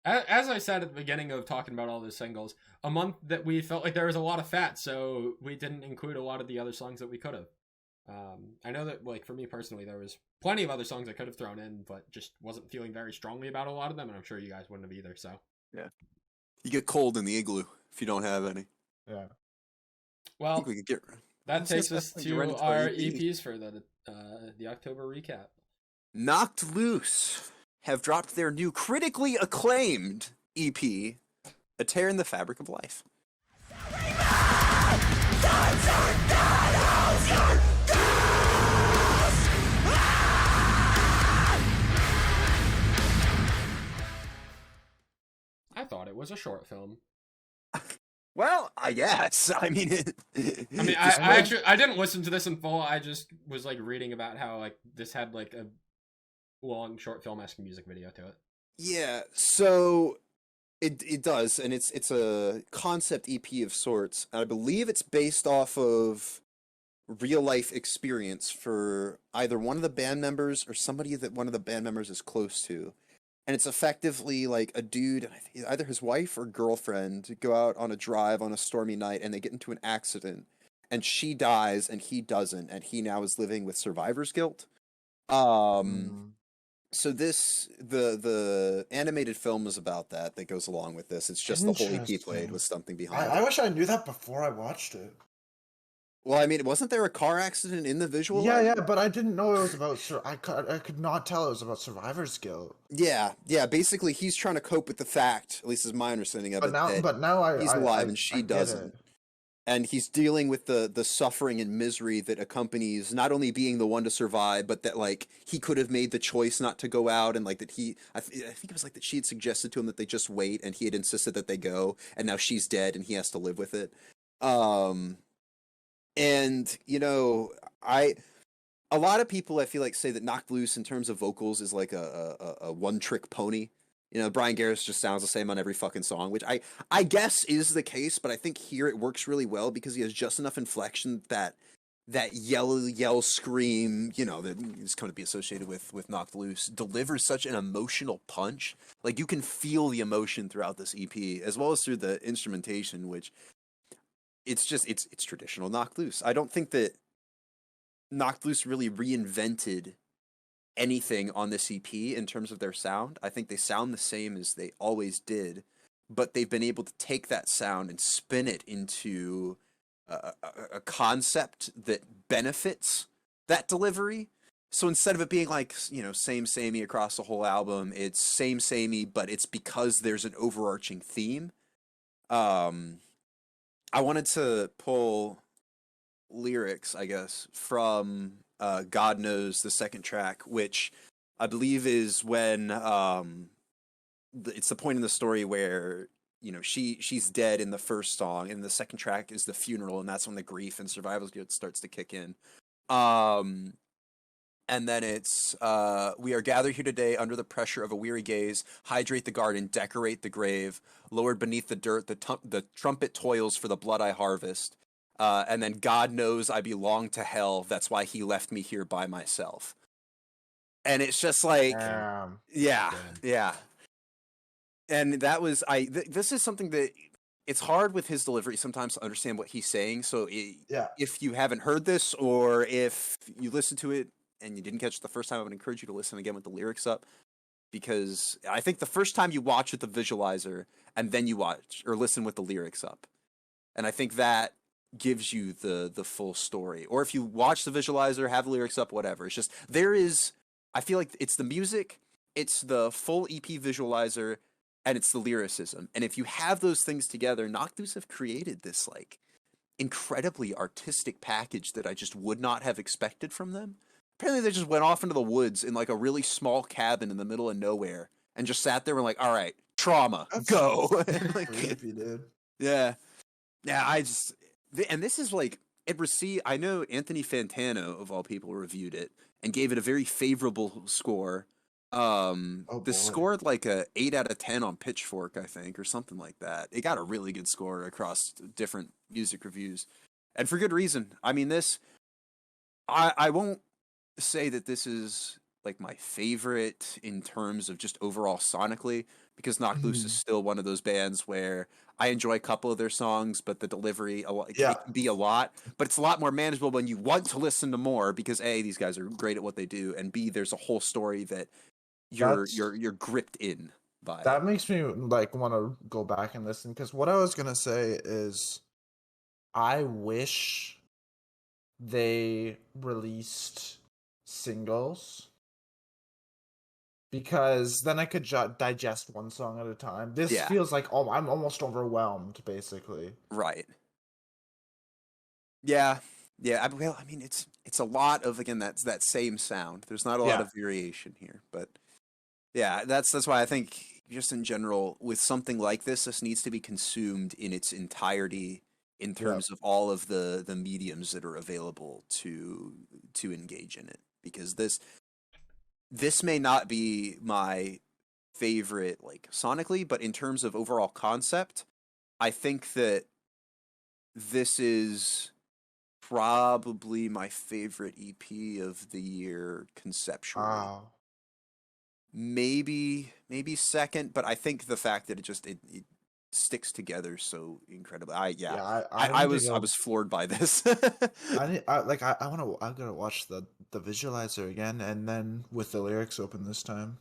As I said at the beginning of talking about all the singles, a month that we felt like there was a lot of fat, so we didn't include a lot of the other songs that we could have. I know that, like, for me personally, there was plenty of other songs I could have thrown in, but just wasn't feeling very strongly about a lot of them, and I'm sure you guys wouldn't have either. So
You get cold in the igloo if you don't have any.
Yeah.
I
well,
think we could get.
that
Let's
takes
get
us
back
to
right into
our
our EP.
EPs for the October recap.
Knocked Loose have dropped their new critically acclaimed EP, A Tear in the Fabric of Life.
I thought it was a short film.
Well, I guess. I mean,
I mean, I didn't listen to this in full. I just was like reading about how like this had like a long short film-esque music video to it.
Yeah, so it does, and it's a concept EP of sorts. And I believe it's based off of real life experience for either one of the band members or somebody that one of the band members is close to. And it's effectively like a dude, either his wife or girlfriend, go out on a drive on a stormy night and they get into an accident. And she dies and he doesn't. And he now is living with survivor's guilt. So the animated film is about that goes along with this. It's just the whole EP played
Interesting.
with something behind
I
it.
wish I knew that before I watched it.
Well, I mean, wasn't there a car accident in the visual?
Yeah, but I didn't know it was about. I could not tell it was about survivor's guilt.
Yeah. Basically, he's trying to cope with the fact, at least is my understanding of
But
it,
now,
that
but now
he's alive and she
I get
doesn't.
it.
And he's dealing with the suffering and misery that accompanies not only being the one to survive, but that like he could have made the choice not to go out, and like that I think it was like that she had suggested to him that they just wait, and he had insisted that they go, and now she's dead, and he has to live with it. And you know, a lot of people I feel like say that Knocked Loose in terms of vocals is like a one trick pony. You know, Brian Garris just sounds the same on every fucking song, which I guess is the case, but I think here it works really well because he has just enough inflection that yell scream, you know, that is going to be associated with Knocked Loose, delivers such an emotional punch. Like you can feel the emotion throughout this EP as well as through the instrumentation, which it's traditional Knocked Loose. I don't think that Knocked Loose really reinvented anything on this EP in terms of their sound. I think they sound the same as they always did, but they've been able to take that sound and spin it into a concept that benefits that delivery. So instead of it being like, you know, samey across the whole album, it's samey, but it's because there's an overarching theme. I wanted to pull lyrics, I guess, from God Knows, the second track, which I believe is when it's the point in the story where, you know, she's dead in the first song, and the second track is the funeral, and that's when the grief and survival guilt starts to kick in. And then it's we are gathered here today under the pressure of a weary gaze, hydrate the garden, decorate the grave, lowered beneath the dirt, the trumpet toils for the blood I harvest. And then God knows I belong to hell. That's why he left me here by myself. And it's just like, yeah. And that was, this is something that it's hard with his delivery sometimes to understand what he's saying. So if you haven't heard this, or if you listen to it and you didn't catch it the first time, I would encourage you to listen again with the lyrics up. Because I think the first time you watch with the visualizer and then you watch or listen with the lyrics up. And I think that gives you the full story. Or if you watch the visualizer, have the lyrics up, whatever. It's just, I feel like it's the music, it's the full EP visualizer, and it's the lyricism. And if you have those things together, Knocked Loose have created this like incredibly artistic package that I just would not have expected from them. Apparently they just went off into the woods in like a really small cabin in the middle of nowhere and just sat there and like, all right, trauma, go. Like,
creepy, dude.
Yeah. And this is like, it received, I know Anthony Fantano, of all people, reviewed it and gave it a very favorable score. Scored like a 8 out of 10 on Pitchfork, I think, or something like that. It got a really good score across different music reviews. And for good reason. I mean, I won't say that this is like my favorite in terms of just overall sonically, because Knocked Loose is still one of those bands where I enjoy a couple of their songs, but the delivery it can be a lot. But it's a lot more manageable when you want to listen to more, because A, these guys are great at what they do, and B, there's a whole story that you're gripped in by.
That makes me like want to go back and listen, because what I was gonna say is I wish they released singles, because then I could digest one song at a time. This feels like, I'm almost overwhelmed, basically.
Right. Yeah. Well, I mean, it's a lot of, again, that same sound. There's not a lot of variation here, but yeah, that's why I think just in general with something like this needs to be consumed in its entirety in terms of all of the mediums that are available to engage in it, because this may not be my favorite, like, sonically, but in terms of overall concept, I think that this is probably my favorite EP of the year conceptually.
Wow.
Maybe second, but I think the fact that it sticks together so incredibly. I
don't
was
think
I was floored by this.
I'm gonna watch the visualizer again, and then with the lyrics open this time.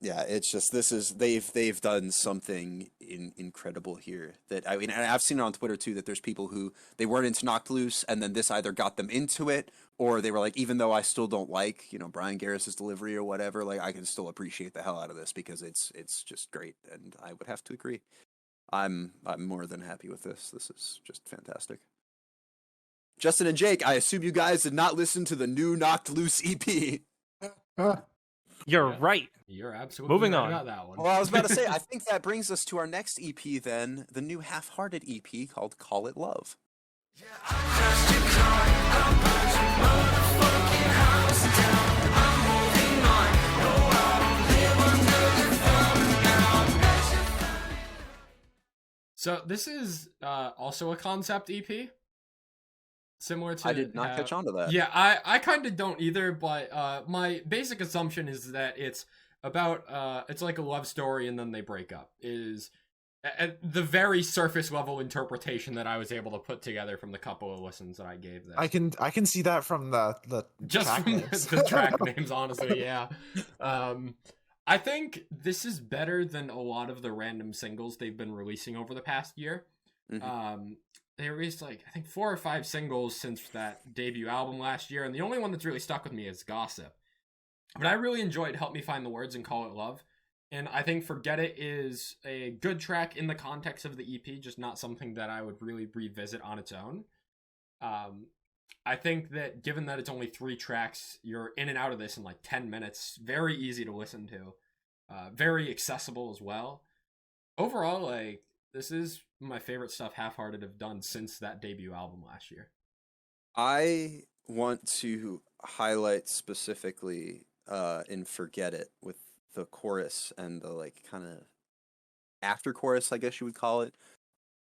Yeah, it's just they've done something incredible here. That I mean, and I've seen it on Twitter too. That there's people who they weren't into Knocked Loose, and then this either got them into it, or they were like, even though I still don't like Brian Garris's delivery or whatever, like I can still appreciate the hell out of this because it's just great. And I would have to agree. I'm more than happy with this. This is just fantastic. Justin and Jake, I assume you guys did not listen to the new Knocked Loose EP.
You're right.
You're absolutely
Moving
right
on.
about that one.
Well, I was about to say, I think that brings us to our next EP then, the new Half-Hearted EP called Call It Love.
So this is also a concept EP. Similar to
I did not catch on to that.
Yeah, I kind of don't either, but my basic assumption is that it's about it's like a love story and then they break up. Is at the very surface level interpretation that I was able to put together from the couple of listens that I gave this.
I can see that from the
Just
track
from
names.
the track names, honestly, yeah. I think this is better than a lot of the random singles they've been releasing over the past year.
Mhm.
They released I think 4 or 5 singles since that debut album last year, and the only one that's really stuck with me is Gossip. But I really enjoyed Help Me Find the Words and Call It Love. And I think Forget It is a good track in the context of the EP, just not something that I would really revisit on its own. I think that given that it's only 3 tracks, you're in and out of this in 10 minutes. Very easy to listen to. Very accessible as well. Overall, this is my favorite stuff Half-Hearted have done since that debut album last year.
I want to highlight specifically in Forget It with the chorus and the kind of after chorus, I guess you would call it.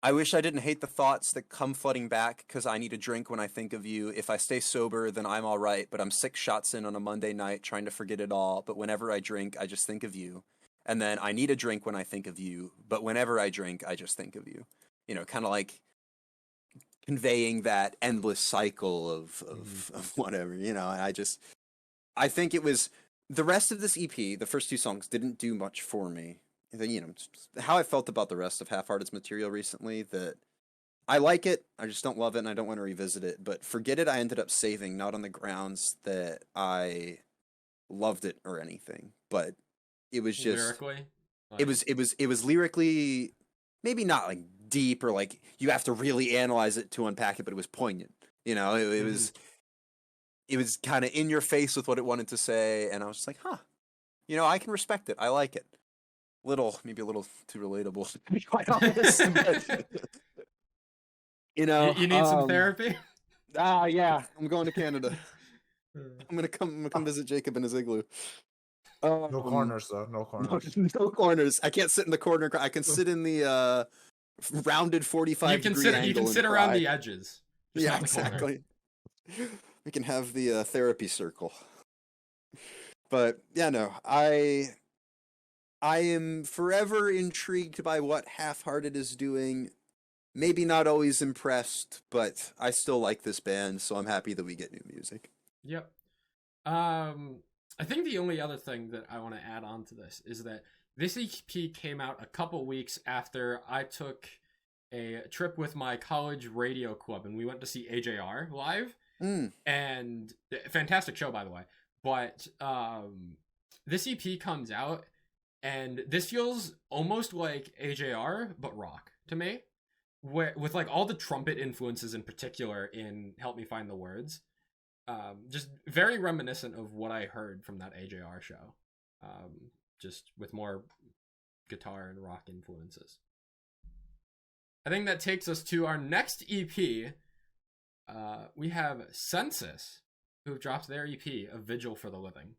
I wish I didn't hate the thoughts that come flooding back because I need a drink when I think of you. If I stay sober, then I'm all right, but I'm 6 shots in on a Monday night trying to forget it all. But whenever I drink, I just think of you. And then I need a drink when I think of you, but whenever I drink, I just think of you. Kind of conveying that endless cycle of whatever, and I think it was the rest of this EP, the first 2 songs didn't do much for me. And then, how I felt about the rest of Half-Hearted's material recently, that I like it, I just don't love it, and I don't want to revisit it. But Forget It, I ended up saving, not on the grounds that I loved it or anything, but it was just
lyrically.
It was lyrically maybe not deep or you have to really analyze it to unpack it, but it was poignant. It was kind of in your face with what it wanted to say, and I was just like, huh. I can respect it. I like it. Maybe a little too relatable, to be quite honest. But,
You need some therapy?
Yeah. I'm going to Canada. I'm gonna come visit Jacob in his igloo.
No corners though. No corners.
No corners. I can't sit in the corner. I can sit in the rounded 45 degree angle.
You can sit around the edges. Just
Yeah,
not the corner.
exactly. We can have the therapy circle. But yeah, no, I am forever intrigued by what Half-Hearted is doing. Maybe not always impressed, but I still like this band, so I'm happy that we get new music.
Yep. I think the only other thing that I want to add on to this is that this EP came out a couple weeks after I took a trip with my college radio club, and we went to see AJR live. And fantastic show, by the way. But this EP comes out, and this feels almost like AJR, but rock to me, with all the trumpet influences in particular in Help Me Find the Words. Just very reminiscent of what I heard from that AJR show. Just with more guitar and rock influences. I think that takes us to our next EP. We have Census, who dropped their EP, A Vigil for the Living.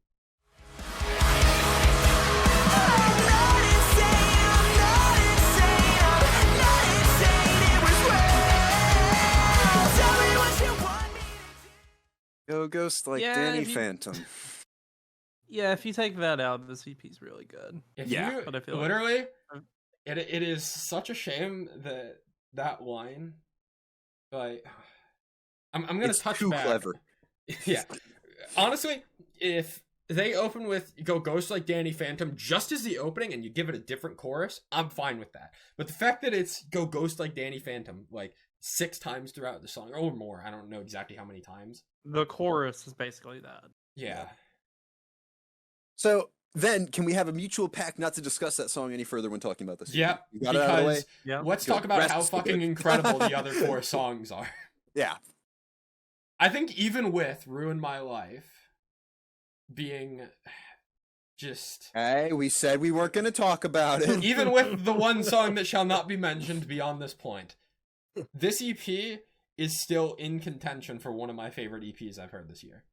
Go Ghost Danny Phantom.
Yeah, if you take that out, this EP's really good.
If
Yeah.
you,
But I feel
literally, it is such a shame that line, like, I'm gonna
It's
touch
too
back.
clever.
Yeah, honestly, if they open with "Go Ghost Like Danny Phantom" just as the opening and you give it a different chorus, I'm fine with that. But the fact that it's "Go Ghost Like Danny Phantom" like 6 times throughout the song or more, I don't know exactly how many times.
The chorus is basically that.
Yeah.
So then, can we have a mutual pact not to discuss that song any further when talking about this?
Yeah,
You got it out of the way?
because
Yeah.
let's
Good.
talk about
Rest
how
is good.
fucking incredible the other 4 songs are.
Yeah.
I think even with "Ruin My Life" being just...
Hey, we said we weren't going to talk about it.
even with the one song that shall not be mentioned beyond this point, this EP is still in contention for one of my favorite EPs I've heard this year.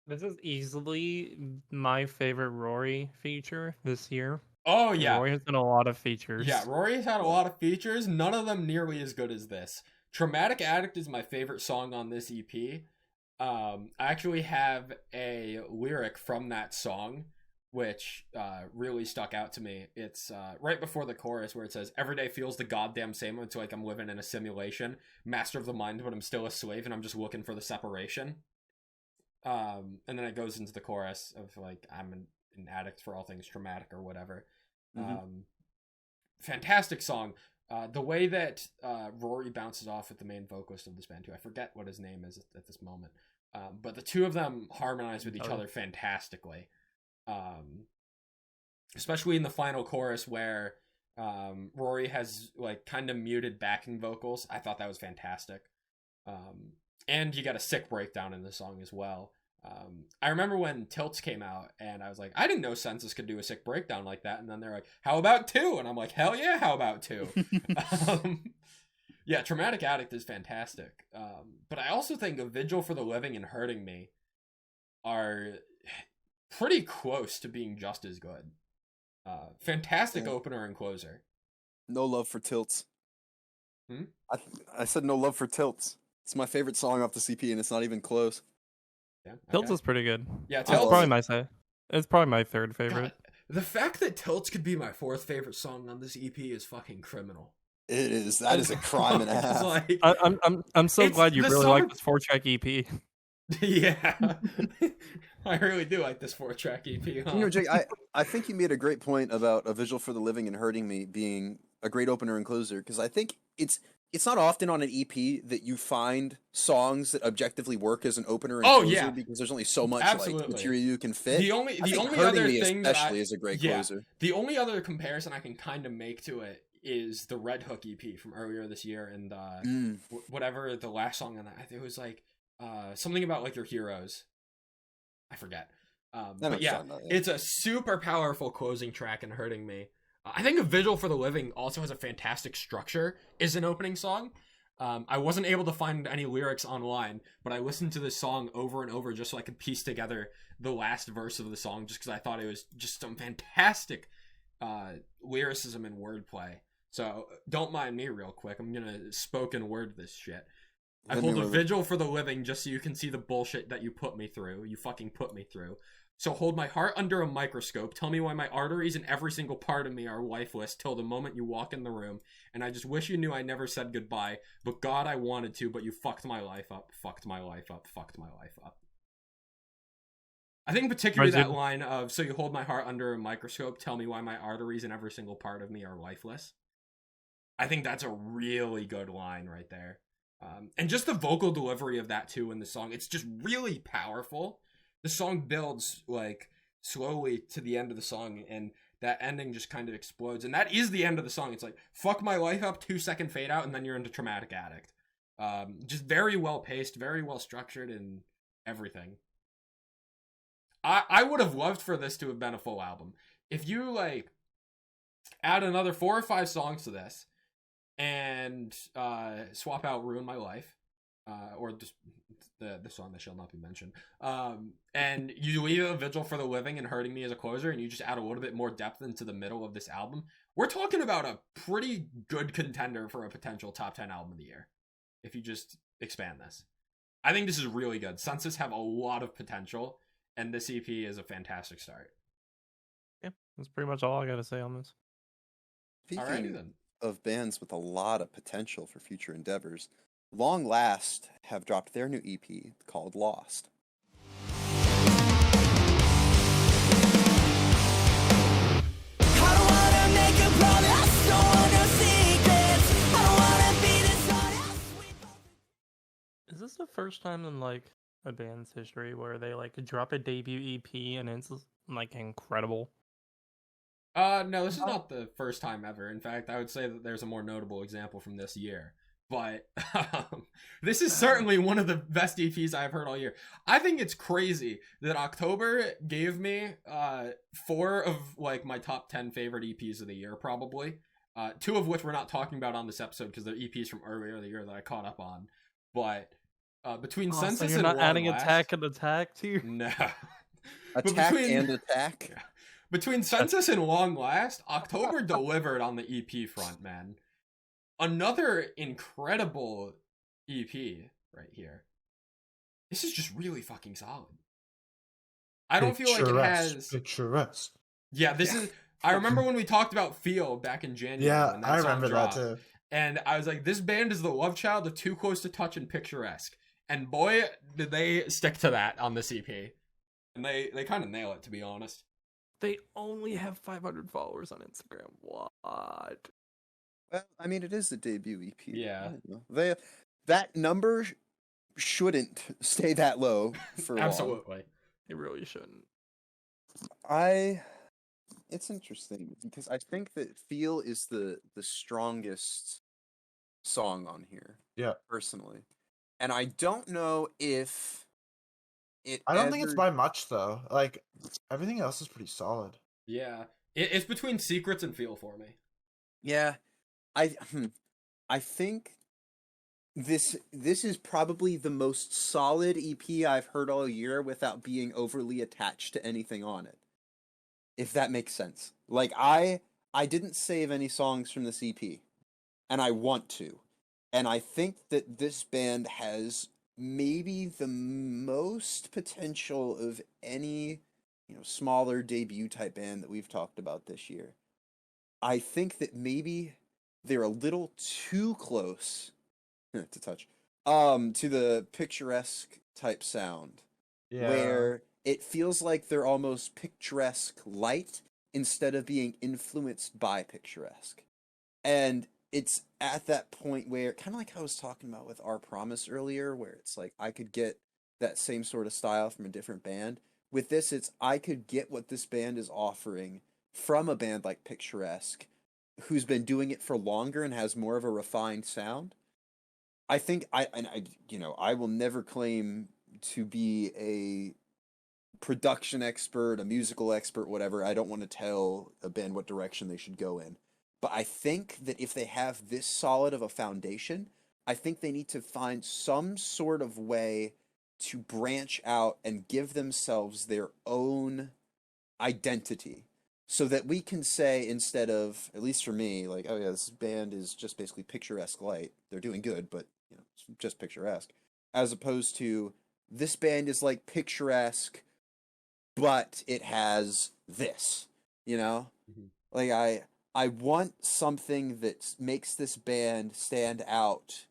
This is easily my favorite Rory feature this year.
Oh, yeah.
Rory has done a lot of features.
Yeah, Rory's had a lot of features, none of them nearly as good as this. "Traumatic Addict" is my favorite song on this EP. I actually have a lyric from that song, which really stuck out to me. It's right before the chorus where it says, "Every day feels the goddamn same. It's like I'm living in a simulation. Master of the mind, but I'm still a slave, and I'm just looking for the separation." And then it goes into the chorus of, like, I'm an addict for all things traumatic or whatever. Fantastic song. The way that Rory bounces off with the main vocalist of this band, too. I forget what his name is at this moment. But the two of them harmonize with each other fantastically. Especially in the final chorus where Rory has, like, kind of muted backing vocals. I thought that was fantastic. And you got a sick breakdown in the song as well. I remember when Tilts came out, and I was like, I didn't know Census could do a sick breakdown like that. And then they're like, how about 2? And I'm like, hell yeah, how about 2? Yeah, Traumatic Addict is fantastic. But I also think A Vigil for the Living and Hurting Me are pretty close to being just as good. Fantastic opener and closer.
No love for Tilts. I said no love for Tilts. It's my favorite song off the CP, and it's not even close.
Yeah, okay.
Tilts is pretty good.
Yeah,
It's
Tilts.
probably my third favorite.
God, the fact that Tilts could be my 4th favorite song on this EP is fucking criminal.
It is. That is a crime and a
It's
half.
like,
I'm so
It's
glad you
the
really
song-
like this 4-track EP.
yeah. I really do like this 4-track EP, huh?
You know, Jake, I think you made a great point about A Vigil for the Living and Hurting Me being a great opener and closer, because I think it's not often on an EP that you find songs that objectively work as an opener and closer,
yeah.
because there's only so much
Absolutely.
like material you can fit.
The only
Hurting
other
Me
thing
especially is a great closer.
The only other comparison I can kind of make to it is the Red Hook EP from earlier this year, and whatever the last song on that, I think it was like something about like your heroes. I forget. But yeah, it's a super powerful closing track in Hurting Me. I think A Vigil for the Living also has a fantastic structure as an opening song. I wasn't able to find any lyrics online, but I listened to this song over and over just so I could piece together the last verse of the song, just because I thought it was just some fantastic lyricism and wordplay. So don't mind me real quick. I'm gonna spoken word this shit. I hold a vigil for the living just so you can see the bullshit that you put me through. You fucking put me through. So hold my heart under a microscope. Tell me why my arteries and every single part of me are lifeless till the moment you walk in the room. And I just wish you knew I never said goodbye. But God, I wanted to, but you fucked my life up. Fucked my life up. Fucked my life up. I think particularly that line of, so you hold my heart under a microscope. Tell me why my arteries and every single part of me are lifeless. I think that's a really good line right there. And just the vocal delivery of that too in the song. It's just really powerful. The song builds like slowly to the end of the song, and that ending just kind of explodes. And that is the end of the song. It's like, fuck my life up, 2-second fade out, and then you're into Traumatic Addict. Just very well paced, very well structured, and everything. I would have loved for this to have been a full album. If you like add another 4 or 5 songs to this and swap out Ruin My Life, or just the song that shall not be mentioned, and you leave A Vigil for the Living and Hurting Me as a closer, and you just add a little bit more depth into the middle of this album, we're talking about a pretty good contender for a potential top 10 album of the year, if you just expand this. I think this is really good. Census have a lot of potential, and this EP is a fantastic start.
Yeah, that's pretty much all I gotta say on this.
Alrighty
Speaking
then.
of bands with a lot of potential for future endeavors, Long Last have dropped their new EP called Lost.
I don't wanna make a promise, don't want no secrets. I don't wanna be dishonest.
Is this the first time in like a band's history where they like drop a debut EP and it's like incredible?
No, this is not the first time ever. In fact, I would say that there's a more notable example from this year. But this is certainly one of the best EPs I've heard all year. I think it's crazy that October gave me 4 of like my top 10 favorite EPs of the year, probably. 2 of which we're not talking about on this episode because they're EPs from earlier in the year that I caught up on. But between
So
Census
you're
and
not
Long
adding
Last,
Attack and Attack to your...
no.
Attack
between-
and Attack.
Yeah. Between Census and Long Last, October delivered on the EP front, man. Another incredible EP right here. This is just really fucking solid. I don't feel like it has...
Picturesque.
Yeah, this is... I remember when we talked about Feel back in January.
Yeah,
when that
I
song
remember that
dropped,
too.
And I was like, this band is the love child of Too Close to Touch and Picturesque. And boy, did they stick to that on this EP. And they kind of nail it, to be honest.
They only have 500 followers on Instagram. What?
Well, I mean, it is the debut EP.
Yeah.
I don't know. That number shouldn't stay that low for long.
Absolutely.
It really shouldn't.
It's interesting because I think that Feel is the strongest song on here.
Yeah.
Personally. And I don't know if
I don't think it's
ever-
by much though. Like everything else is pretty solid.
Yeah. It's between Secrets and Feel for me.
Yeah. I think this is probably the most solid EP I've heard all year without being overly attached to anything on it. If that makes sense. Like I didn't save any songs from this EP, and I want to. And I think that this band has maybe the most potential of any, smaller debut type band that we've talked about this year. I think that maybe they're a little too close to touch to the picturesque type sound,
Yeah.
where it feels like they're almost picturesque light instead of being influenced by picturesque. And it's at that point where, kind of like I was talking about with Our Promise earlier, where it's like I could get that same sort of style from a different band. With this, it's I could get what this band is offering from a band like Picturesque, who's been doing it for longer and has more of a refined sound. I think I will never claim to be a production expert, a musical expert, whatever. I don't want to tell a band what direction they should go in. But I think that if they have this solid of a foundation, I think they need to find some sort of way to branch out and give themselves their own identity. So that we can say, instead of, at least for me, like, oh yeah, this band is just basically picturesque light. They're doing good, but, it's just picturesque. As opposed to, this band is like picturesque, but it has this,
Mhm.
Like, I want something that makes this band stand out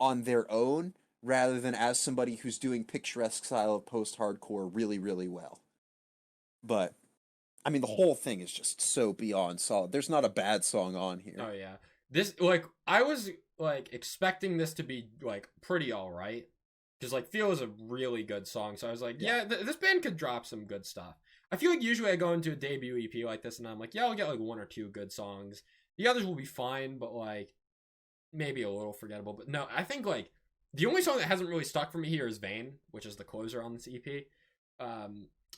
on their own, rather than as somebody who's doing picturesque style of post-hardcore really, really well. But, I mean, the whole thing is just so beyond solid. There's not a bad song on here.
Oh yeah. This I was expecting this to be pretty alright. Because Feel is a really good song. So I was like, yeah, this band could drop some good stuff. I feel like usually I go into a debut EP like this and I'm like, yeah, I'll get 1 or 2 good songs. The others will be fine, but maybe a little forgettable. But no, I think the only song that hasn't really stuck for me here is Vain, which is the closer on this EP.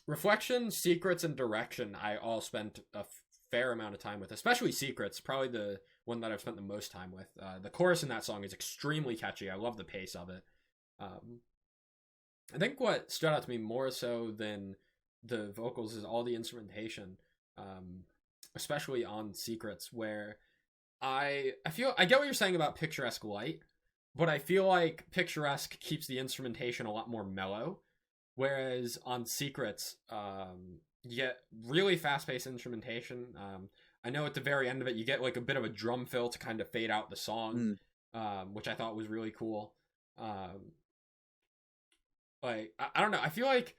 Reflection, Secrets, and Direction I all spent a fair amount of time with, especially Secrets, probably the one that I've spent the most time with. The chorus in that song is extremely catchy. I love the pace of it. I think what stood out to me more so than the vocals is all the instrumentation, especially on Secrets, where I get what you're saying about picturesque light, but I feel like Picturesque keeps the instrumentation a lot more mellow, whereas on Secrets, you get really fast-paced instrumentation. I know at the very end of it, you get like a bit of a drum fill to kind of fade out the song, which I thought was really cool. Like I don't know, I feel like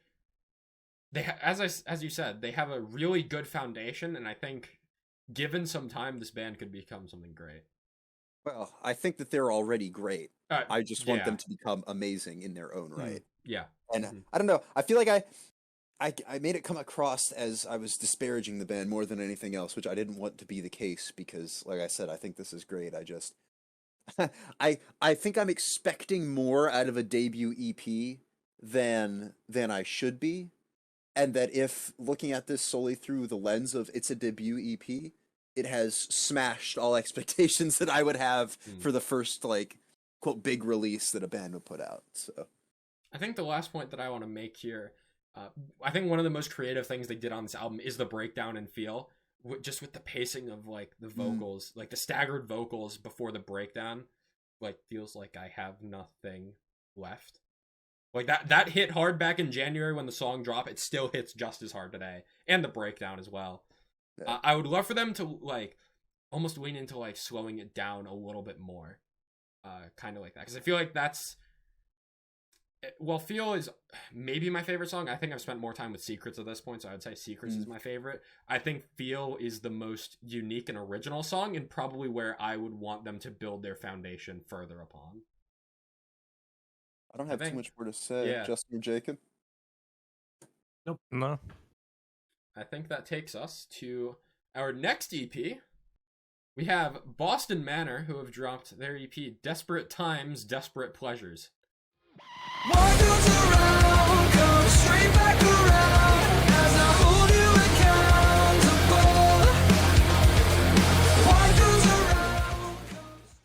they as you said, they have a really good foundation, and I think given some time, this band could become something great.
Well, I think that they're already great. I just want
yeah.
them to become amazing in their own right.
Yeah.
And I don't know. I feel like I made it come across as I was disparaging the band more than anything else, which I didn't want to be the case because, like I said, I think this is great. I just, I think I'm expecting more out of a debut EP than I should be, and that if looking at this solely through the lens of it's a debut EP, it has smashed all expectations that I would have for the first like quote big release that a band would put out. So,
I think the last point that I want to make here. I think one of the most creative things they did on this album is the breakdown and feel, just with the pacing of like the vocals, like the staggered vocals before the breakdown, like feels like I have nothing left. Like that hit hard back in January when the song dropped. It still hits just as hard today, and the breakdown as well. Yeah. I would love for them to like almost lean into like slowing it down a little bit more, kind of like that, because I feel like that's. Well, Feel is maybe my favorite song. I think I've spent more time with Secrets at this point, so I would say Secrets is my favorite. I think Feel is the most unique and original song, and probably where I would want them to build their foundation further upon.
I don't have too much more to say.
Yeah.
Justin or Jacob?
Nope. No.
I think that takes us to our next EP. We have Boston Manor, who have dropped their EP, Desperate Times, Desperate Pleasures.
What goes around comes straight back around as I hold you accountable. What goes around comes...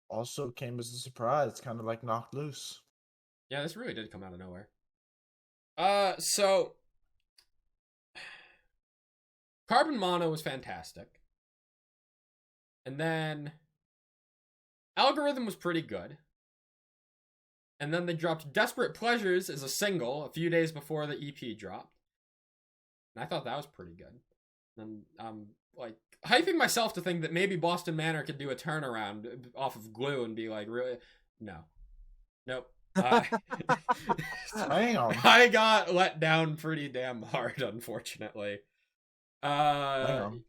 Also came as a surprise, kind of like Knocked Loose.
Yeah, this really did come out of nowhere. So Carbon Mono was fantastic. And then Algorithm was pretty good. And then they dropped Desperate Pleasures as a single a few days before the EP dropped. And I thought that was pretty good. And I'm like hyping myself to think that maybe Boston Manor could do a turnaround off of Glue and be like, really? No. Nope.
Hang on.
I got let down pretty damn hard, unfortunately.
Hang on.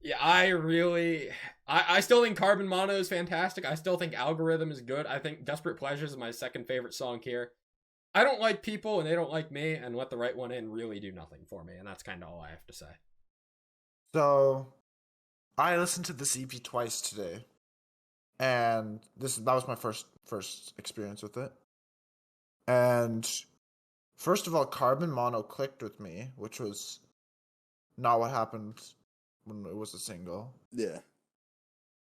Yeah, I still think Carbon Mono is fantastic. I still think Algorithm is good. I think Desperate Pleasures is my second favorite song here. I don't like people and they don't like me, and Let the Right One In really do nothing for me, and that's kind of all I have to say.
So, I listened to this EP twice today, and that was my first experience with it. And first of all, Carbon Mono clicked with me, which was not what happened when it was a single.
Yeah.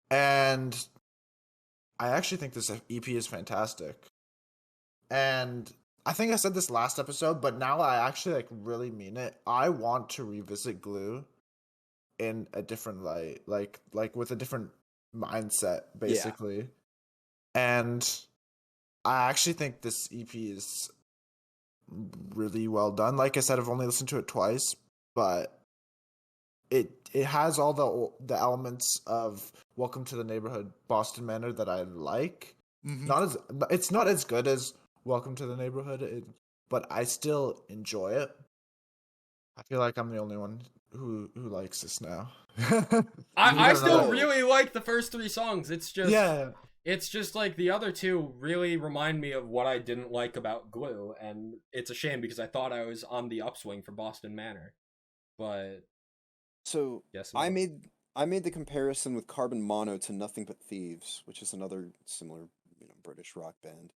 And I actually think this EP is fantastic. And I think I said this last episode, but now I actually like really mean it. I want to revisit Glue in a different light, like with a different mindset, basically. Yeah. And I actually think this EP is really well done. Like I said, I've only listened to it twice, but it has all the elements of Welcome to the Neighborhood, Boston Manor that I like. Mm-hmm. It's not as good as Welcome to the Neighborhood, but I still enjoy it. I feel like I'm the only one who likes this now.
I still really like the first three songs. It's just
yeah.
It's just like the other two really remind me of what I didn't like about Glue, and it's a shame because I thought I was on the upswing for Boston Manor. But
so
yes,
I made the comparison with Carbon Mono to Nothing But Thieves, which is another similar, British rock band.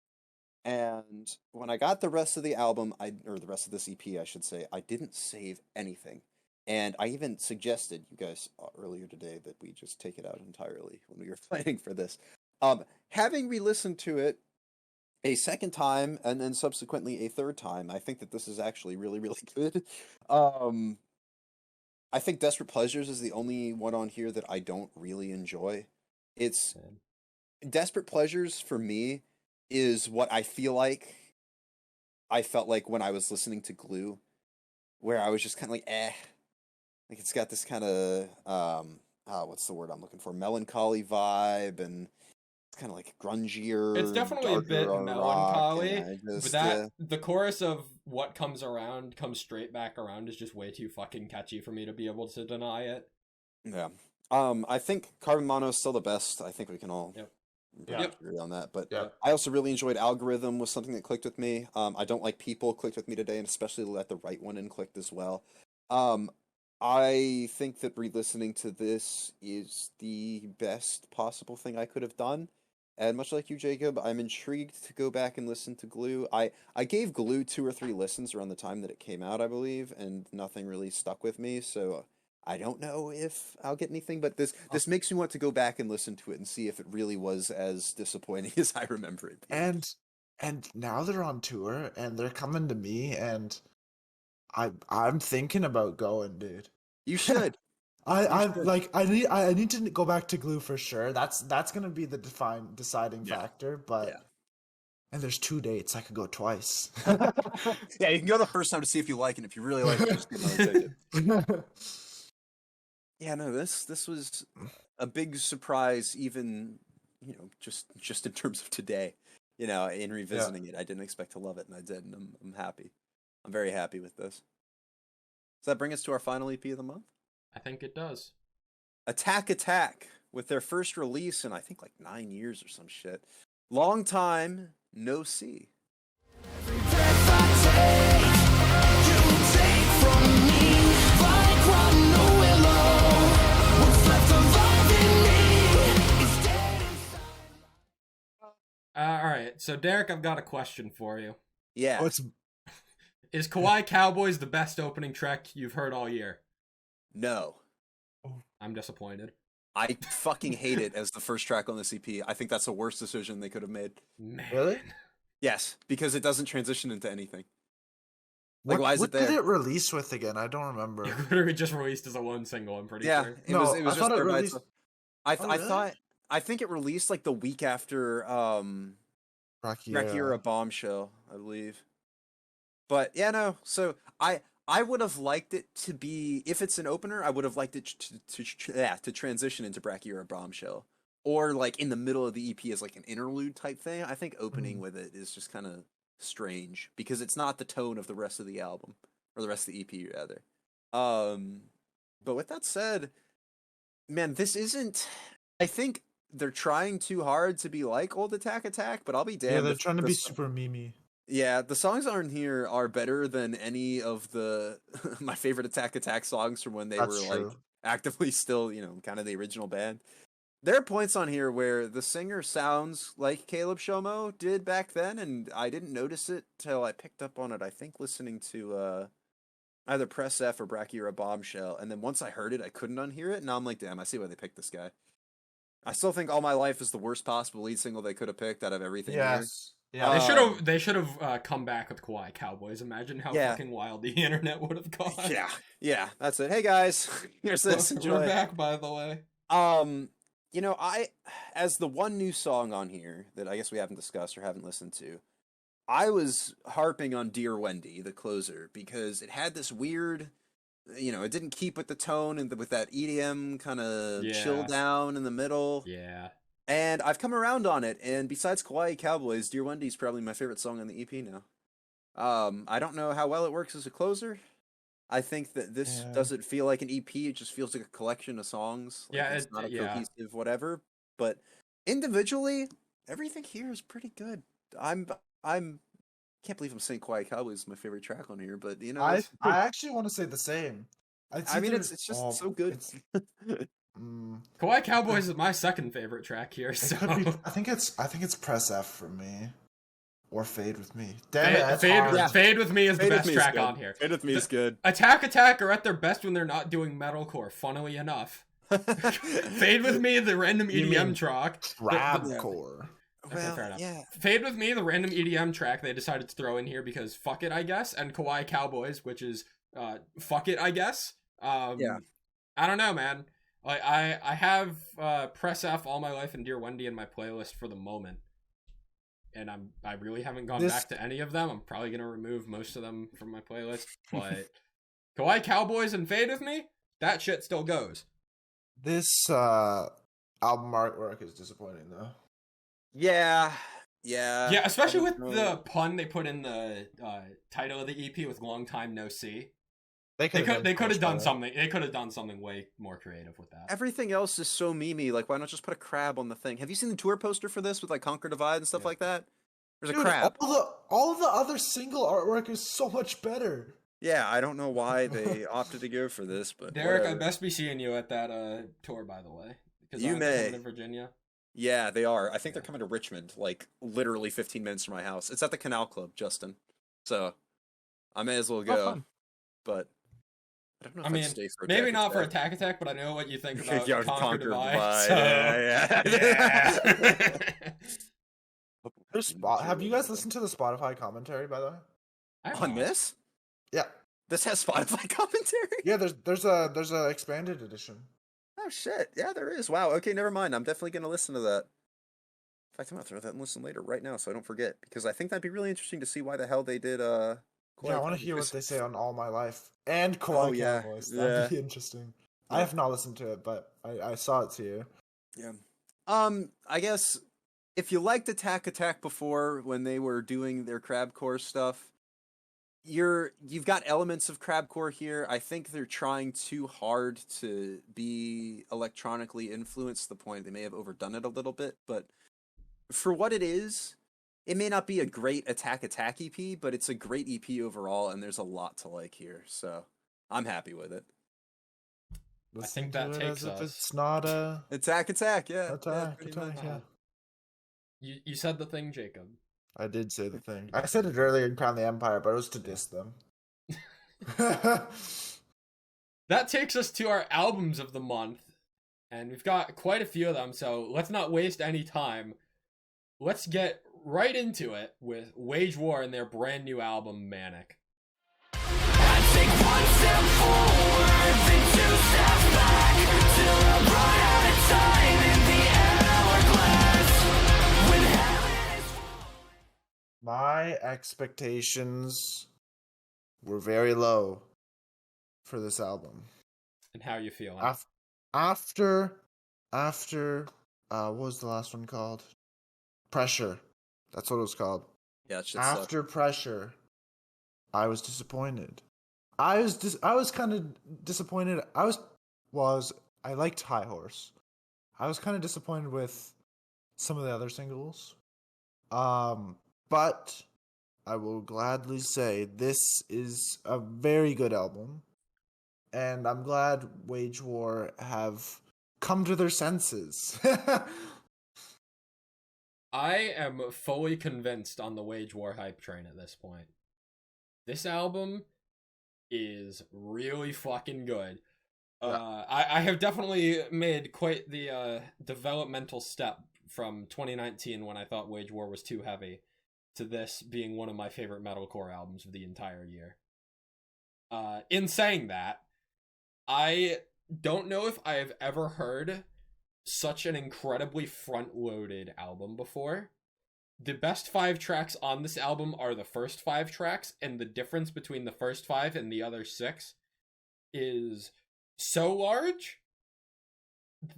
And when I got the rest of the album, or the rest of this EP, I should say, I didn't save anything. And I even suggested, you guys, earlier today that we just take it out entirely when we were planning for this. Having re-listened to it a second time and then subsequently a third time, I think that this is actually really, really good. I think Desperate Pleasures is the only one on here that I don't really enjoy. It's Desperate Pleasures for me is what I feel like I felt like when I was listening to Glue, where I was just kind of like, Like it's got this kind of what's the word I'm looking for? Melancholy vibe, and it's kind of like grungier.
It's definitely a bit
darker
melancholy,
rock, and
but that the chorus of "What Comes Around Comes Straight Back Around" is just way too fucking catchy for me to be able to deny it.
yeah. I think Carbon Mono is still the best. I think we can all agree on that. But I also really enjoyed Algorithm, was something that clicked with me. I Don't Like People clicked with me today, and especially Let the Right One In clicked as well. I think that re-listening to this is the best possible thing I could have done. And much like you, Jacob, I'm intrigued to go back and listen to Glue. I gave Glue 2 or 3 listens around the time that it came out, I believe, and nothing really stuck with me, so I don't know if I'll get anything, but this makes me want to go back and listen to it and see if it really was as disappointing as I remember it being.
And now they're on tour and they're coming to me, and I'm thinking about going, dude.
You should.
I need to go back to Glue for sure. That's gonna be the deciding factor. But and there's 2 dates. I could go twice.
Yeah, you can go the first time to see if you like it. If you really like it, just get another ticket. Yeah, no, this was a big surprise, even just in terms of today. In revisiting it, I didn't expect to love it, and I did, and I'm happy. I'm very happy with this. Does that bring us to our final EP of the month?
I think it does.
Attack, with their first release in I think like 9 years or some shit. Long time no see.
All right, so Derek, I've got a question for you.
Yeah.
Is Kawaii Cowboys the best opening track you've heard all year?
No.
I'm disappointed.
I fucking hate it as the first track on this EP. I think that's the worst decision they could have made.
Man.
Really?
Yes, because it doesn't transition into anything. Like, why is it there?
What did it release with again? I don't remember.
It literally just released as a one single, I'm pretty sure.
It was
I
just
thought it
there by
released-
itself. I think it released like the week after Rocky Era Bombshell, I believe. But yeah, no. So I would have liked it to be, if it's an opener, I would have liked it to transition into Brachyura Bombshell, or like in the middle of the EP as like an interlude type thing. I think opening with it is just kind of strange because it's not the tone of the rest of the album, or the rest of the EP rather. But with that said, man, this isn't. I think they're trying too hard to be like old Attack, but I'll be damned.
Yeah, they're trying to be super memey.
Yeah, the songs on here are better than any of the my favorite Attack songs from when they were like actively still, kind of the original band. There are points on here where the singer sounds like Caleb Shomo did back then, and I didn't notice it till I picked up on it, I think listening to either Press F or Brachyura Bombshell, and then once I heard it, I couldn't unhear it, and now I'm like, damn, I see why they picked this guy. I still think All My Life is the worst possible lead single they could have picked out of everything here.
Yeah, they should have come back with Kawaii Cowboys. Imagine how fucking wild the internet would have gone.
Yeah, that's it. Hey guys, here's this.
We're back, by the way.
I as the one new song on here that I guess we haven't discussed or haven't listened to, I was harping on Dear Wendy, the closer, because it had this weird, it didn't keep with the tone and with that EDM kind of chill down in the middle.
Yeah.
And I've come around on it, and besides Kawaii Cowboys, Dear Wendy is probably my favorite song on the EP now. I don't know how well it works as a closer. I think that this doesn't feel like an EP, it just feels like a collection of songs. Like it's not a cohesive whatever. But individually, everything here is pretty good. I can't believe I'm saying Kawaii Cowboys is my favorite track on here, but
I actually want to say the same.
It's just so good.
Kawaii Cowboys is my second favorite track here. So
I think it's Press F for me, or Fade with Me.
Fade with Me is the best track on here.
Fade with Me is good.
Attack are at their best when they're not doing metalcore. Funnily enough, Fade with Me, the random EDM track.
Trapcore.
Well, yeah. Fade with Me, the random EDM track they decided to throw in here because fuck it, I guess, and Kawaii Cowboys, which is fuck it, I guess. I don't know, man. Like I have Press F, All My Life, and Dear Wendy in my playlist for the moment, and I really haven't gone back to any of them. I'm probably gonna remove most of them from my playlist, but Kawaii Cowboys and Fade with Me, that shit still goes.
This album artwork is disappointing though.
Yeah.
Yeah, especially with
No.
the pun they put in the title of the EP with "Long Time No See."
They could
have done something. They could have done something way more creative with that.
Everything else is so memey. Like, why not just put a crab on the thing? Have you seen the tour poster for this with like Conquer Divide and stuff like that? There's a crab.
All the other single artwork is so much better.
Yeah, I don't know why they opted to go for this, but
Derek,
whatever.
I best be seeing you at that tour, by the way. Because
You
I'm
may.
coming to Virginia.
Yeah, they are. I think they're coming to Richmond, like literally 15 minutes from my house. It's at the Canal Club, Justin. So I may as well go.
fun.
But I don't know if
I
I'd
mean,
stay for
maybe not for Attack Attack, but I know what you think about
Yeah,
Conquer Divide.
Divide,
So...
yeah.
Have you guys listened to the Spotify commentary, by the way?
I don't
On
know.
this?
Yeah.
This has Spotify commentary?
Yeah, there's a expanded edition.
Oh shit! Yeah, there is. Wow. Okay, never mind. I'm definitely gonna listen to that. In fact, I'm gonna throw that and listen later, right now, so I don't forget, because I think that'd be really interesting to see why the hell they did.
Yeah, I want to hear what they say on All My Life and Kawaii
yeah.
Cowboys. That'd be interesting. I have not listened to it, but I saw it to you.
Yeah. I guess if you liked Attack Attack before when they were doing their crabcore stuff, you've got elements of crabcore here. I think they're trying too hard to be electronically influenced to the point they may have overdone it a little bit, but for what it is, it may not be a great Attack Attack EP, but it's a great EP overall, and there's a lot to like here, so I'm happy with it.
I think that
Listen to it
takes
as if
us.
it's not a
Attack Attack, yeah.
attack.
pretty
Attack,
much.
yeah.
You said the thing, Jacob.
I did say the thing. I said it earlier in Crown the Empire, but it was to diss them.
That takes us to our albums of the month, and we've got quite a few of them, so let's not waste any time. Let's get right into it with Wage War and their brand new album, Manic.
I take one step forward, then two steps back, till I run out of time in the hourglass. When heaven is
My expectations were very low for this album.
And how you feeling?
After what was the last one called? Pressure. That's what it was called.
Yeah, it should suck.
After Pressure, I was disappointed. I was kind of disappointed. I liked High Horse. I was kind of disappointed with some of the other singles. But I will gladly say this is a very good album. And I'm glad Wage War have come to their senses.
I am fully convinced on the Wage War hype train at this point. This album is really fucking good. I have definitely made quite the developmental step from 2019 when I thought Wage War was too heavy to this being one of my favorite metalcore albums of the entire year. In saying that, I don't know if I have ever heard such an incredibly front-loaded album before. The best 5 tracks on this album are the first 5 tracks, and the difference between the first 5 and the other 6 is so large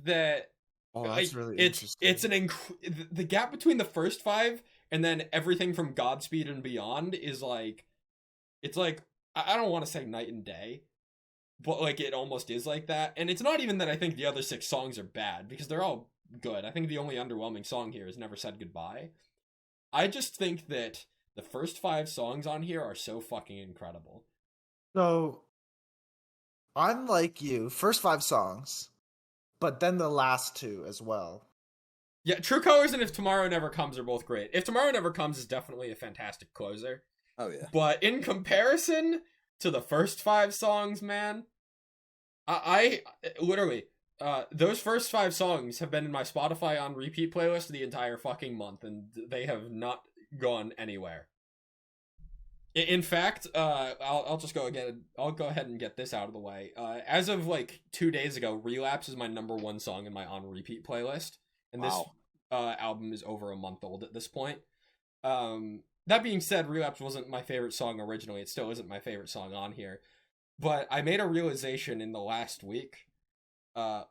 that
that's really
it's the gap between the first 5 and then everything from Godspeed and beyond is like, it's like, I don't want to say night and day, but like it almost is like that. And it's not even that I think the other 6 songs are bad, because they're all good. I think the only underwhelming song here is Never Said Goodbye. I just think that the first 5 songs on here are so fucking incredible.
So, I'm like you, first 5 songs, but then the last 2 as well.
Yeah, True Colors and If Tomorrow Never Comes are both great. If Tomorrow Never Comes is definitely a fantastic closer.
Oh yeah.
But in comparison to the first 5 songs, man, I literally, those first 5 songs have been in my Spotify on repeat playlist the entire fucking month, and they have not gone anywhere. In fact, I'll just go again. I'll go ahead and get this out of the way. As of like 2 days ago, Relapse is my number 1 song in my on repeat playlist, and this album is over a month old at this point. That being said, Relapse wasn't my favorite song originally. It still isn't my favorite song on here. but I made a realization in the last week,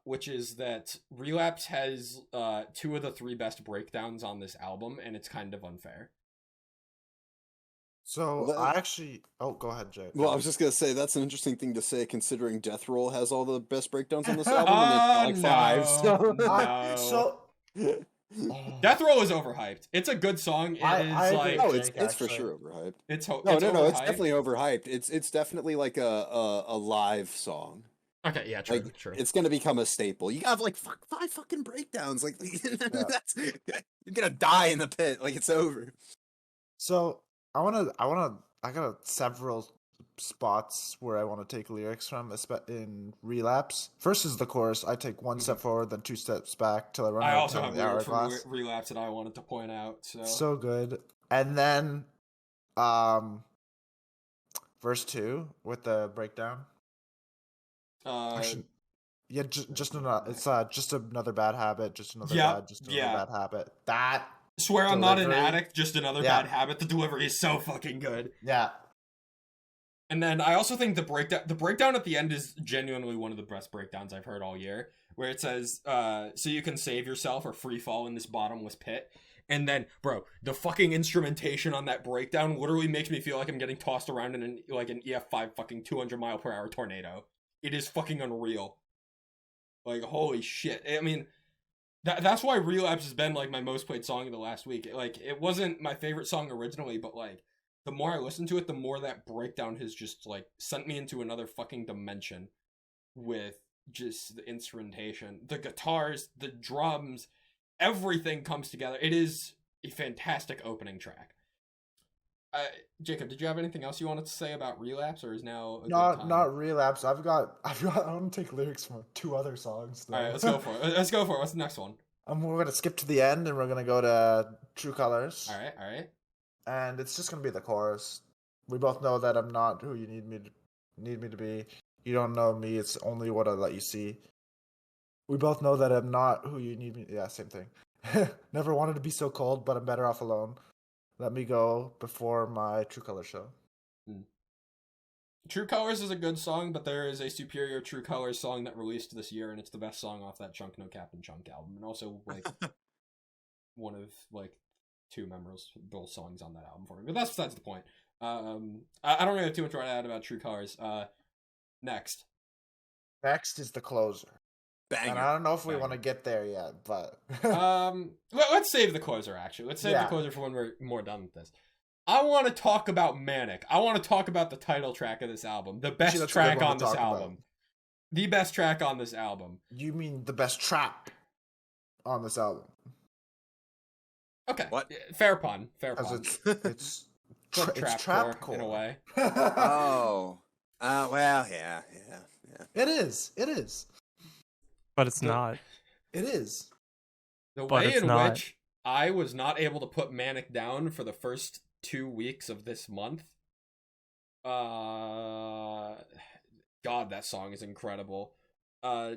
which is that Relapse has 2 of the 3 best breakdowns on this album, and it's kind of unfair.
So
Well,
I actually. Oh, go ahead, Jay.
Well, I was just gonna say that's an interesting thing to say, considering Death Roll has all the best breakdowns on this album, and they've got like 5. So,
no.
So
Death Roll is overhyped. It's a good song. It
I
is
agree
like
no,
with
it's
Jake,
for
actually.
sure overhyped.
it's
No,
it's
it's
overhyped.
definitely overhyped. It's definitely like a live song.
Okay, yeah, true,
Like
true.
it's gonna become a staple. You have like 5 fucking breakdowns. Like that's you're gonna die in the pit. Like it's over.
So I got several spots where I want to take lyrics from in Relapse. First is the chorus. I take 1 step forward, then 2 steps back till I run
I
out of
also
time
have
in the
lyrics from
hourglass.
Relapse that I wanted to point out.
So good. And then, verse 2 with the breakdown. Actually, yeah, just another. It's just another bad habit. Just another bad habit. That.
Swear I'm not an
delivery.
addict, just another bad habit. The delivery is so fucking good.
Yeah.
And then I also think the breakdown at the end is genuinely one of the best breakdowns I've heard all year, where it says, so you can save yourself or free fall in this bottomless pit. And then, bro, the fucking instrumentation on that breakdown literally makes me feel like I'm getting tossed around in an EF5 fucking 200-mile-per-hour tornado. It is fucking unreal. Like, holy shit. I mean, that's why Relapse has been, like, my most played song of the last week. Like, it wasn't my favorite song originally, but, like, the more I listen to it, the more that breakdown has just, like, sent me into another fucking dimension with just the instrumentation. The guitars, the drums, everything comes together. It is a fantastic opening track. Jacob, did you have anything else you wanted to say about Relapse, or is now a good time?
Not Relapse. I want to take lyrics from 2 other songs. Though.
All right, let's go for it. Let's go for it. What's the next one?
We're gonna skip to the end, and we're gonna go to True Colors.
All right.
And it's just gonna be the chorus. We both know that I'm not who you need me to be. You don't know me. It's only what I let you see. We both know that I'm not who you need me. Yeah, same thing. Never wanted to be so cold, but I'm better off alone. Let me go before my True Colors show.
True Colors is a good song, but there is a superior True Colors song that released this year, and it's the best song off that Chunk No Captain Chunk album, and also like one of like 2 memorable songs on that album for me. But that's besides the point. I don't really have too much to add about True Colors. Next
is the closer.
Banger.
And I don't know if we want to get there yet, but
let's save the closer. Actually, let's save the closer for when we're more done with this. I want to talk about Manic. I want to talk about the title track of this album, the best track on this album, the best track on this album.
You mean the best track on this album?
Okay,
what?
Fair pun.
It's trapcore
in a way.
Oh, well, yeah.
It is.
But it's not.
It is.
The way in which I was not able to put Manic down for the first 2 weeks of this month. God, that song is incredible. I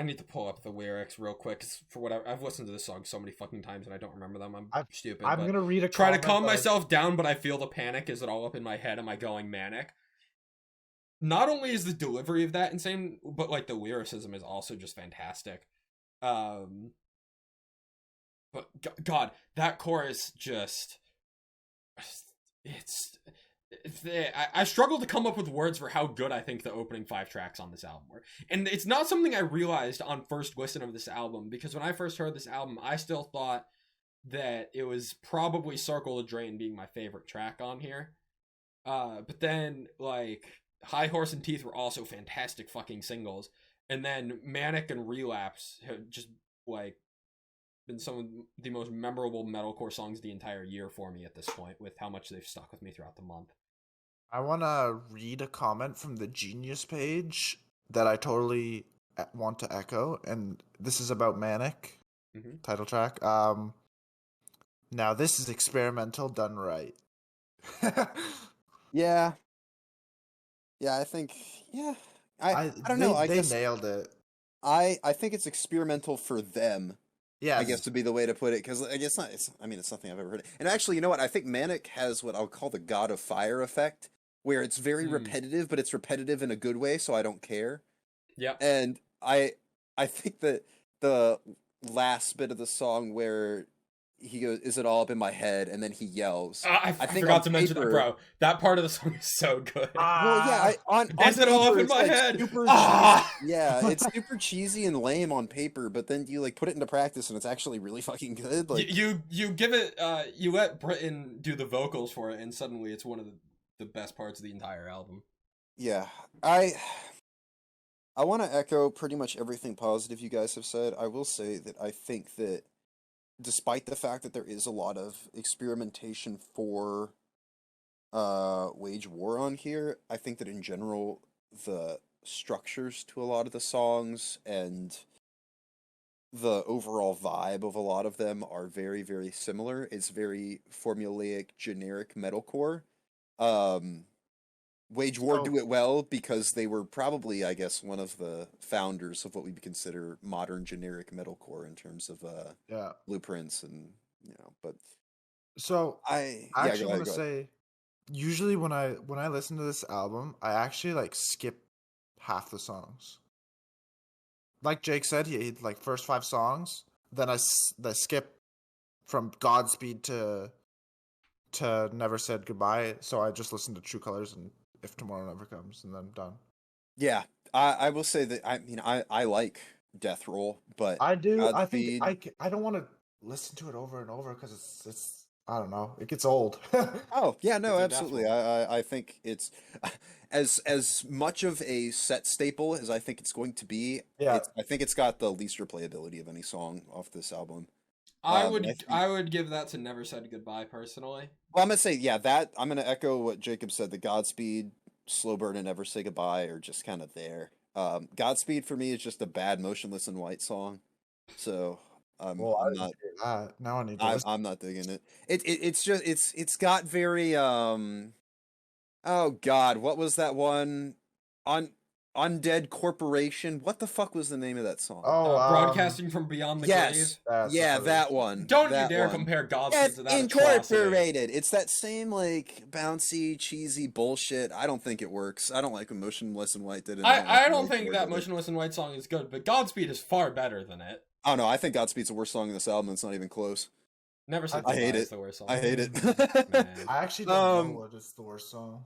need to pull up the lyrics real quick, 'cause for whatever, I've listened to this song so many fucking times and I don't remember them. I'm stupid.
I'm gonna read a
try to calm myself down, but I feel the panic. Is it all up in my head? Am I going manic? Not only is the delivery of that insane, but like the lyricism is also just fantastic. But God, that chorus just, I struggle to come up with words for how good I think the opening 5 tracks on this album were. And it's not something I realized on first listen of this album, because when I first heard this album, I still thought that it was probably Circle the Drain being my favorite track on here. But then, like, High Horse and Teeth were also fantastic fucking singles. And then Manic and Relapse have just, like, been some of the most memorable metalcore songs the entire year for me at this point, with how much they've stuck with me throughout the month.
I want to read a comment from the Genius page that I totally want to echo, and this is about Manic, title track. Now this is experimental done right.
Yeah, I think, I don't know. I guess
nailed it.
I think it's experimental for them.
Yeah,
I guess would be the way to put it, because it's not. It's nothing I've ever heard. And actually, you know what? I think Manic has what I'll call the God of Fire effect, where it's very repetitive, but it's repetitive in a good way, so I don't care.
Yep.
And I think that the last bit of the song where he goes, "Is it all up in my head?" and then he yells.
I
think
forgot
on
to mention that,
paper-
bro. That part of the song is so good.
Well, yeah, on
Is it all up
paper,
in
it's,
my
like,
head?
super
Ah!
cheesy. Yeah, it's super cheesy and lame on paper, but then you like put it into practice and it's actually really fucking good. Like,
you give it you let Britton do the vocals for it, and suddenly it's one of the best parts of the entire album.
yeah, I want to echo pretty much everything positive you guys have said. I will say that I think that despite the fact that there is a lot of experimentation for Wage War on here, I think that in general the structures to a lot of the songs and the overall vibe of a lot of them are very, very similar. It's very formulaic, generic metalcore. Wage War do it well because they were probably, I guess, one of the founders of what we consider modern generic metalcore in terms of blueprints and But
So
I
actually
go
want to
ahead.
say, usually when I listen to this album, I actually like skip half the songs. Like Jake said, he like first 5 songs, then I skip from Godspeed to Never Said Goodbye. So I just listen to True Colors and If Tomorrow Never Comes, and then I'm done.
Yeah, I will say that I like Death Roll, but
I do.
Godspeed,
I think I don't want to listen to it over and over because it's I don't know, it gets old.
Oh yeah, no,
It's a
absolutely.
Death
I think it's as much of a set staple as I think it's going to be.
Yeah.
I think it's got the least replayability of any song off this album.
I
I
would
think-
I would give that to Never Said Goodbye personally.
Well, I'm gonna say that I'm gonna echo what Jacob said. The Godspeed, Slow Burn, and Never Say Goodbye are just kind of there. Godspeed for me is just a bad Motionless in White song, so
Well, I
I'm
didn't
not.
hear that. Now I need to listen.
I'm not digging it. It's just it's got very oh god, what was that one on Undead Corporation? What the fuck was the name of that song?
Broadcasting from Beyond the
Yes,
That's
yeah,
what it
that
is.
one.
Grave. Don't
that
you dare
one.
compare Godspeed
Yes,
to that atrocity.
Incorporated. It's that same like bouncy, cheesy bullshit. I don't think it works. I don't like when Motionless in White did it.
I don't think
Wage
that
War did it.
Motionless in White song is good, but Godspeed is far better than it.
Oh no, I think Godspeed's the worst song in this album. It's not even close.
Never Said
I
Goodbye
hate
is
it.
the worst song.
I hate it.
Man.
I actually don't
Um,
know what is the worst song.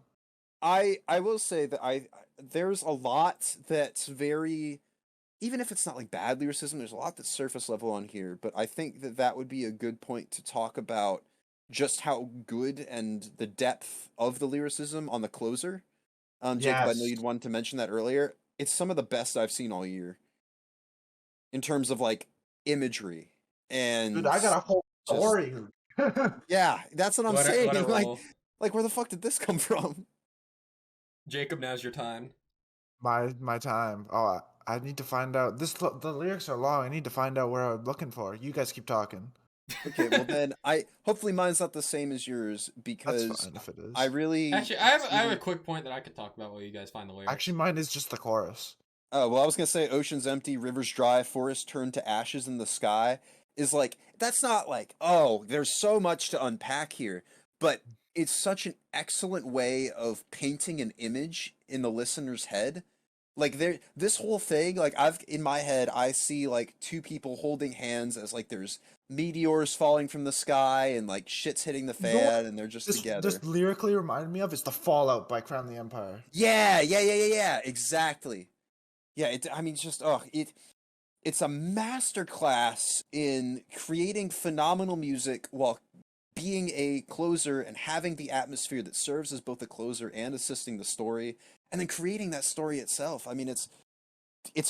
I will say that there's a lot that's very, even if it's not like bad lyricism, there's a lot that's surface level on here. But I think that would be a good point to talk about just how good and the depth of the lyricism on the closer. Jacob, I know
Yes.
you'd wanted to mention that earlier. It's some of the best I've seen all year in terms of like imagery and
Dude, I got a whole
just-
story.
yeah, that's what I'm
Let it-
saying.
let it
Like,
roll.
like where the fuck did this come from?
Jacob, now's your time.
my time. Oh, I need to find out. The lyrics are long. I need to find out where I'm looking for. You guys keep talking.
Okay, well then hopefully mine's not the same as yours
That's
because
fine if it is.
I really
Actually, I have a quick point that I could talk about while you guys find the lyrics.
Actually, mine is just the chorus.
Oh, well, I was gonna say ocean's empty, rivers dry, forests turn to ashes in the sky is like that's not like, oh, there's so much to unpack here, but it's such an excellent way of painting an image in the listener's head. Like this whole thing, like in my head, I see like two people holding hands as like there's meteors falling from the sky and like shit's hitting the
You know what
fan and they're just together.
This lyrically reminded me of is the Fallout by Crown the Empire.
Yeah, exactly. Yeah, I mean, just it's a masterclass in creating phenomenal music while being a closer and having the atmosphere that serves as both a closer and assisting the story, and then creating that story itself. I mean, it's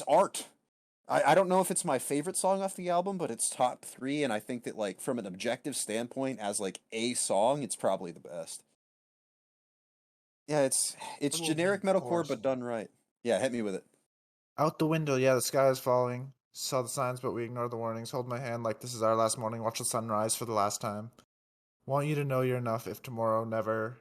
art. I don't know if it's my favorite song off the album, but it's top 3, and I think that like from an objective standpoint, as like a song, it's probably the best. Yeah, it's
Little
generic
chorus.
metalcore, but done right. Yeah, hit me with it.
Out the window, yeah, the sky is falling. Saw the signs, but we ignore the warnings. Hold my hand like this is our last morning. Watch the sun rise for the last time. Want you to know you're enough if tomorrow never.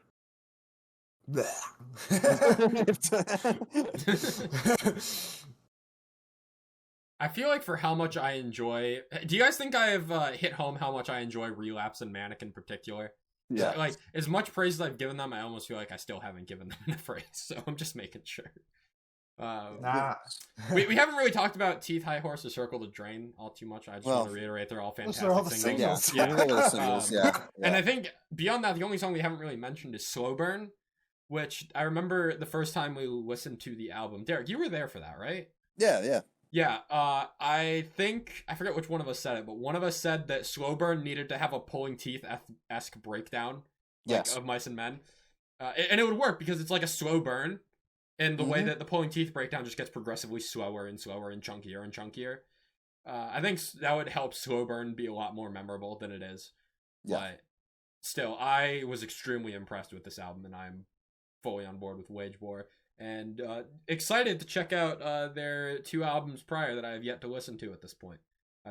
I feel like for how much I enjoy... Do you guys think I have hit home how much I enjoy Relapse and Manic in particular?
Yeah.
Like, as much praise as I've given them, I almost feel like I still haven't given them enough praise. So I'm just making sure.
Nah.
We haven't really talked about Teeth, High Horse, or Circle the Drain all too much. I just want to reiterate they're all fantastic
Those are all the
singles.
singles.
Yeah, all those singles, yeah.
And I think beyond that, the only song we haven't really mentioned is Slow Burn, which I remember the first time we listened to the album. Derek, you were there for that, right?
Yeah.
Yeah, I think, I forget which one of us said it, but one of us said that Slow Burn needed to have a Pulling Teeth-esque breakdown of Mice and Men. And it would work because it's like a slow burn, and the way that the Pulling Teeth breakdown just gets progressively slower and slower and chunkier. I think that would help Slow Burn be a lot more memorable than it is.
Yeah.
But still, I was extremely impressed with this album, and I'm fully on board with Wage War. And excited to check out their 2 albums prior that I have yet to listen to at this point.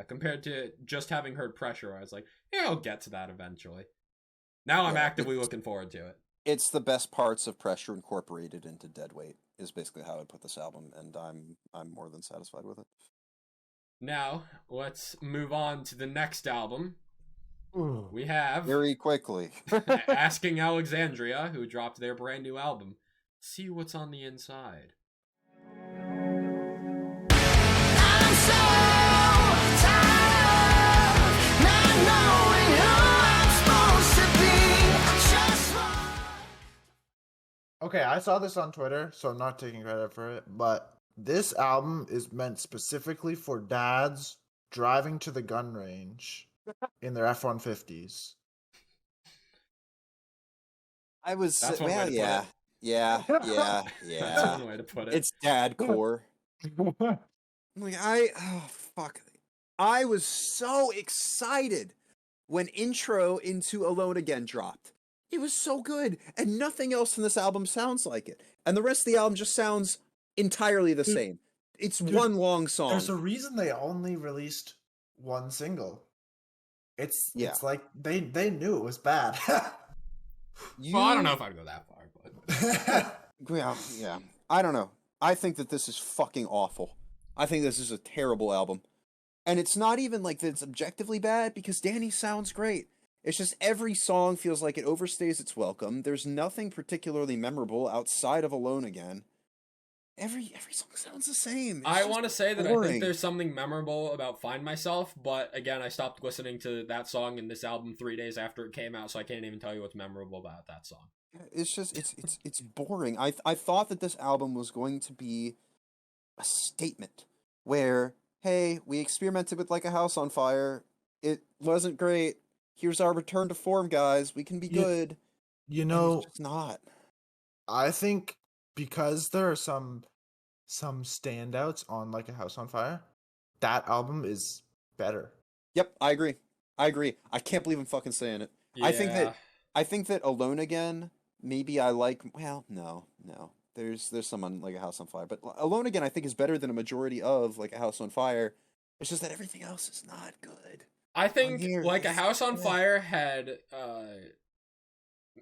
Compared to just having heard Pressure, I was like, yeah, I'll get to that eventually. Now I'm actively looking forward to it.
It's the best parts of Pressure incorporated into Deadweight is basically how I put this album, and I'm more than satisfied with it.
Now, let's move on to the next album. We have...
Very quickly.
Asking Alexandria, who dropped their brand new album. See what's on the inside.
I'm so tired of not knowing who I'm supposed to be. Just
Okay, I saw this on Twitter, so I'm not taking credit for it, but this album is meant specifically for dads driving to the gun range in their F-150s.
I was
That's one way to put it.
Yeah.
That's one way to put it.
It's dad core. Like fuck. I was so excited when Intro into Alone Again dropped. It was so good, and nothing else in this album sounds like it. And the rest of the album just sounds entirely the same. It's one long song.
There's a reason they only released one single. It's like they knew it was bad.
Well, I don't know if I'd go that far, but
yeah. I don't know. I think that this is fucking awful. I think this is a terrible album. And it's not even like that it's objectively bad, because Danny sounds great. It's just every song feels like it overstays its welcome. There's nothing particularly memorable outside of Alone Again. Every song sounds the same.
I want to say that I think there's something memorable about Find Myself, but again, I stopped listening to that song in this album 3 days after it came out, so I can't even tell you what's memorable about that song.
It's just it's boring. I thought that this album was going to be a statement where, hey, we experimented with Like a House on Fire. It wasn't great. Here's our return to form, guys. We can be good.
You know,
it's just not.
I think because there are some standouts on Like a House on Fire, that album is better.
Yep, I agree. I can't believe I'm fucking saying it.
Yeah.
I think that Alone Again, maybe I like. Well, no. There's some on Like a House on Fire, but Alone Again I think is better than a majority of Like a House on Fire. It's just that everything else is not good.
I think Like a House on Fire had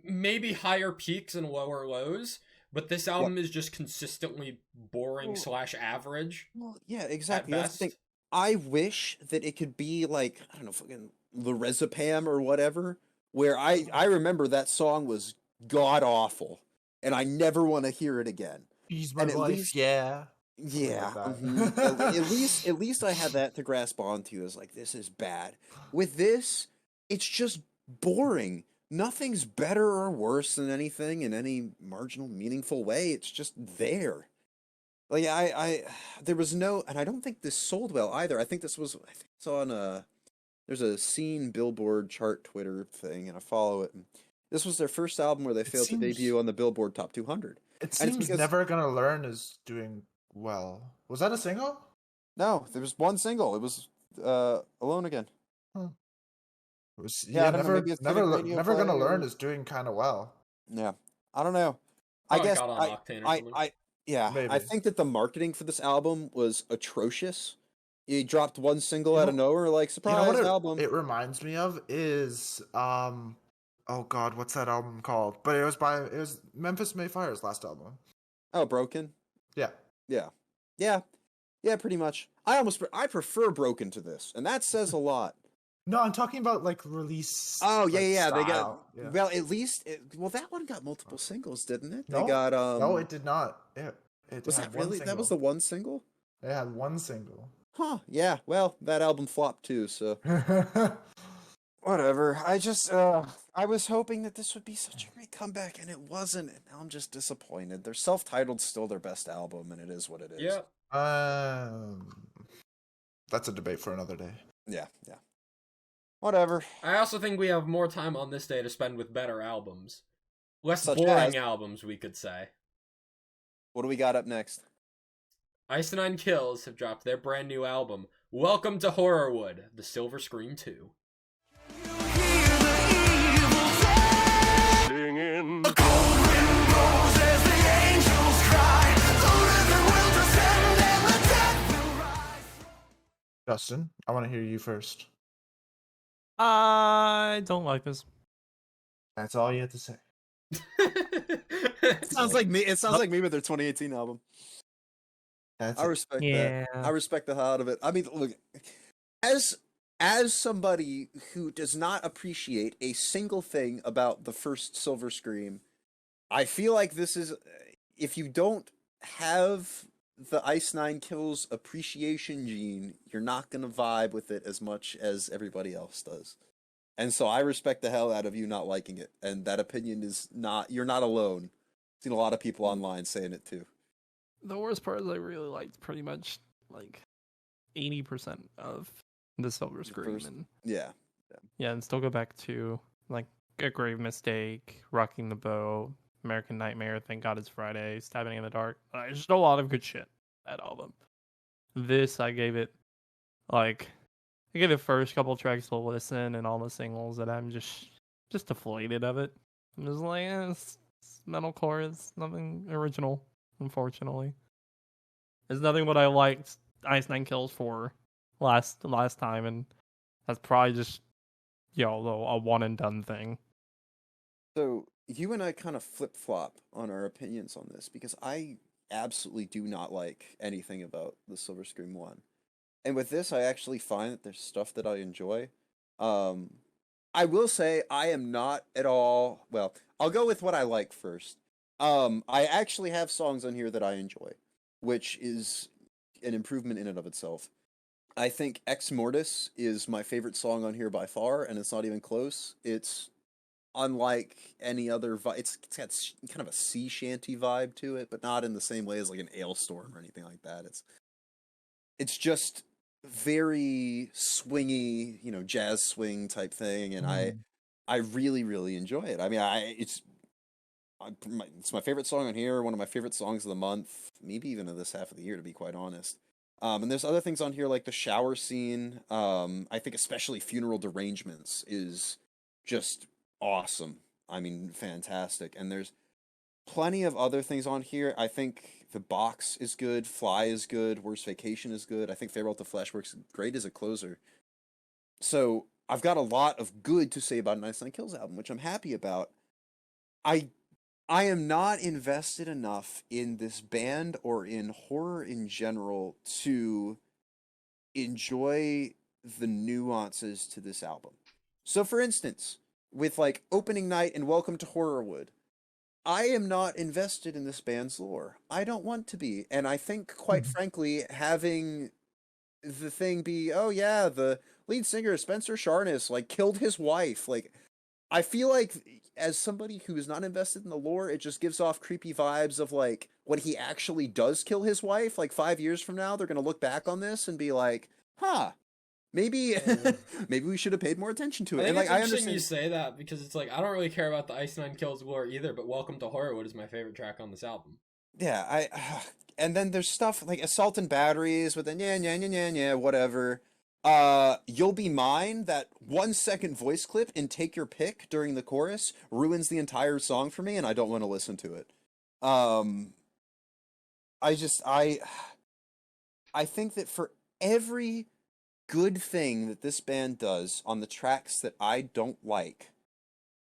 maybe higher peaks and lower lows, but this album is just consistently boring / average.
Well, yeah, exactly. That's the thing. I wish that it could be like, I don't know, fucking Lorazepam or whatever, where I remember that song was god awful, and I never want to hear it again.
He's my
life,
least, yeah.
Yeah. At least I had that to grasp onto. Is like, this is bad. With this, it's just boring. Nothing's better or worse than anything in any marginal, meaningful way. It's just there. Like there was no, and I don't think this sold well either. I think it's on there's a scene Billboard chart Twitter thing, and I follow it. And this was their first album where they failed to debut on the Billboard Top 200.
It seems Never Gonna Learn is doing well. Was that a single?
No, there was one single. It was Alone Again.
Huh. It was, Never Gonna Learn is doing kind of well.
Yeah, I don't know. I guess
Maybe.
I think that the marketing for this album was atrocious. He dropped one single out of nowhere, like, surprise album.
It reminds me of is oh god, what's that album called? But it was Memphis Mayfire's last album.
Oh, Broken?
Yeah.
Yeah, pretty much. I prefer Broken to this, and that says a lot.
No, I'm talking about like release.
Oh yeah,
like,
yeah. They got
style. Yeah.
well. At least well, that one got multiple singles, didn't it? They
No,
got
no, it did not. It
Was
had
that
one
really? That was
single.
the one single?
It had one single.
Huh. Yeah. Well, that album flopped too. So whatever. I was hoping that this would be such a great comeback, and it wasn't. And now I'm just disappointed. Their self-titled's still their best album, and it is what it is.
Yeah.
That's a debate for another day.
Yeah. Yeah. Whatever.
I also think we have more time on this day to spend with better albums. Less
Such
boring
as?
albums, we could say.
What do we got up next?
Ice Nine Kills have dropped their brand new album, Welcome to Horrorwood, The Silver Scream 2.
Singing.
Justin, I want to hear you first.
I don't like this.
That's all you have to say.
It sounds like me. It sounds like me with their 2018 album.
That's
I
it.
respect
Yeah.
that. I respect the hell out of it. I mean, look, as somebody who does not appreciate a single thing about the first Silver Scream, I feel like this is, if you don't have the Ice Nine Kills appreciation gene, you're not gonna vibe with it as much as everybody else does. And so I respect the hell out of you not liking it, and that opinion is not, you're not alone. I've seen a lot of people online saying it too.
The worst part is I really liked pretty much like 80% of the Silver Scream,
first-
and
Yeah.
and still go back to like A Grave Mistake, Rocking the Boat, American Nightmare, Thank God It's Friday, Stabbing in the Dark. There's just a lot of good shit that album. This I gave it like I gave the first couple tracks a listen and all the singles that I'm just deflated of it. I'm just like, it's metalcore. It's nothing original, unfortunately. It's nothing what I liked Ice Nine Kills for last time, and that's probably just a one and done thing.
So you and I kind of flip flop on our opinions on this because I absolutely do not like anything about the Silver Scream 1. And with this, I actually find that there's stuff that I enjoy. I will say I am not at all, well, I'll go with what I like first. I actually have songs on here that I enjoy, which is an improvement in and of itself. I think Ex Mortis is my favorite song on here by far, and it's not even close. It's unlike any other it's got kind of a sea shanty vibe to it, but not in the same way as like an Ailstorm or anything like that. It's just very swingy, jazz swing type thing, and I really, really enjoy it. I mean, it's my favorite song on here, one of my favorite songs of the month, maybe even of this half of the year, to be quite honest. And there's other things on here like the shower scene. I think especially Funeral Derangements is just awesome. I mean, fantastic. And there's plenty of other things on here. I think The Box is good, Fly is good, Worst Vacation is good. I think Farewell to Flesh works great as a closer. So I've got a lot of good to say about an Ice Nine Kills album, which I'm happy about. I am not invested enough in this band or in horror in general to enjoy the nuances to this album. So for instance, with like Opening Night and Welcome to Horrorwood, I am not invested in this band's lore. I don't want to be. And I think, quite frankly, having the thing be, oh yeah, the lead singer, Spencer Sharness, like killed his wife. Like, I feel like as somebody who is not invested in the lore, it just gives off creepy vibes of like when he actually does kill his wife, like 5 years from now, they're going to look back on this and be like, huh, maybe maybe we should have paid more attention to it.
I think
And like,
it's
I
interesting
understand
you say that because it's like I don't really care about the Ice Nine Kills lore either, but Welcome to Horrorwood is my favorite track on this album.
Yeah, and then there's stuff like Assault and Batteries with the yeah, whatever. You'll Be Mine, that 1 second voice clip in Take Your Pick during the chorus ruins the entire song for me, and I don't want to listen to it. I think that for every good thing that this band does on the tracks that I don't like,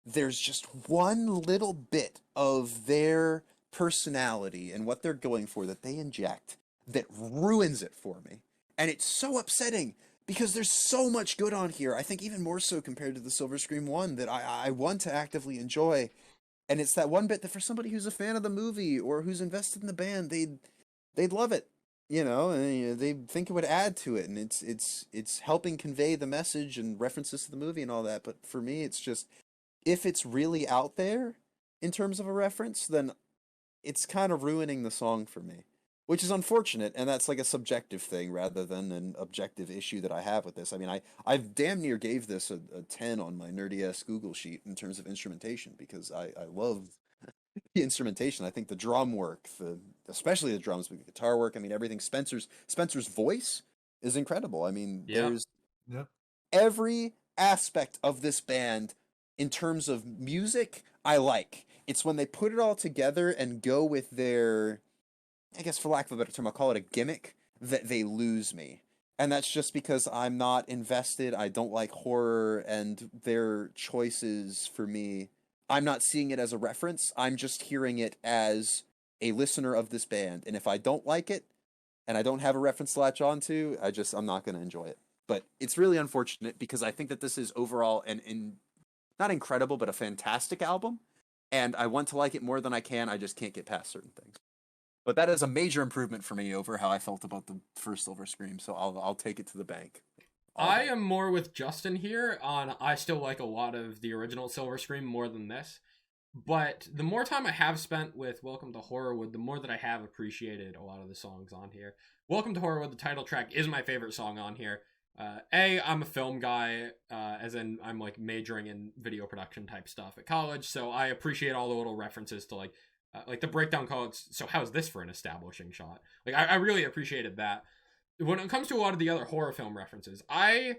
there's just one little bit of their personality and what they're going for that they inject that ruins it for me. And it's so upsetting because there's so much good on here. I think even more so compared to the Silver Scream 1 that I want to actively enjoy. And it's that one bit that for somebody who's a fan of the movie or who's invested in the band, they'd love it. You know, and they think it would add to it, and it's helping convey the message and references to the movie and all that. But for me, it's just, if it's really out there in terms of a reference, then it's kind of ruining the song for me, which is unfortunate, and that's like a subjective thing rather than an objective issue that I have with this. I mean, I've damn near gave this a 10 on my nerdy-ass Google sheet in terms of instrumentation, because I love the instrumentation. I think the drum work, especially the drums, but the guitar work, I mean, everything. Spencer's voice is incredible. I mean, there's every aspect of this band in terms of music I like. It's when they put it all together and go with their, I guess for lack of a better term, I'll call it a gimmick, that they lose me. And that's just because I'm not invested. I don't like horror, and their choices for me, I'm not seeing it as a reference. I'm just hearing it as a listener of this band. And if I don't like it and I don't have a reference to latch onto, I'm not going to enjoy it. But it's really unfortunate, because I think that this is overall not incredible, but a fantastic album. And I want to like it more than I can. I just can't get past certain things. But that is a major improvement for me over how I felt about the first Silver Scream. So I'll take it to the bank.
I am more with Justin here on, I still like a lot of the original Silver Scream more than this. But the more time I have spent with Welcome to Horrorwood, the more that I have appreciated a lot of the songs on here. Welcome to Horrorwood, the title track, is my favorite song on here. I'm a film guy, as in I'm like majoring in video production type stuff at college, so I appreciate all the little references to like the breakdown called, so how's this for an establishing shot? Like, I really appreciated that. When it comes to a lot of the other horror film references, I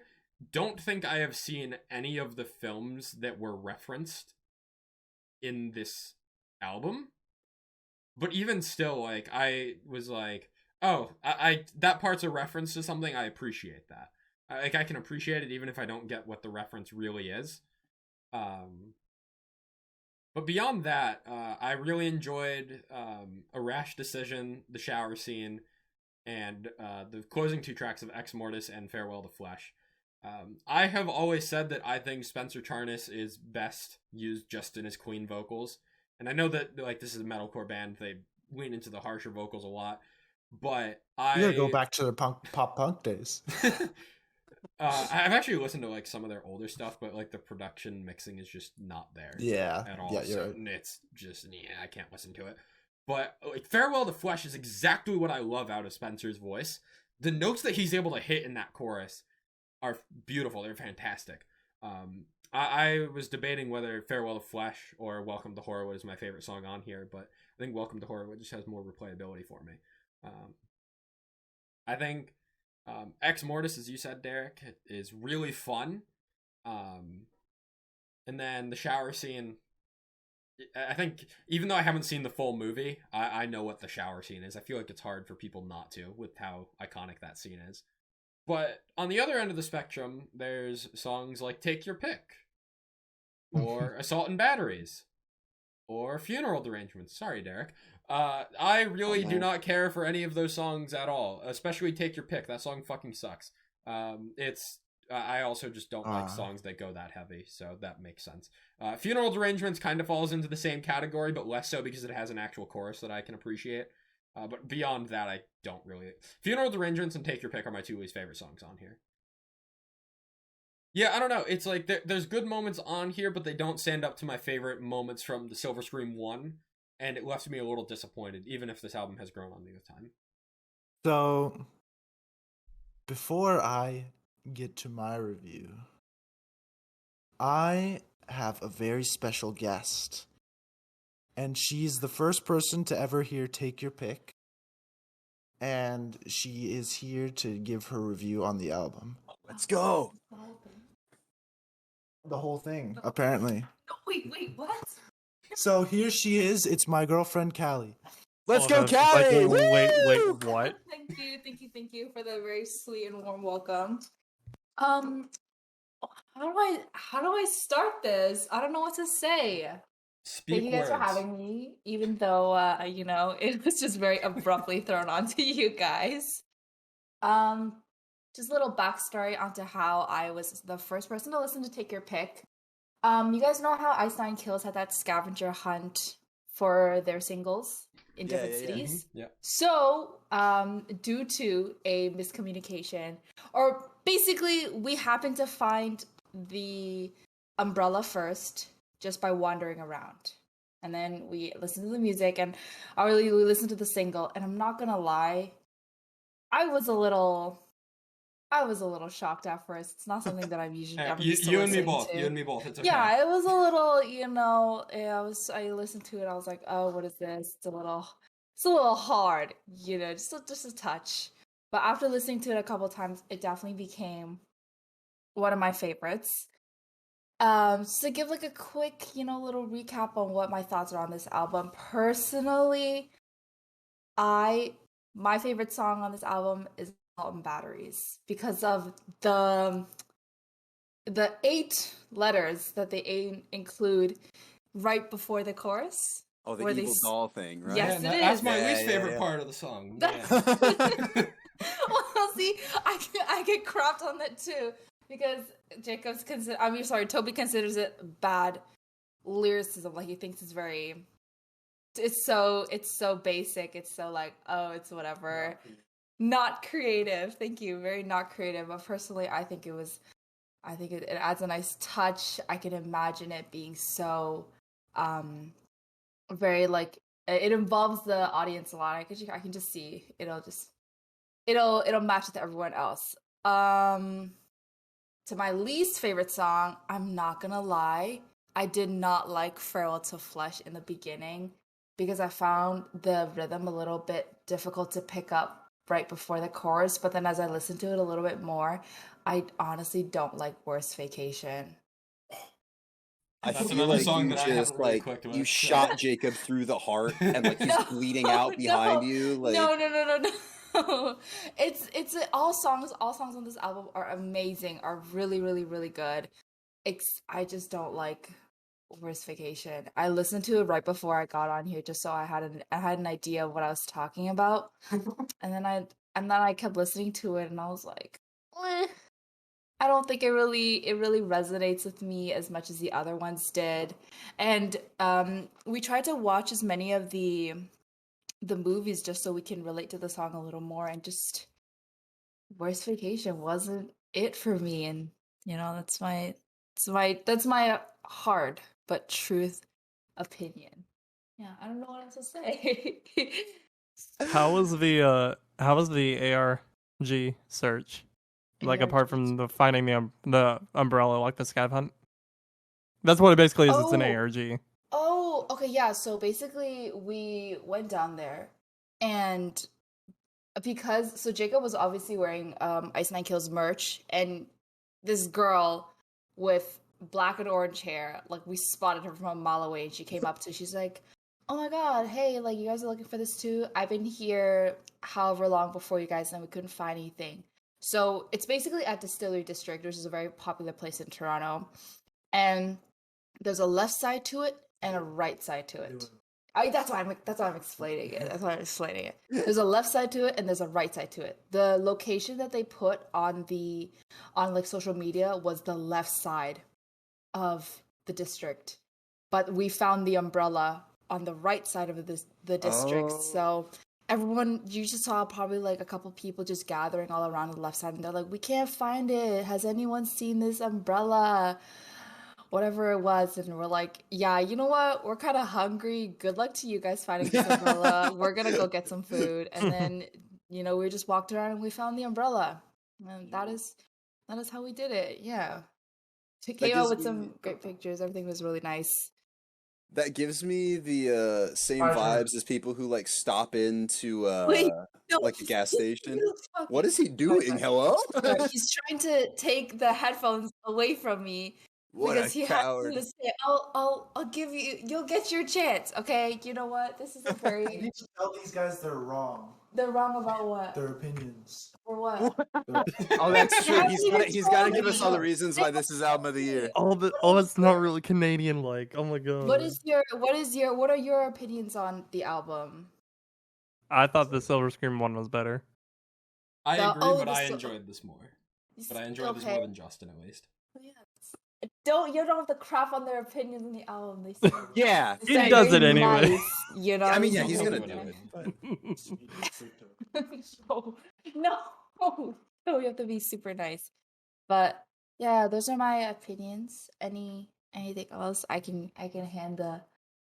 don't think I have seen any of the films that were referenced in this album. But even still, like, I was like, oh, I that part's a reference to something, I appreciate that. Like, I can appreciate it even if I don't get what the reference really is. But beyond that, I really enjoyed A Rash Decision, the shower scene, and the closing two tracks of Ex Mortis and Farewell to Flesh. I have always said that I think Spencer Charnas is best used just in his clean vocals. And I know that, like, this is a metalcore band, they lean into the harsher vocals a lot, but
You gotta go back to the pop punk days.
I've actually listened to like some of their older stuff, but like the production mixing is just not there. At all.
Yeah,
so it's just, I can't listen to it. But like Farewell to Flesh is exactly what I love out of Spencer's voice. The notes that he's able to hit in that chorus are beautiful. They're fantastic. I was debating whether Farewell to Flesh or Welcome to Horrorwood is my favorite song on here, but I think Welcome to Horrorwood just has more replayability for me. I think Ex Mortis, as you said, Derek, is really fun. And then the shower scene, I think, even though I haven't seen the full movie, I know what the shower scene is. I feel like it's hard for people not to, with how iconic that scene is. But on the other end of the spectrum, there's songs like Take Your Pick, or Assault and Batteries, or Funeral Derangements. Sorry, Derek. I really do not care for any of those songs at all, especially Take Your Pick. That song fucking sucks. I also just don't like songs that go that heavy, so that makes sense. Funeral Derangements kind of falls into the same category, but less so because it has an actual chorus that I can appreciate. But beyond that, I don't really. Funeral Derangements and Take Your Pick are my two least favorite songs on here. Yeah, I don't know. It's like there's good moments on here, but they don't stand up to my favorite moments from the Silver Scream 1, and it left me a little disappointed, even if this album has grown on me with time.
So, before I get to my review, I have a very special guest. And she's the first person to ever hear Take Your Pick. And she is here to give her review on the album.
Let's go!
The whole thing, apparently.
Wait, what?
So here she is. It's my girlfriend, Callie.
Let's go, Callie!
Wait, what?
Thank you for the very sweet and warm welcome. How do I start this? I don't know what to say. Thank you guys for having me, even though it was just very abruptly thrown onto you guys. just a little backstory onto how I was the first person to listen to Take Your Pick. You guys know how Ice9 Kills had that scavenger hunt for their singles in different cities?
Yeah.
So, due to a miscommunication, or basically we happened to find the umbrella first just by wandering around. And then we listened to the music, and we listened to the single, and I'm not gonna lie, I was a little shocked at first. It's not something that I'm usually
you and me both. You and me both. It's okay.
Yeah, it was a little, I listened to it, I was like, oh, what is this? It's a little hard, just a touch. But after listening to it a couple times, it definitely became one of my favorites. So to give like a quick, little recap on what my thoughts are on this album. Personally, my favorite song on this album is Salt and Batteries because of the 8 letters that they include right before the chorus.
Oh, the evil doll thing, right?
Yes,
That's my least favorite part of the song.
Well, see, I get crapped on that too because Toby considers it bad lyricism. Like he thinks it's so basic. It's so like, oh, it's whatever. Not creative. Thank you. Very not creative. But personally, I think it adds a nice touch. I can imagine it being so very like it involves the audience a lot. I can just see it'll match with everyone else. To my least favorite song, I'm not gonna lie, I did not like Farewell to Flesh in the beginning because I found the rhythm a little bit difficult to pick up right before the chorus, but then as I listened to it a little bit more, I honestly don't like Worst Vacation.
I feel like you just you shot Jacob through the heart and like he's bleeding out behind you. Like
No. It's all songs on this album are amazing, are really, really, really good. I just don't like Worst Vacation. I listened to it right before I got on here just so I had an idea of what I was talking about. and then I kept listening to it and I was like, I don't think it really resonates with me as much as the other ones did. And we tried to watch as many of the movies just so we can relate to the song a little more, and just Worst Vacation wasn't it for me. And that's my hard but truth opinion. Yeah, I don't know what else to say.
How was the ARG search? Like apart from the finding the umbrella, like the scav hunt. That's what it basically is. It's an ARG.
Oh, okay, yeah. So basically, we went down there, and so Jacob was obviously wearing Ice9 Kills merch, and this girl with black and orange hair, like we spotted her from a mile away, and she came up to us. She's like, "Oh my god, hey, like you guys are looking for this too? I've been here however long before you guys, and we couldn't find anything." So it's basically at Distillery District, which is a very popular place in Toronto, and there's a left side to it and a right side to it. That's why I'm explaining it. There's a left side to it and there's a right side to it. The location that they put on like social media was the left side of the district, but we found the umbrella on the right side of the district.
Oh.
So you just saw probably like a couple people just gathering all around the left side, and they're like, "We can't find it. Has anyone seen this umbrella?" Whatever it was, and we're like, "Yeah, you know what? We're kind of hungry. Good luck to you guys finding this umbrella. We're gonna go get some food." And then, we just walked around and we found the umbrella, and that is how we did it. Yeah, it came out with some great pictures. Everything was really nice.
That gives me the same vibes as people who like stop into like a gas station. What is he doing? Hello?
He's trying to take the headphones away from me.
What
because
a coward!
Has to say, I'll give you. You'll get your chance. Okay. You know what? This is a very.
You need to tell these guys they're wrong.
They're wrong about what?
Their opinions.
For what?
Oh, that's true. He's got to give us all the reasons why this is album of the year.
It's not really Canadian like. Oh my god.
What are your opinions on the album?
I thought the Silver Scream one was better.
I
The-
agree,
oh,
but
the
I
so-
enjoyed this more. But I enjoyed this more than Justin, at least.
Yes. You don't have to crap on their opinions on the album. They say
Yeah,
He
they're
does
very
it anyway.
Nice, you know.
I mean,
they
yeah,
say
he's
very
gonna do
nice.
it.
no, no, you have to be super nice. But yeah, those are my opinions. Anything else? I can hand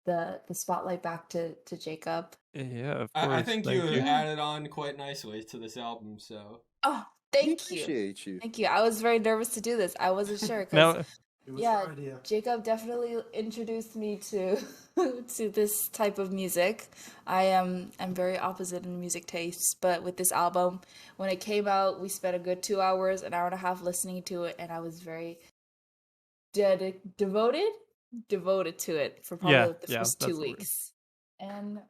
the spotlight back to Jacob.
Yeah, of course.
I think you
Thank you.
added on quite nicely to this album, so...
Oh,
We
thank you.
appreciate you.
Thank you. I was very nervous to do this. I wasn't sure because
Now,
It was
yeah,
her idea.
Jacob definitely introduced me to to this type of music. I'm very opposite in music tastes, but with this album, when it came out, we spent a good 2 hours, an hour and a half listening to it, and I was very devoted to it for probably
Yeah,
like the
yeah,
first
that's
2
the word.
weeks. And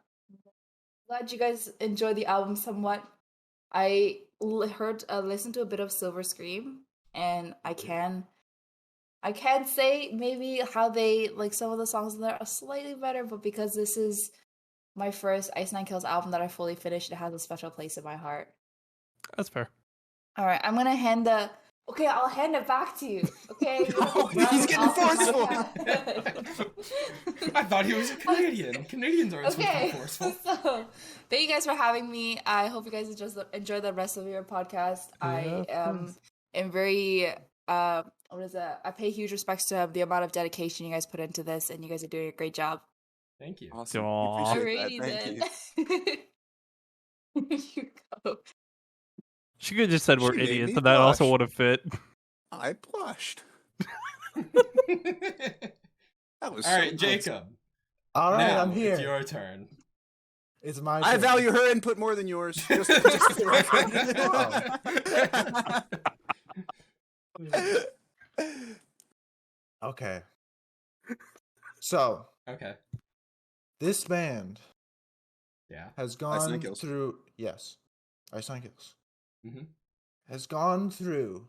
glad you guys enjoyed the album somewhat. I listened to a bit of Silver Scream, and I can say maybe how they like some of the songs in there are slightly better, but because this is my first Ice Nine Kills album that I fully finished, it has a special place in my heart.
that's fair.
All right, I'm gonna I'll hand it back to you. Okay,
No, he's getting forceful.
I thought he was a Canadian. Canadians aren't supposed to be
Okay,
forceful.
so thank you guys for having me. I hope you guys enjoy the rest of your podcast. I am very what is that? I pay huge respects to the amount of dedication you guys put into this, and you guys are doing a great job.
Thank you.
Awesome. We
Aw.
appreciate
Alrighty
that. Thank
then.
you.
You go.
She could have just said we're
She made
idiots,
me
and that also
blush.
would have fit.
I blushed. That was
All
so
right,
nice.
Jacob.
All right,
now
I'm here.
It's your turn.
It's my
I
turn.
value her input more than yours. Just for the record.
Okay. So,
Okay.
this band
Yeah.
has
Ice
gone
Nine Kills.
through. Yes. Ice Nine Kills.
Mm-hmm.
Has gone through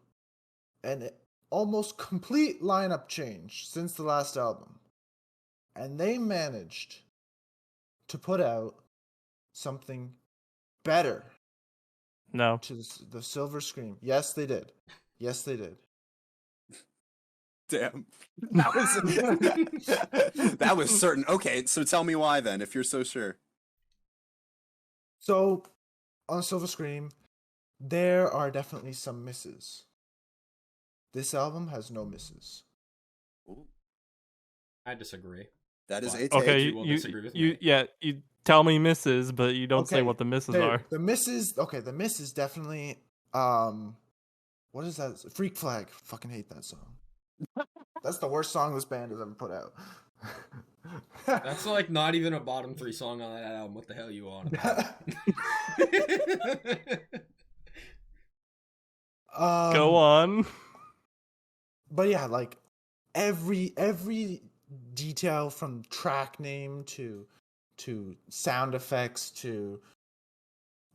an almost complete lineup change since the last album. And they managed to put out something better
No.
to the Silver Scream. Yes, they did. Yes, they did.
Damn. That was that was certain. Okay, so tell me why then, if you're so sure.
So, on Silver Scream, there are definitely some misses. This album has no misses.
Ooh,
I disagree.
that is
What?
a take.
Okay,
you will disagree with me.
you tell me misses, but you don't say
Okay,
what the misses
There-
are.
The misses, okay, the misses definitely, what is that? Freak Flag. Fucking hate that song. That's the worst song this band has ever put out.
That's like not even a bottom 3 song on that album. What the hell you on about?
Go on.
But yeah, like every detail from track name to sound effects to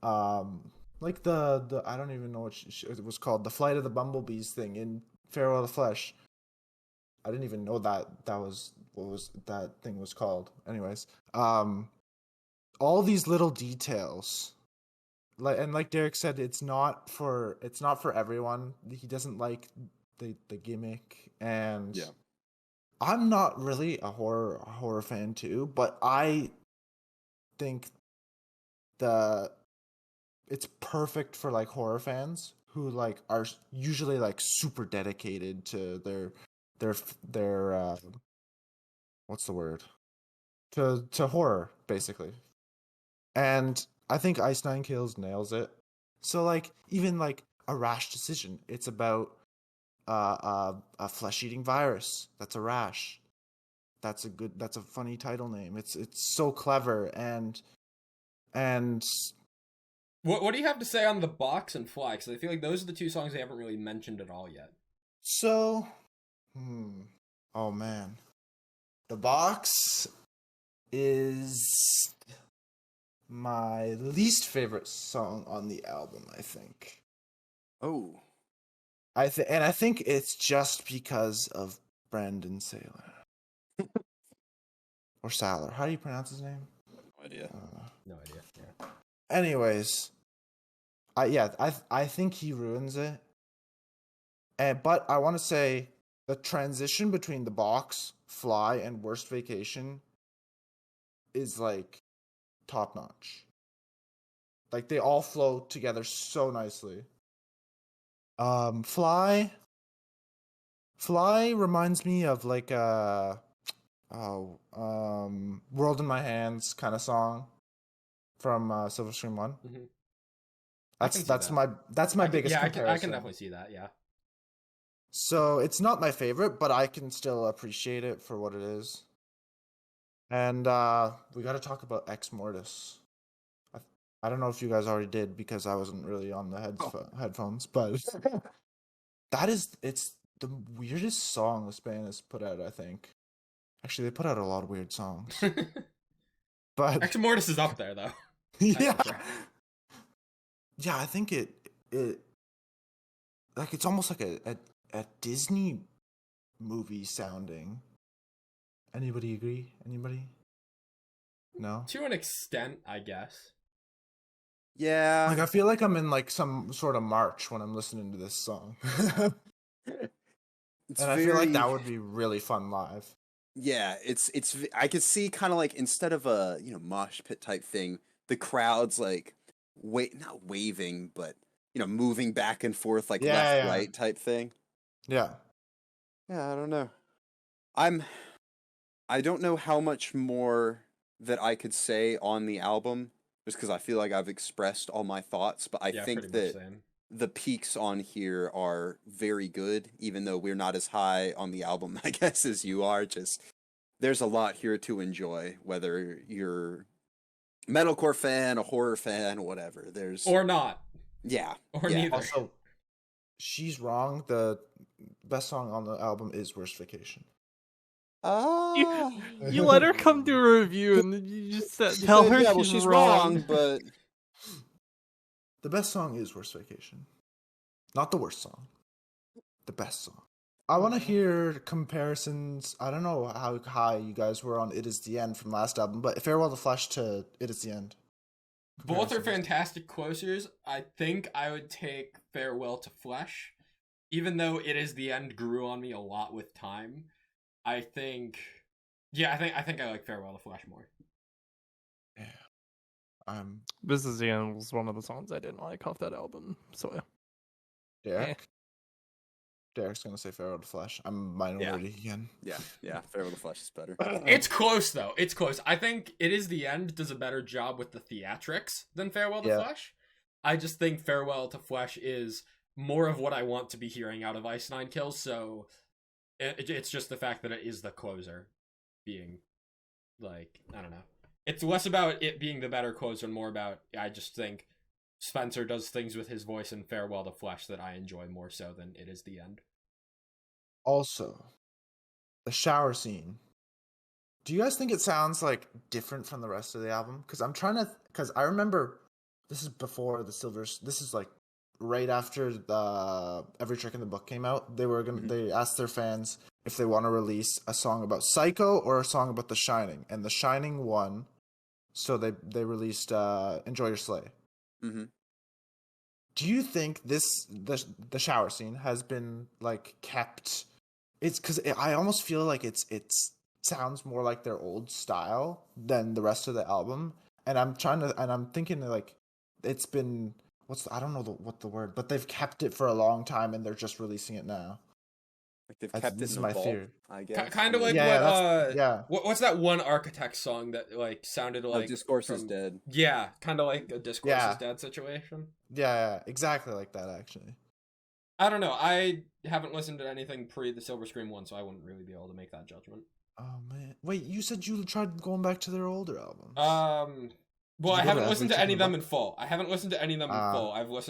like the I don't even know what it was called, the Flight of the Bumblebees thing in Farewell to Flesh. I didn't even know that was what was that thing was called. Anyways, all these little details, like Derek said, it's not for everyone. He doesn't like the gimmick, and
Yeah.
I'm not really a horror fan too, but I think it's perfect for like horror fans who like are usually like super dedicated to their what's the word, to horror basically. And I think Ice Nine Kills nails it. So like even like A Rash Decision, it's about a flesh-eating virus that's a rash. That's a funny title name. It's so clever. And
What do you have to say on The Box and Fly? Because I feel like those are the 2 songs they haven't really mentioned at all yet.
so oh man, The Box is my least favorite song on the album, I think.
Oh,
I think it's just because of Brandon Saylor. Or Saller. How do you pronounce his name?
no idea.
No idea. Yeah.
Anyways, I think he ruins it. But I want to say the transition between the box, Fly, and Worst Vacation is like top notch. Like they all flow together so nicely. Fly reminds me of like World in My Hands kind of song from Silver Scream 1.
Mm-hmm.
That's my biggest comparison.
I can definitely see that. Yeah.
So it's not my favorite, but I can still appreciate it for what it is. And we got to talk about Ex Mortis. I don't know if you guys already did because I wasn't really on the headphones, but it's the weirdest song this band has put out, I think. Actually, they put out a lot of weird songs. But
Ex Mortis is up there though.
yeah. Yeah, I think it like it's almost like a Disney movie sounding. Anybody agree? Anybody? No?
To an extent, I guess.
Yeah.
Like I feel like I'm in like some sort of march when I'm listening to this song. And I feel like that would be really fun live.
Yeah, it's I could see kind of like instead of a, mosh pit type thing, the crowd's like not waving, but moving back and forth like left right type thing.
Yeah.
Yeah, I don't know. I don't know how much more that I could say on the album just because I feel like I've expressed all my thoughts, but I think that the peaks on here are very good, even though we're not as high on the album, I guess, as you are. Just there's a lot here to enjoy, whether you're a metalcore fan, a horror fan, whatever.
Or not.
Yeah.
Or neither.
Also, she's wrong. The best song on the album is Worst Vacation.
You let her come do a review and then you just tell her she's wrong.
But
the best song is Worst Vacation. Not the worst song. The best song. I want to hear comparisons. I don't know how high you guys were on It Is the End from last album, but Farewell to Flesh to It Is the End.
Both are fantastic closers. I think I would take Farewell to Flesh. Even though It Is the End grew on me a lot with time, I think I like Farewell to Flesh more.
Yeah.
This Is the End was one of the songs I didn't like off that album. So
Derek? Derek's gonna say Farewell to Flesh. I'm minority again.
Yeah. Farewell to Flesh is better.
It's close though. It's close. I think It Is the End does a better job with the theatrics than Farewell to Flesh. I just think Farewell to Flesh is more of what I want to be hearing out of Ice Nine Kills. So it's just the fact that it is the closer being like, I don't know. It's less about it being the better closer and more about, I just think Spencer does things with his voice in Farewell to Flesh that I enjoy more so than It Is the End.
Also, the shower scene. Do you guys think it sounds like different from the rest of the album? Because I remember this is before the Silvers. This is like right after the Every Trick in the Book came out. They asked their fans if they want to release a song about Psycho or a song about The Shining, and The Shining won. So they released Enjoy Your Slay.
Mm-hmm.
Do you think the shower scene has been like kept? It's because I almost feel like it sounds more like their old style than the rest of the album, and I'm thinking like it's been I don't know what the word, but they've kept it for a long time and they're just releasing it now.
Like they've kept it in the vault, I guess.
Kind of like what's that one Architect song that like sounded like
Discourse is Dead.
Yeah, kind of like a Discourse is Dead situation.
Yeah, exactly like that actually.
I don't know. I haven't listened to anything pre the Silver Scream one, so I wouldn't really be able to make that judgment.
Oh man, wait! You said you tried going back to their older albums.
Well, I haven't listened to any of them in full. I've listened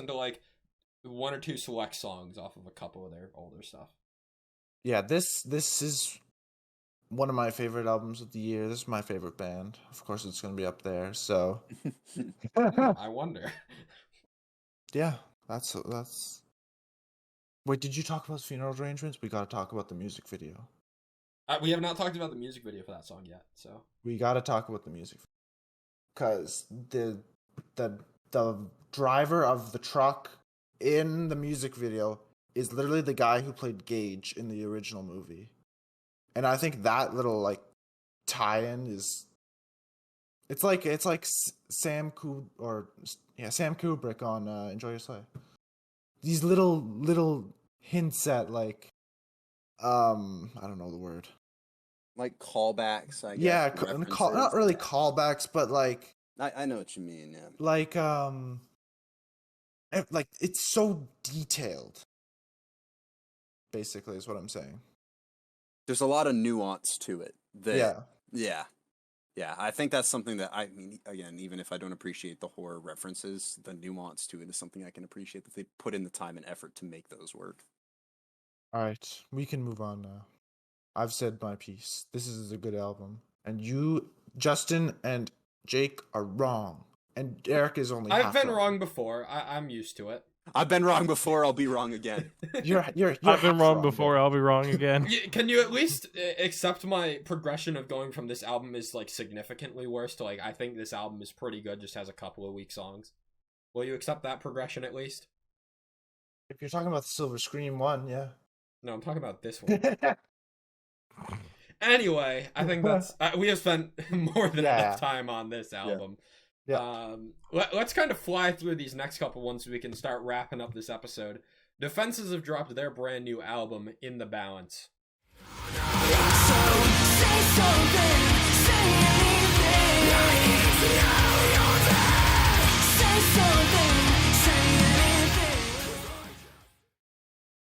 to like one or two select songs off of a couple of their older stuff.
Yeah, this is one of my favorite albums of the year. This is my favorite band. Of course, it's going to be up there. So,
I wonder.
Yeah, that's. Wait, did you talk about funeral arrangements? We got to talk about the music video.
We have not talked about the music video for that song yet, so
we got to talk about the music, because the driver of the truck in the music video is literally the guy who played Gage in the original movie. And I think that little like tie-in is it's like Sam Kubrick on Enjoy Your Slay. These little hints at like I don't know the word.
Like callbacks, I guess.
Yeah,
references.
not really callbacks, but like
I know what you mean. Yeah.
like it's so detailed. Basically, is what I'm saying.
There's a lot of nuance to it.
Yeah.
Yeah. I think that's something that, I mean, again, even if I don't appreciate the horror references, the nuance to it is something I can appreciate, that they put in the time and effort to make those work.
All right, we can move on now. I've said my piece. This is a good album, and you, Justin and Jake, are wrong, and Derek is only.
I've been wrong before. I'm used to it.
I've been wrong before. I'll be wrong again.
You're
I've been wrong before. I'll be wrong again.
Can you at least accept my progression of going from this album is like significantly worse to like I think this album is pretty good, just has a couple of weak songs? Will you accept that progression at least?
If you're talking about the Silver Scream one, yeah.
No, I'm talking about this one. Anyway, I think that's we have spent more than enough time on this album.
Yeah.
Let's kind of fly through these next couple ones so we can start wrapping up this episode. Defenses have dropped their brand new album, In the Balance.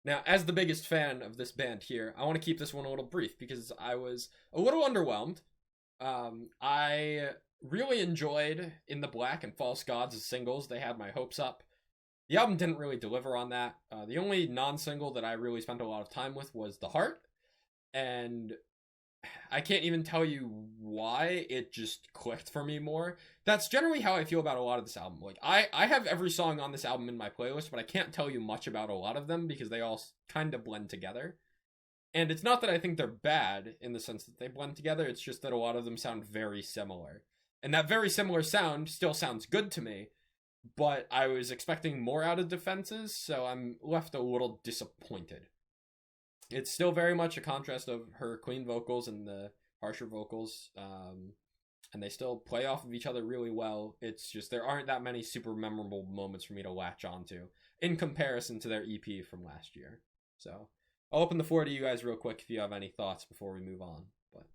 Now, as the biggest fan of this band here, I want to keep this one a little brief because I was a little underwhelmed. I really enjoyed In the Black and False Gods as singles. They had my hopes up. The album didn't really deliver on that. The only non-single that I really spent a lot of time with was The Heart. And I can't even tell you why it just clicked for me more. That's generally how I feel about a lot of this album. Like, I have every song on this album in my playlist, but I can't tell you much about a lot of them because they all kind of blend together. And it's not that I think they're bad in the sense that they blend together, it's just that a lot of them sound very similar. And that very similar sound still sounds good to me, but I was expecting more out of Defenses, so I'm left a little disappointed. It's still very much a contrast of her clean vocals and the harsher vocals, and they still play off of each other really well. It's just there aren't that many super memorable moments for me to latch onto in comparison to their EP from last year. So I'll open the floor to you guys real quick if you have any thoughts before we move on. But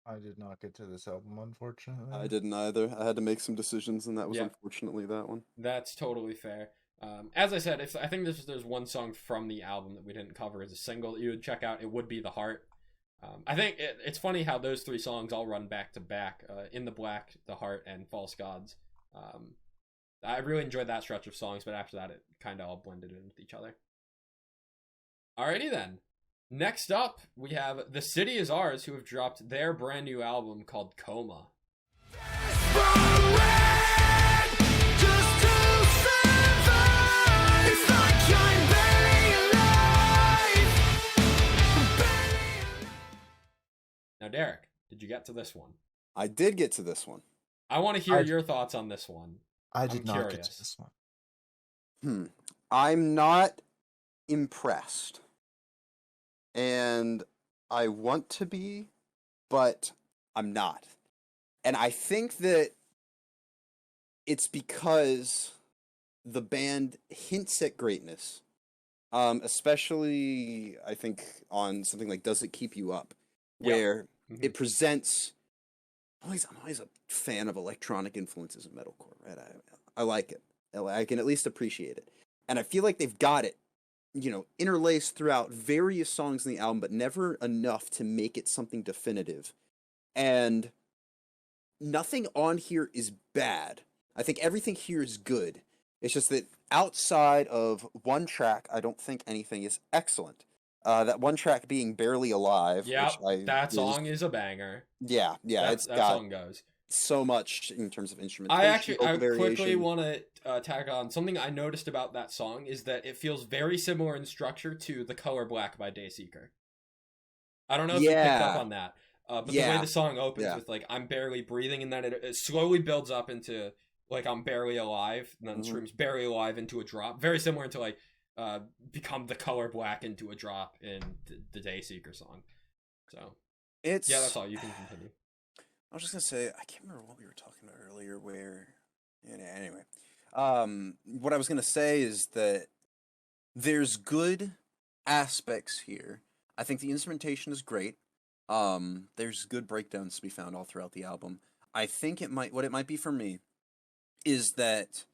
I did not get to this album, unfortunately.
I didn't either. I had to make some decisions, and that was
Yeah.
unfortunately that one.
That's totally fair. As I said, I think there's one song from the album that we didn't cover as a single that you would check out. It would be The Heart. I think it's funny how those three songs all run back to back. In the Black, The Heart, and False Gods. I really enjoyed that stretch of songs, but after that it kind of all blended in with each other. Alrighty then. Next up, we have TheCityIsOurs, who have dropped their brand new album called Coma. Now, Derek, did you get to this one?
I did get to this one.
I want to hear your thoughts on this one.
I did
I'm
not
curious.
get to this one.
I'm not impressed. And I want to be, but I'm not. And I think that it's because the band hints at greatness. Especially, I think, on something like Does It Keep You Up? Where it presents... I'm always a fan of electronic influences in metalcore, right? I like it. I can at least appreciate it. And I feel like they've got it, interlaced throughout various songs in the album, but never enough to make it something definitive. And nothing on here is bad. I think everything here is good. It's just that outside of one track, I don't think anything is excellent. That one track being Barely Alive.
Yeah, that song is a banger.
Yeah,
that
it's got
song goes.
So much in terms of instrumentation.
I quickly want to tag on something I noticed about that song is that it feels very similar in structure to The Color Black by Dayseeker. I don't know if you picked up on that, but the way the song opens with like I'm barely breathing, and then it slowly builds up into like on Barely Alive, and then streams Barely Alive into a drop. Very similar to like Become the Color Black into a drop in the Dayseeker song. So
It's
that's all. You can continue.
I was just gonna say, I can't remember what we were talking about earlier. Anyway, what I was gonna say is that there's good aspects here. I think the instrumentation is great. There's good breakdowns to be found all throughout the album. I think what it might be for me is that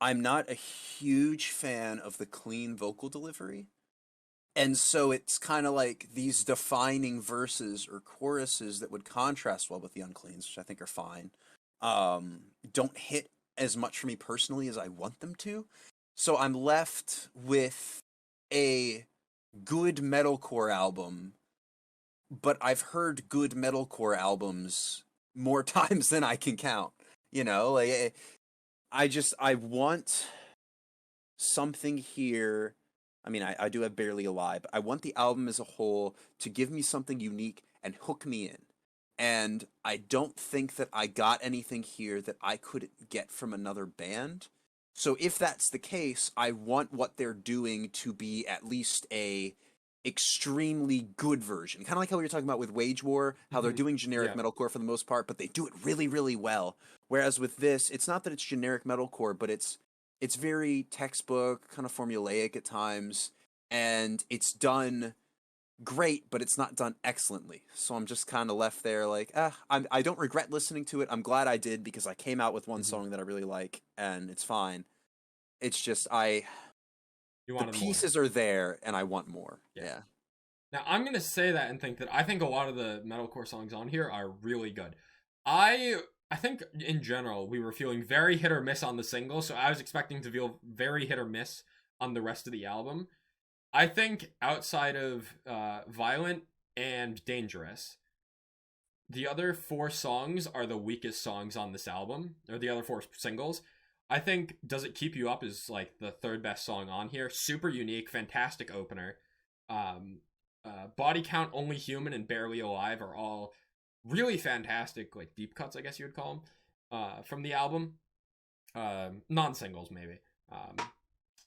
I'm not a huge fan of the clean vocal delivery. And so it's kind of like these defining verses or choruses that would contrast well with the uncleans, which I think are fine, don't hit as much for me personally as I want them to. So I'm left with a good metalcore album, but I've heard good metalcore albums more times than I can count. You know, like I want something here. I mean, I do have Barely Alive, but I want the album as a whole to give me something unique and hook me in. And I don't think that I got anything here that I couldn't get from another band. So if that's the case, I want what they're doing to be at least a extremely good version. Kind of like how we were talking about with Wage War, how they're doing generic metalcore for the most part, but they do it really, really well. Whereas with this, it's not that it's generic metalcore, but it's very textbook, kind of formulaic at times, and it's done great, but it's not done excellently. So I'm just kind of left there like, I don't regret listening to it. I'm glad I did because I came out with one song that I really like, and it's fine. It's just the pieces are there, and I want more. Yeah.
Now, I'm going to say that and think that I think a lot of the metalcore songs on here are really good. I think, in general, we were feeling very hit or miss on the single, so I was expecting to feel very hit or miss on the rest of the album. I think outside of Violent and Dangerous, the other 4 songs are the weakest songs on this album, or the other 4 singles. I think Does It Keep You Up is like the 3rd best song on here. Super unique, fantastic opener. Body Count, Only Human, and Barely Alive are all really fantastic, like deep cuts, I guess you would call them, from the album. Non-singles, maybe.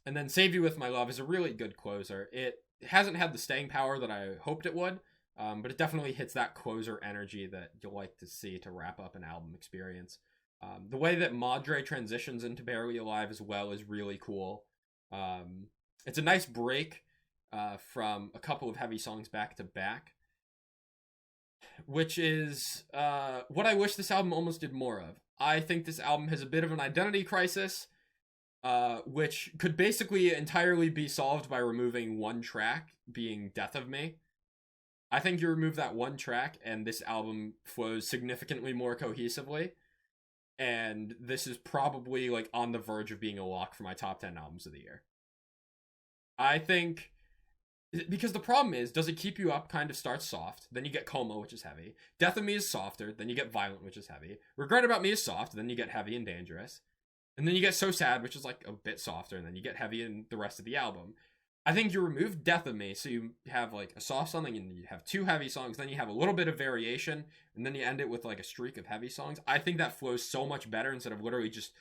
And then Save You With My Love is a really good closer. It hasn't had the staying power that I hoped it would, but it definitely hits that closer energy that you'll like to see to wrap up an album experience. The way that Madre transitions into Barely Alive as well is really cool. It's a nice break from a couple of heavy songs back to back, which is what I wish this album almost did more of. I think this album has a bit of an identity crisis, which could basically entirely be solved by removing one track, being Death of Me. I think you remove that one track, and this album flows significantly more cohesively, and this is probably like on the verge of being a lock for my top 10 albums of the year. I think, because the problem is, Does It Keep You Up kind of starts soft, then you get Coma, which is heavy. Death of Me is softer, then you get Violent, which is heavy. Regret About Me is soft, then you get Heavy and Dangerous. And then you get So Sad, which is like a bit softer, and then you get heavy in the rest of the album. I think you remove Death of Me, so you have like a soft something, and you have 2 heavy songs, then you have a little bit of variation, and then you end it with like a streak of heavy songs. I think that flows so much better instead of literally just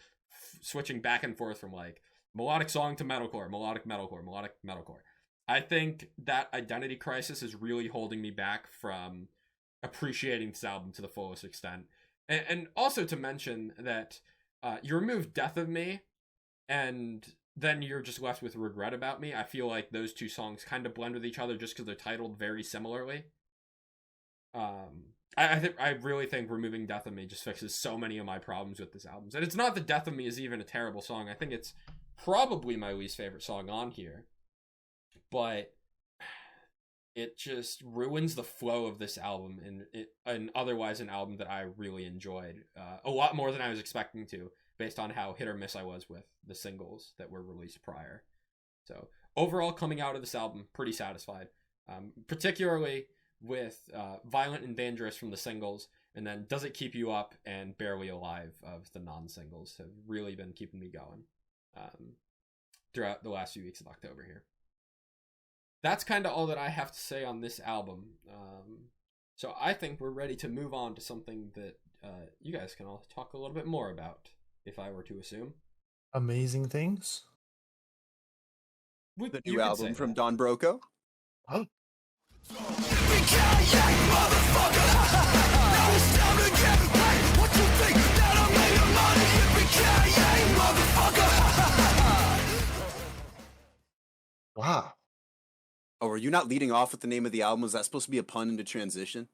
switching back and forth from like melodic song to metalcore, melodic metalcore, melodic metalcore. I think that identity crisis is really holding me back from appreciating this album to the fullest extent. And also to mention that you remove Death of Me, and then you're just left with Regret About Me. I feel like those 2 songs kind of blend with each other just because they're titled very similarly. I really think removing Death of Me just fixes so many of my problems with this album. And it's not that Death of Me is even a terrible song. I think it's probably my least favorite song on here. But it just ruins the flow of this album, and otherwise an album that I really enjoyed a lot more than I was expecting to, based on how hit or miss I was with the singles that were released prior. So overall, coming out of this album, pretty satisfied, particularly with Violent and Dangerous from the singles, and then Does It Keep You Up and Barely Alive of the non-singles have really been keeping me going throughout the last few weeks of October here. That's kind of all that I have to say on this album. So I think we're ready to move on to something that you guys can all talk a little bit more about. if I were to assume.
Amazing things.
The
You
new
could
album
say
from
that.
Don Broco.
Huh? Wow.
Oh, are you not leading off with the name of the album? Was that supposed to be a pun into transition?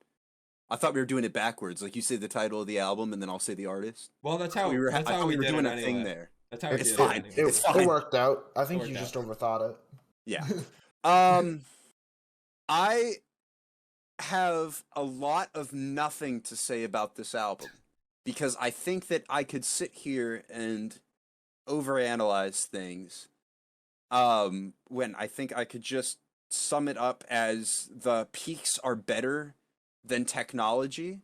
I thought we were doing it backwards. Like you say the title of the album, and then I'll say the artist.
Well, that's
I
how
thought we were
did
doing
it
a
anyway.
thing there.
That's how we
It's
did
fine.
it. Anyway.
It's fine.
It worked out. I think
It
you
worked
just
out.
overthought it.
Yeah. I have a lot of nothing to say about this album because I think that I could sit here and overanalyze things. When I think I could just sum it up as the peaks are better than technology.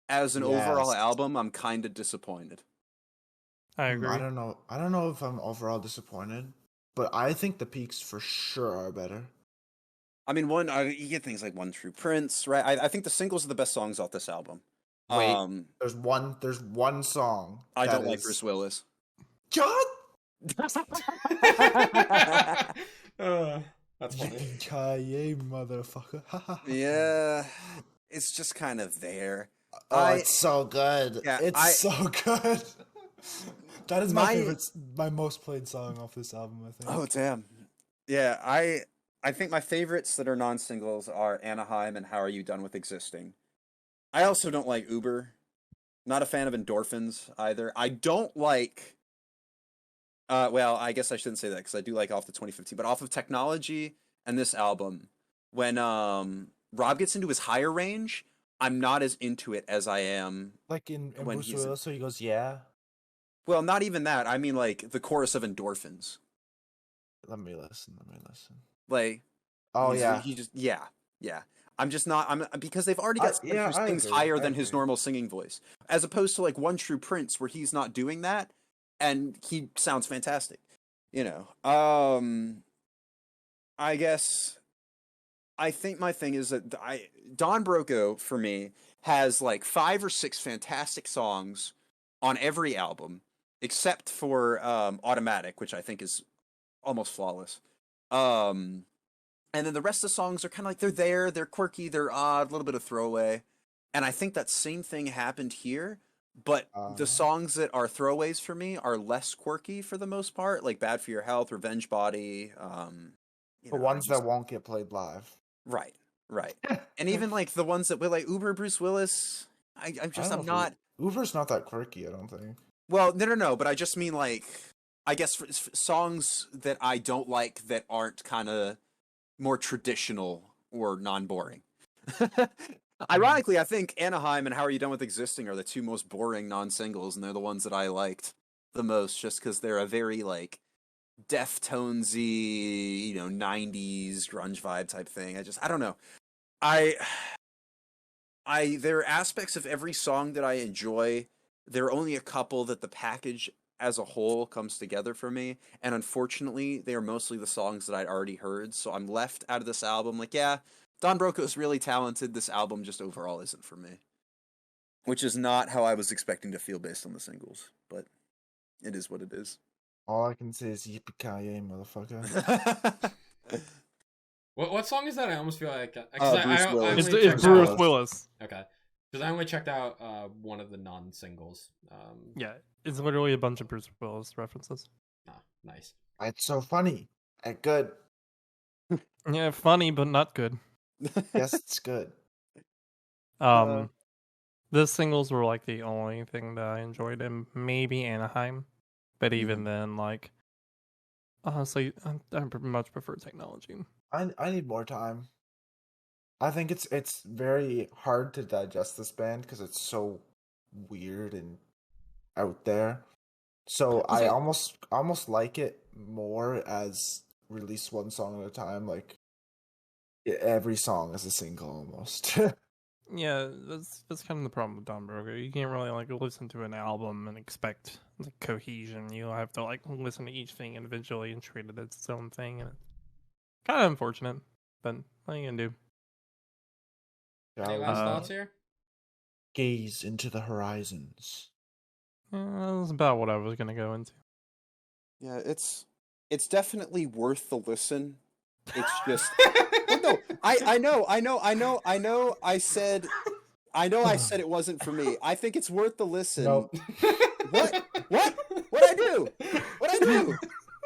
As an overall
Yes.
album, I'm kind of disappointed.
I agree.
I don't know. I don't know if I'm overall disappointed, but I think the peaks for sure are better.
I mean, you get things like One True Prince, right? I think the singles are the best songs off this album.
Wait, there's one song.
I
that
don't like
is-
Bruce Willis.
God.
That's funny.
Yippee-ki-yay, motherfucker.
Yeah, it's just kind of there.
Oh, it's so good.
Yeah,
It's so good. That is
My-
my most played song off this album, I think.
Oh, damn. Yeah, I think my favorites that are non-singles are Anaheim and How Are You Done With Existing. I also don't like Uber. Not a fan of Endorphins either. I don't like... well, I guess I shouldn't say that because I do like Off the 2015, but Off of Technology and this album, when Rob gets into his higher range, I'm not as into it as I am.
Like in
when
Bruce
he's-
Willis, so he goes, yeah.
Well, not even that. I mean, like, the chorus of Endorphins.
Let me listen.
Like,
Oh,
he's-
yeah.
he just, yeah. I'm just not, because they've already got someone
yeah,
who
I
sings
agree,
higher
I
than his
agree.
normal singing voice. As opposed to, like, One True Prince, where he's not doing that, and he sounds fantastic. You know, I guess, I think my thing is that Don Broco, for me, has, like, 5 or 6 fantastic songs on every album, except for Automatic, which I think is almost flawless. And then the rest of the songs are kind of like, they're quirky, they're odd, a little bit of throwaway. And I think that same thing happened here, but the songs that are throwaways for me are less quirky for the most part, like Bad For Your Health, Revenge Body.
The ones that won't get played live.
Right. And even like the ones that, like Uber, Bruce Willis, I'm not...
Uber's not that quirky, I don't think.
Well, no, but I just mean like, I guess for songs that I don't like that aren't kind of more traditional or non-boring. Ironically, I think Anaheim and How Are You Done With Existing are the 2 most boring non-singles, and they're the ones that I liked the most, just because they're a very like Deftonesy, 90s grunge vibe type thing. I don't know. There are aspects of every song that I enjoy. There are only a couple that the package as a whole comes together for me, and unfortunately, they are mostly the songs that I'd already heard, so I'm left out of this album like, yeah, Don Broco is really talented, this album just overall isn't for me. Which is not how I was expecting to feel based on the singles, but it is what it is.
All I can say is yippee-ki-yay, motherfucker.
What song is that? I almost feel like...
Bruce Willis.
It's Bruce Willis.
Okay. Because I only checked out one of the non-singles.
Yeah, it's literally a bunch of Bruce Willis references.
Nice.
It's so funny and good.
Yeah, funny but not good.
Yes, it's good.
The singles were like the only thing that I enjoyed, and maybe Anaheim, but even then, like, honestly, I much prefer Technology.
I need more time. I think it's very hard to digest this band because it's so weird and out there. So I almost like it more as release one song at a time. Like every song is a single almost.
Yeah, that's kind of the problem with Don Broco. You can't really like listen to an album and expect like cohesion. You have to like listen to each thing individually and treat it as its own thing, and it's kind of unfortunate. But what are you gonna do?
Any last thoughts here?
Gaze into the horizons.
That's about what I was gonna go into.
Yeah, it's definitely worth the listen. It's just well, no, I know. I said it wasn't for me. I think it's worth the listen.
Nope.
What? What'd I do? What'd I do?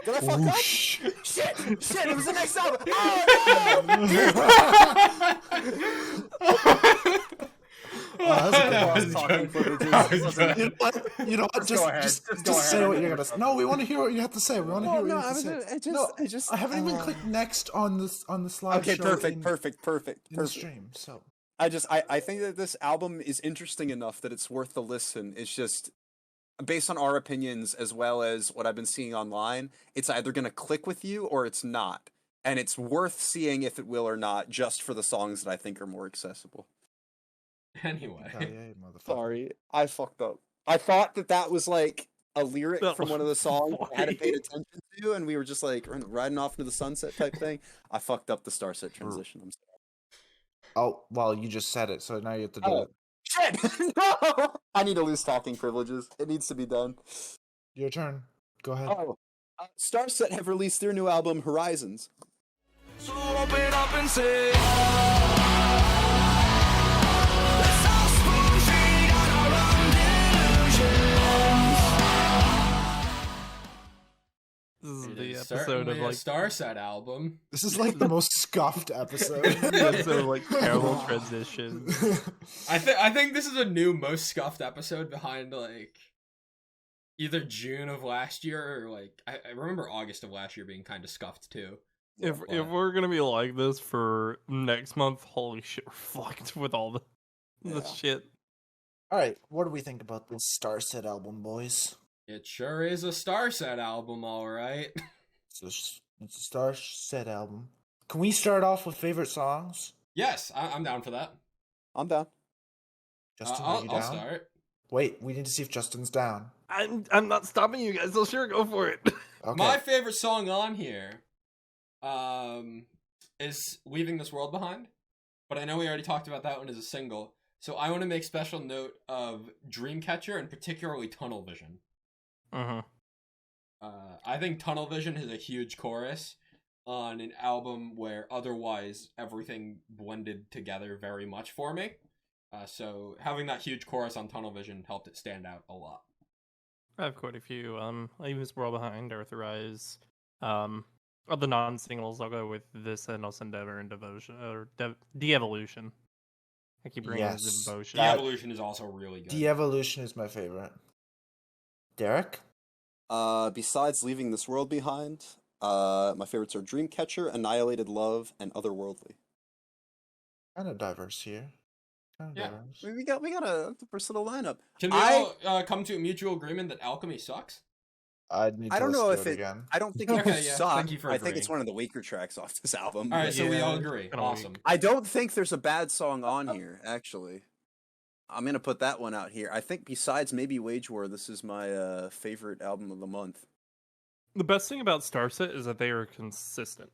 Did I fuck up?
Whoosh.
Shit! It was the next album. Oh
That was a good
talking
one.
privileges.
You know what? Just say what you're gonna say. No, we want to hear what you have to say. We want to hear what you have to say. I haven't even clicked next on the slideshow.
Okay, perfect.
In the stream. So
I think that this album is interesting enough that it's worth the listen. It's just based on our opinions as well as what I've been seeing online. It's either gonna click with you or it's not, and it's worth seeing if it will or not, just for the songs that I think are more accessible.
Anyway,
Sorry, I fucked up. I thought that was like a lyric from one of the songs I hadn't paid attention to, and we were just like riding off into the sunset type thing. I fucked up the STARSET transition. I'm sorry.
Oh, well, you just said it, so now you have to do it.
Shit! No! I need to lose talking privileges. It needs to be done.
Your turn. Go ahead.
STARSET have released their new album, Horizons.
So open up and say,
This is
it
the
is
episode
certainly
of
a
like
STARSET album.
This is like the most scuffed episode.
the episode of like terrible transitions.
I think this is a new most scuffed episode behind like either June of last year or like I remember August of last year being kind of scuffed too.
If we're gonna be like this for next month, holy shit, we're fucked with all the shit.
All right, what do we think about this STARSET album, boys?
It sure is a STARSET album, all right.
It's a STARSET album. Can we start off with favorite songs?
Yes, I'm down for that.
I'm down.
Justin, are you down?
I'll start.
Wait, we need to see if Justin's down.
I'm not stopping you guys, so sure, go for it.
Okay.
My favorite song on here is Leaving This World Behind, but I know we already talked about that one as a single, so I want to make special note of Dreamcatcher and particularly Tunnel Vision. I think Tunnel Vision has a huge chorus on an album where otherwise everything blended together very much for me. So having that huge chorus on Tunnel Vision helped it stand out a lot.
I have quite a few. Leaving This World Behind, Earthrise. Of the non-singles, I'll go with this Endless Endeavor and Devotion, or De-Evolution. I keep bringing
Yes.
Devotion.
De-Evolution is also really good.
De-Evolution is my favorite. Derek?
Besides Leaving This World Behind, my favorites are Dreamcatcher, Annihilated Love, and Otherworldly.
Kind of diverse here.
Yeah.
We got a versatile lineup.
Can we all come to a mutual agreement that Alchemy sucks?
I
don't know if
again.
I don't think it
Okay, yeah.
sucks.
Thank you for
I think
agreeing.
it's one of the weaker tracks off this album.
All right, so we
Yeah,
all agree.
kinda
Awesome.
weak.
I don't think there's a bad song on here, actually. I'm gonna put that one out here. I think besides maybe Wage War, this is my favorite album of the month.
The best thing about STARSET is that they are consistent.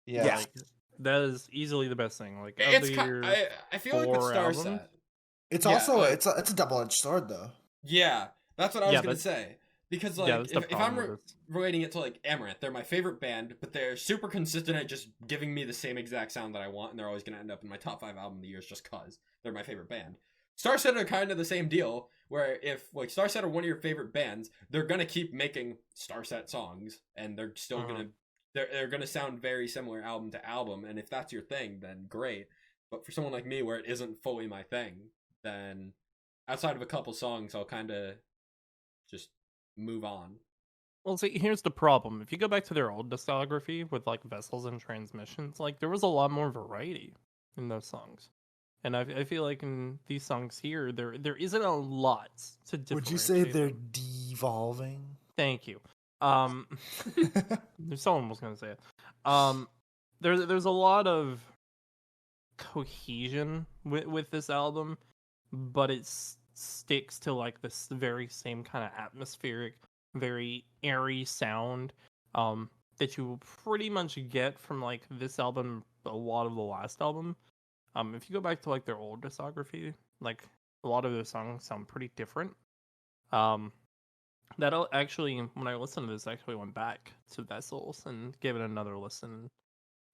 Yeah.
Like, that is easily the best thing. Like,
It's
of your
I feel like with
4
STARSET.
albums?
It's
Yeah,
also
like-
it's a double-edged sword though.
Yeah, that's what I was
Yeah,
gonna
that's-
say. Because like
that's the
if I'm
problem with it.
relating it to like Amaranth, they're my favorite band, but they're super consistent at just giving me the same exact sound that I want, and they're always gonna end up in my top 5 album of the years just cause they're my favorite band. STARSET are kind of the same deal, where if like STARSET are one of your favorite bands, they're gonna keep making STARSET songs, and they're still they're gonna sound very similar album to album, and if that's your thing, then great. But for someone like me, where it isn't fully my thing, then outside of a couple songs, I'll kind of just move on.
Well, see, here's the problem. If you go back to their old discography with like Vessels and Transmissions, like there was a lot more variety in those songs, and I feel like in these songs here, there isn't a lot to differentiate.
Would you say they're
them.
devolving?
Thank you. Someone was gonna say it. There's a lot of cohesion with this album, but it sticks to like this very same kind of atmospheric, very airy sound that you will pretty much get from like this album, a lot of the last album. If you go back to like their old discography, like a lot of their songs sound pretty different. That'll actually, when I listened to this, I actually went back to Vessels and gave it another listen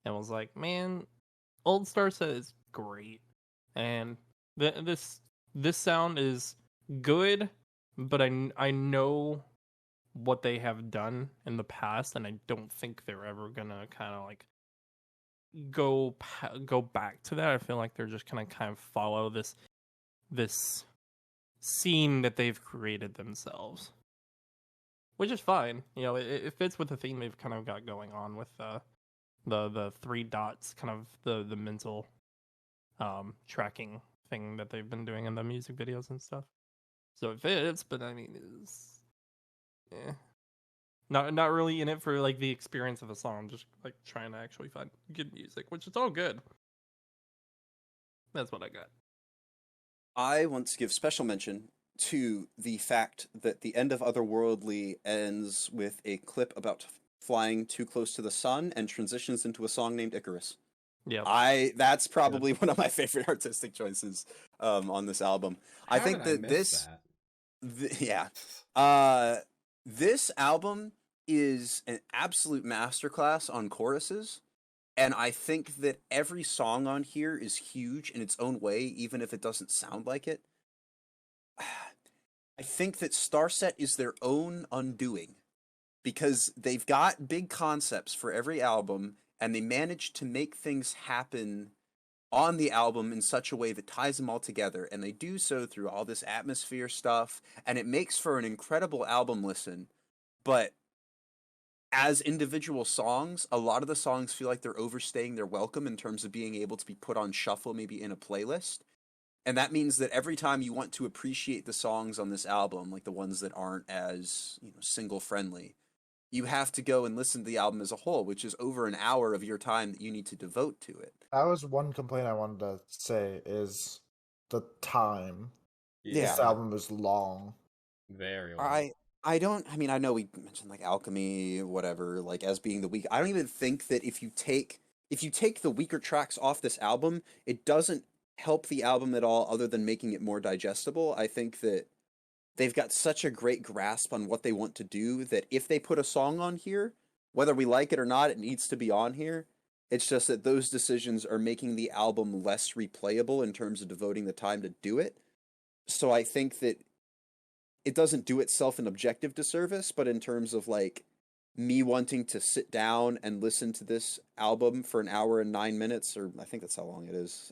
and was like, man, old STARSET is great. And this sound is good, but I know what they have done in the past, and I don't think they're ever gonna kind of like go back to that. I feel like they're just gonna kind of follow this scene that they've created themselves, which is fine. You know, it fits with the theme they've kind of got going on with the three dots, kind of the mental tracking thing that they've been doing in the music videos and stuff. So it fits, but I mean, it's not really in it for like the experience of a song. Just like trying to actually find good music, which is all good. That's what I got.
I want to give special mention to the fact that the end of Otherworldly ends with a clip about flying too close to the sun and transitions into a song named Icarus.
Yeah,
That's probably one of my favorite artistic choices on this album. I
How
think
did I
that
miss
this album is an absolute masterclass on choruses, and I think that every song on here is huge in its own way, even if it doesn't sound like it. I think that STARSET is their own undoing, because they've got big concepts for every album, and they manage to make things happen on the album in such a way that ties them all together, and they do so through all this atmosphere stuff, and it makes for an incredible album listen. But as individual songs, a lot of the songs feel like they're overstaying their welcome in terms of being able to be put on shuffle, maybe in a playlist. And that means that every time you want to appreciate the songs on this album, like the ones that aren't as, single friendly, you have to go and listen to the album as a whole, which is over an hour of your time that you need to devote to it.
That was one complaint I wanted to say is the time.
Yeah.
This album is long.
Very long.
I know we mentioned like Alchemy, whatever, like as being the weak. I don't even think that if you take the weaker tracks off this album, it doesn't help the album at all other than making it more digestible. I think that they've got such a great grasp on what they want to do that if they put a song on here, whether we like it or not, it needs to be on here. It's just that those decisions are making the album less replayable in terms of devoting the time to do it. So I think that it doesn't do itself an objective disservice, but in terms of like me wanting to sit down and listen to this album for an hour and 9 minutes, or I think that's how long it is,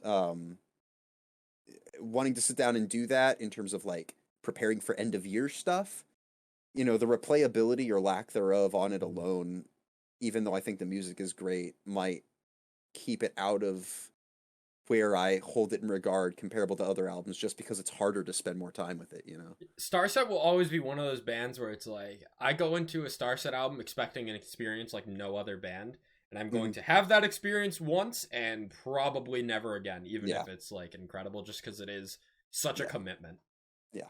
wanting to sit down and do that in terms of like preparing for end of year stuff, the replayability or lack thereof on it alone, even though I think the music is great, might keep it out of where I hold it in regard comparable to other albums, just because it's harder to spend more time with it,
STARSET will always be one of those bands where it's like, I go into a STARSET album expecting an experience like no other band, and I'm going to have that experience once and probably never again, even if it's like incredible, just because it is such a commitment.
Yeah.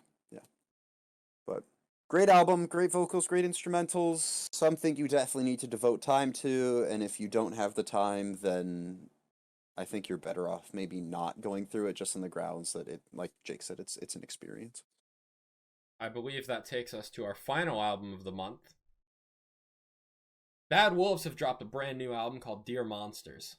But great album, great vocals, great instrumentals, something you definitely need to devote time to, and if you don't have the time, then I think you're better off maybe not going through it, just on the grounds that it, like Jake said, it's an experience.
I believe that takes us to our final album of the month. Bad Wolves have dropped a brand new album called Dear Monsters.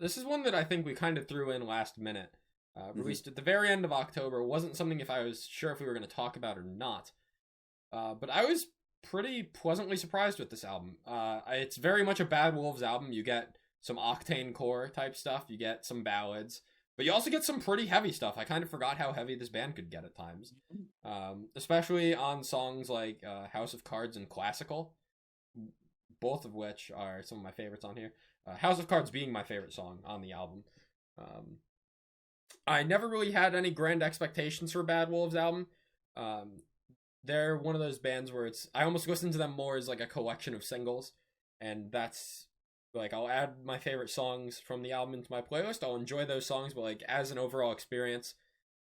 This is one that I think we kind of threw in last minute. Released at the very end of October. It wasn't something if I was sure if we were going to talk about or not. But I was pretty pleasantly surprised with this album. It's very much a Bad Wolves album. You get some octane core type stuff. You get some ballads. But you also get some pretty heavy stuff. I kind of forgot how heavy this band could get at times. Especially on songs like House of Cards and Classical. Both of which are some of my favorites on here. House of Cards being my favorite song on the album. I never really had any grand expectations for Bad Wolves album. They're one of those bands where I almost listen to them more as like a collection of singles, and that's like I'll add my favorite songs from the album into my playlist. I'll enjoy those songs, but like as an overall experience,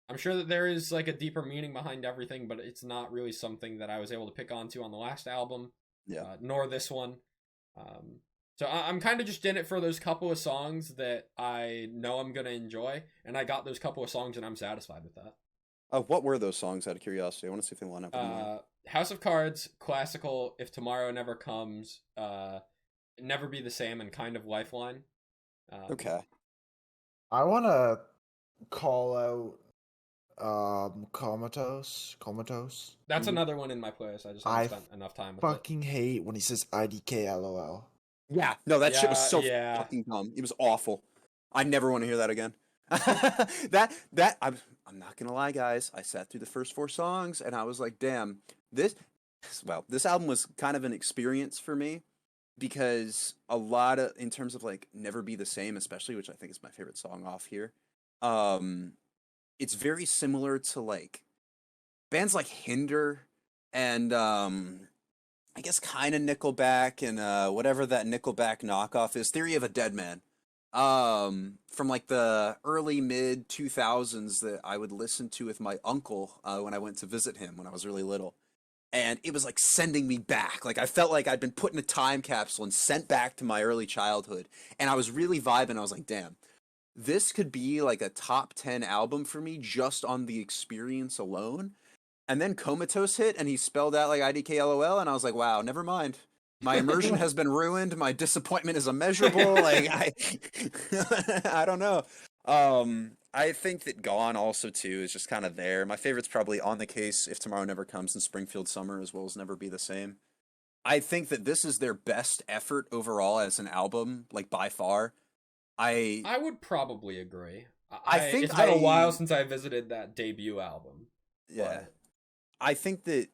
I'm sure that there is like a deeper meaning behind everything, but it's not really something that I was able to pick onto on the last album, nor this one. So I'm kind of just in it for those couple of songs that I know I'm gonna enjoy, and I got those couple of songs, and I'm satisfied with that.
What were those songs out of curiosity? I want to see if they line up with mine.
House of Cards, Classical, If Tomorrow Never Comes, Never Be the Same, and Kind of Lifeline.
Okay.
I want to call out Comatose.
That's another one in my playlist. I just haven't spent enough time with it.
Fucking hate when he says IDK LOL.
Yeah, no, that shit was so
Yeah.
fucking dumb. It was awful. I never want to hear that again. I'm not gonna lie, guys. I sat through the first 4 songs and I was like, damn, this album was kind of an experience for me, because a lot of, in terms of like Never Be the Same, especially, which I think is my favorite song off here, it's very similar to like bands like Hinder and I guess kind of Nickelback and whatever that Nickelback knockoff is, Theory of a Dead Man. From like the early mid 2000s that I would listen to with my uncle when I went to visit him when I was really little. And it was like sending me back. Like I felt like I'd been put in a time capsule and sent back to my early childhood. And I was really vibing. I was like, damn, this could be like a top 10 album for me just on the experience alone. And then Comatose hit and he spelled out like IDKLOL, and I was like, wow, never mind. My immersion has been ruined. My disappointment is immeasurable. Like I don't know. I think that Gone also too is just kind of there. My favorite's probably On the Case, If Tomorrow Never Comes, and Springfield Summer, as well as Never Be the Same. I think that this is their best effort overall as an album, like by far.
I would probably agree.
I think
it's been a while since I visited that debut album.
Yeah.
But
I think that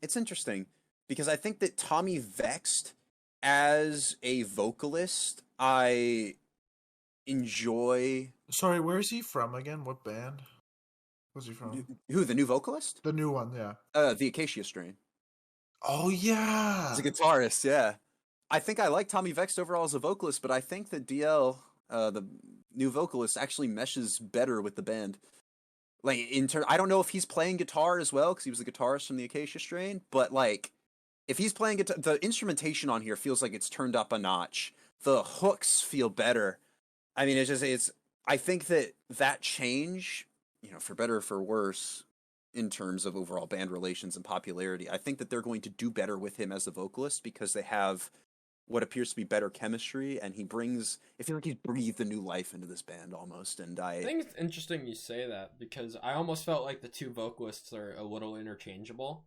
it's interesting because I think that Tommy Vexed as a vocalist, I enjoy.
Sorry, where is he from again? What band was he from?
Who, the new vocalist?
The new one, yeah.
The Acacia Strain.
Oh yeah.
He's a guitarist, yeah. I think I like Tommy Vexed overall as a vocalist, but I think that DL, the new vocalist, actually meshes better with the band. Like I don't know if he's playing guitar as well, because he was the guitarist from the Acacia Strain, but like if he's playing guitar, the instrumentation on here feels like it's turned up a notch. The hooks feel better. I mean, I think that change, for better or for worse, in terms of overall band relations and popularity, I think that they're going to do better with him as a vocalist because they have what appears to be better chemistry, and I feel like he's breathed a new life into this band almost, and I
think it's interesting you say that, because I almost felt like the two vocalists are a little interchangeable.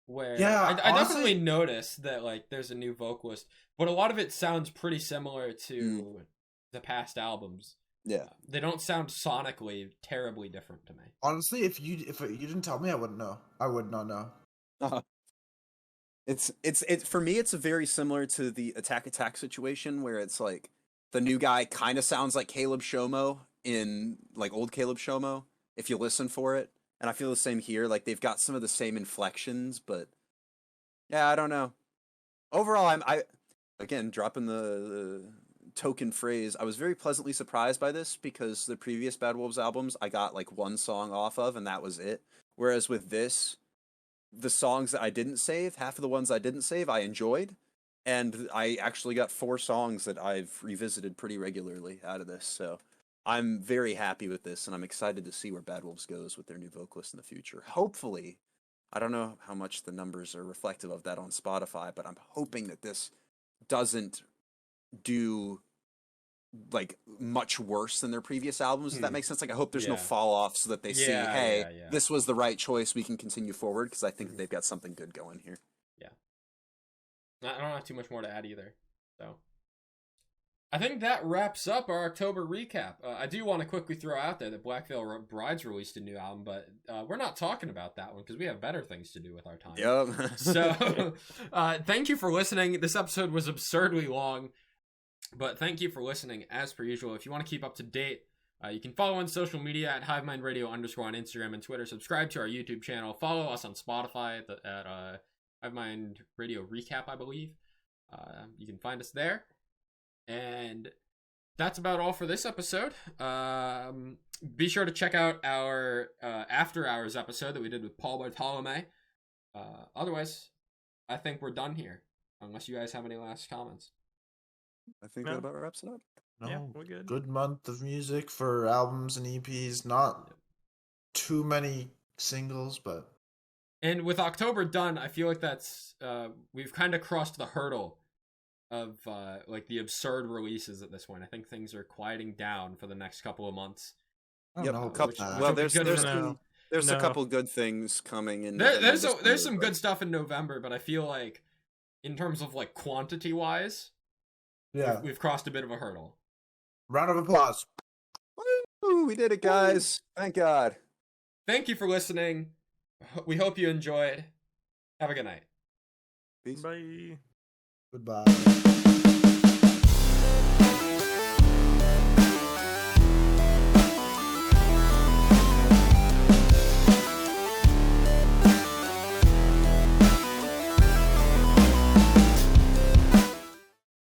Where
yeah,
I definitely noticed that like there's a new vocalist, but a lot of it sounds pretty similar to the past albums.
Yeah,
they don't sound sonically terribly different to me.
Honestly, if you didn't tell me, I wouldn't know. I would not know.
It's for me, it's a very similar to the Attack situation, where it's like the new guy kind of sounds like Caleb Shomo in like old Caleb Shomo if you listen for it, and I feel the same here. Like they've got some of the same inflections, but yeah, I don't know. Overall, I again dropping the token phrase. I was very pleasantly surprised by this, because the previous Bad Wolves albums I got like one song off of, and that was it. Whereas with this, the songs that I didn't save, half of the ones I didn't save, I enjoyed. And I actually got 4 songs that I've revisited pretty regularly out of this. So I'm very happy with this, and I'm excited to see where Bad Wolves goes with their new vocalist in the future. Hopefully, I don't know how much the numbers are reflective of that on Spotify, but I'm hoping that this doesn't do like much worse than their previous albums, if that makes sense. Like I hope there's no fall off, so that they see, hey, this was the right choice, we can continue forward, because I think they've got something good going here.
Yeah, I don't have too much more to add either, so I think that wraps up our October recap. I do want to quickly throw out there that Black Veil Brides released a new album, but we're not talking about that one because we have better things to do with our time.
Yep.
So thank you for listening. This episode was absurdly long, but thank you for listening as per usual. If you want to keep up to date, you can follow on social media at Hivemind Radio _ on Instagram and Twitter. Subscribe to our YouTube channel. Follow us on Spotify at Hivemind Radio Recap, I believe. You can find us there. And that's about all for this episode. Be sure to check out our After Hours episode that we did with Paul Bartolome. Otherwise, I think we're done here. unless you guys have any last comments.
I think
No.
that about wraps it up.
No,
Yeah, we're good.
Good month of music for albums and EPs. Not too many singles, but
And with October done, I feel like that's we've kind of crossed the hurdle of like the absurd releases at this point. I think things are quieting down for the next couple of months.
I
Yep,
don't know
which-
about
which
that.
will
Well,
be
there's
good
there's
enough.
some, there's a
No.
couple good things coming in.
There's
November,
some
December,
good
but-
stuff in November, but I feel like in terms of like quantity wise,
Yeah.
we've crossed a bit of a hurdle.
Round of applause.
Woo, we did it, guys! Thank God.
Thank you for listening. We hope you enjoyed. Have a good night.
Peace.
Bye.
Goodbye.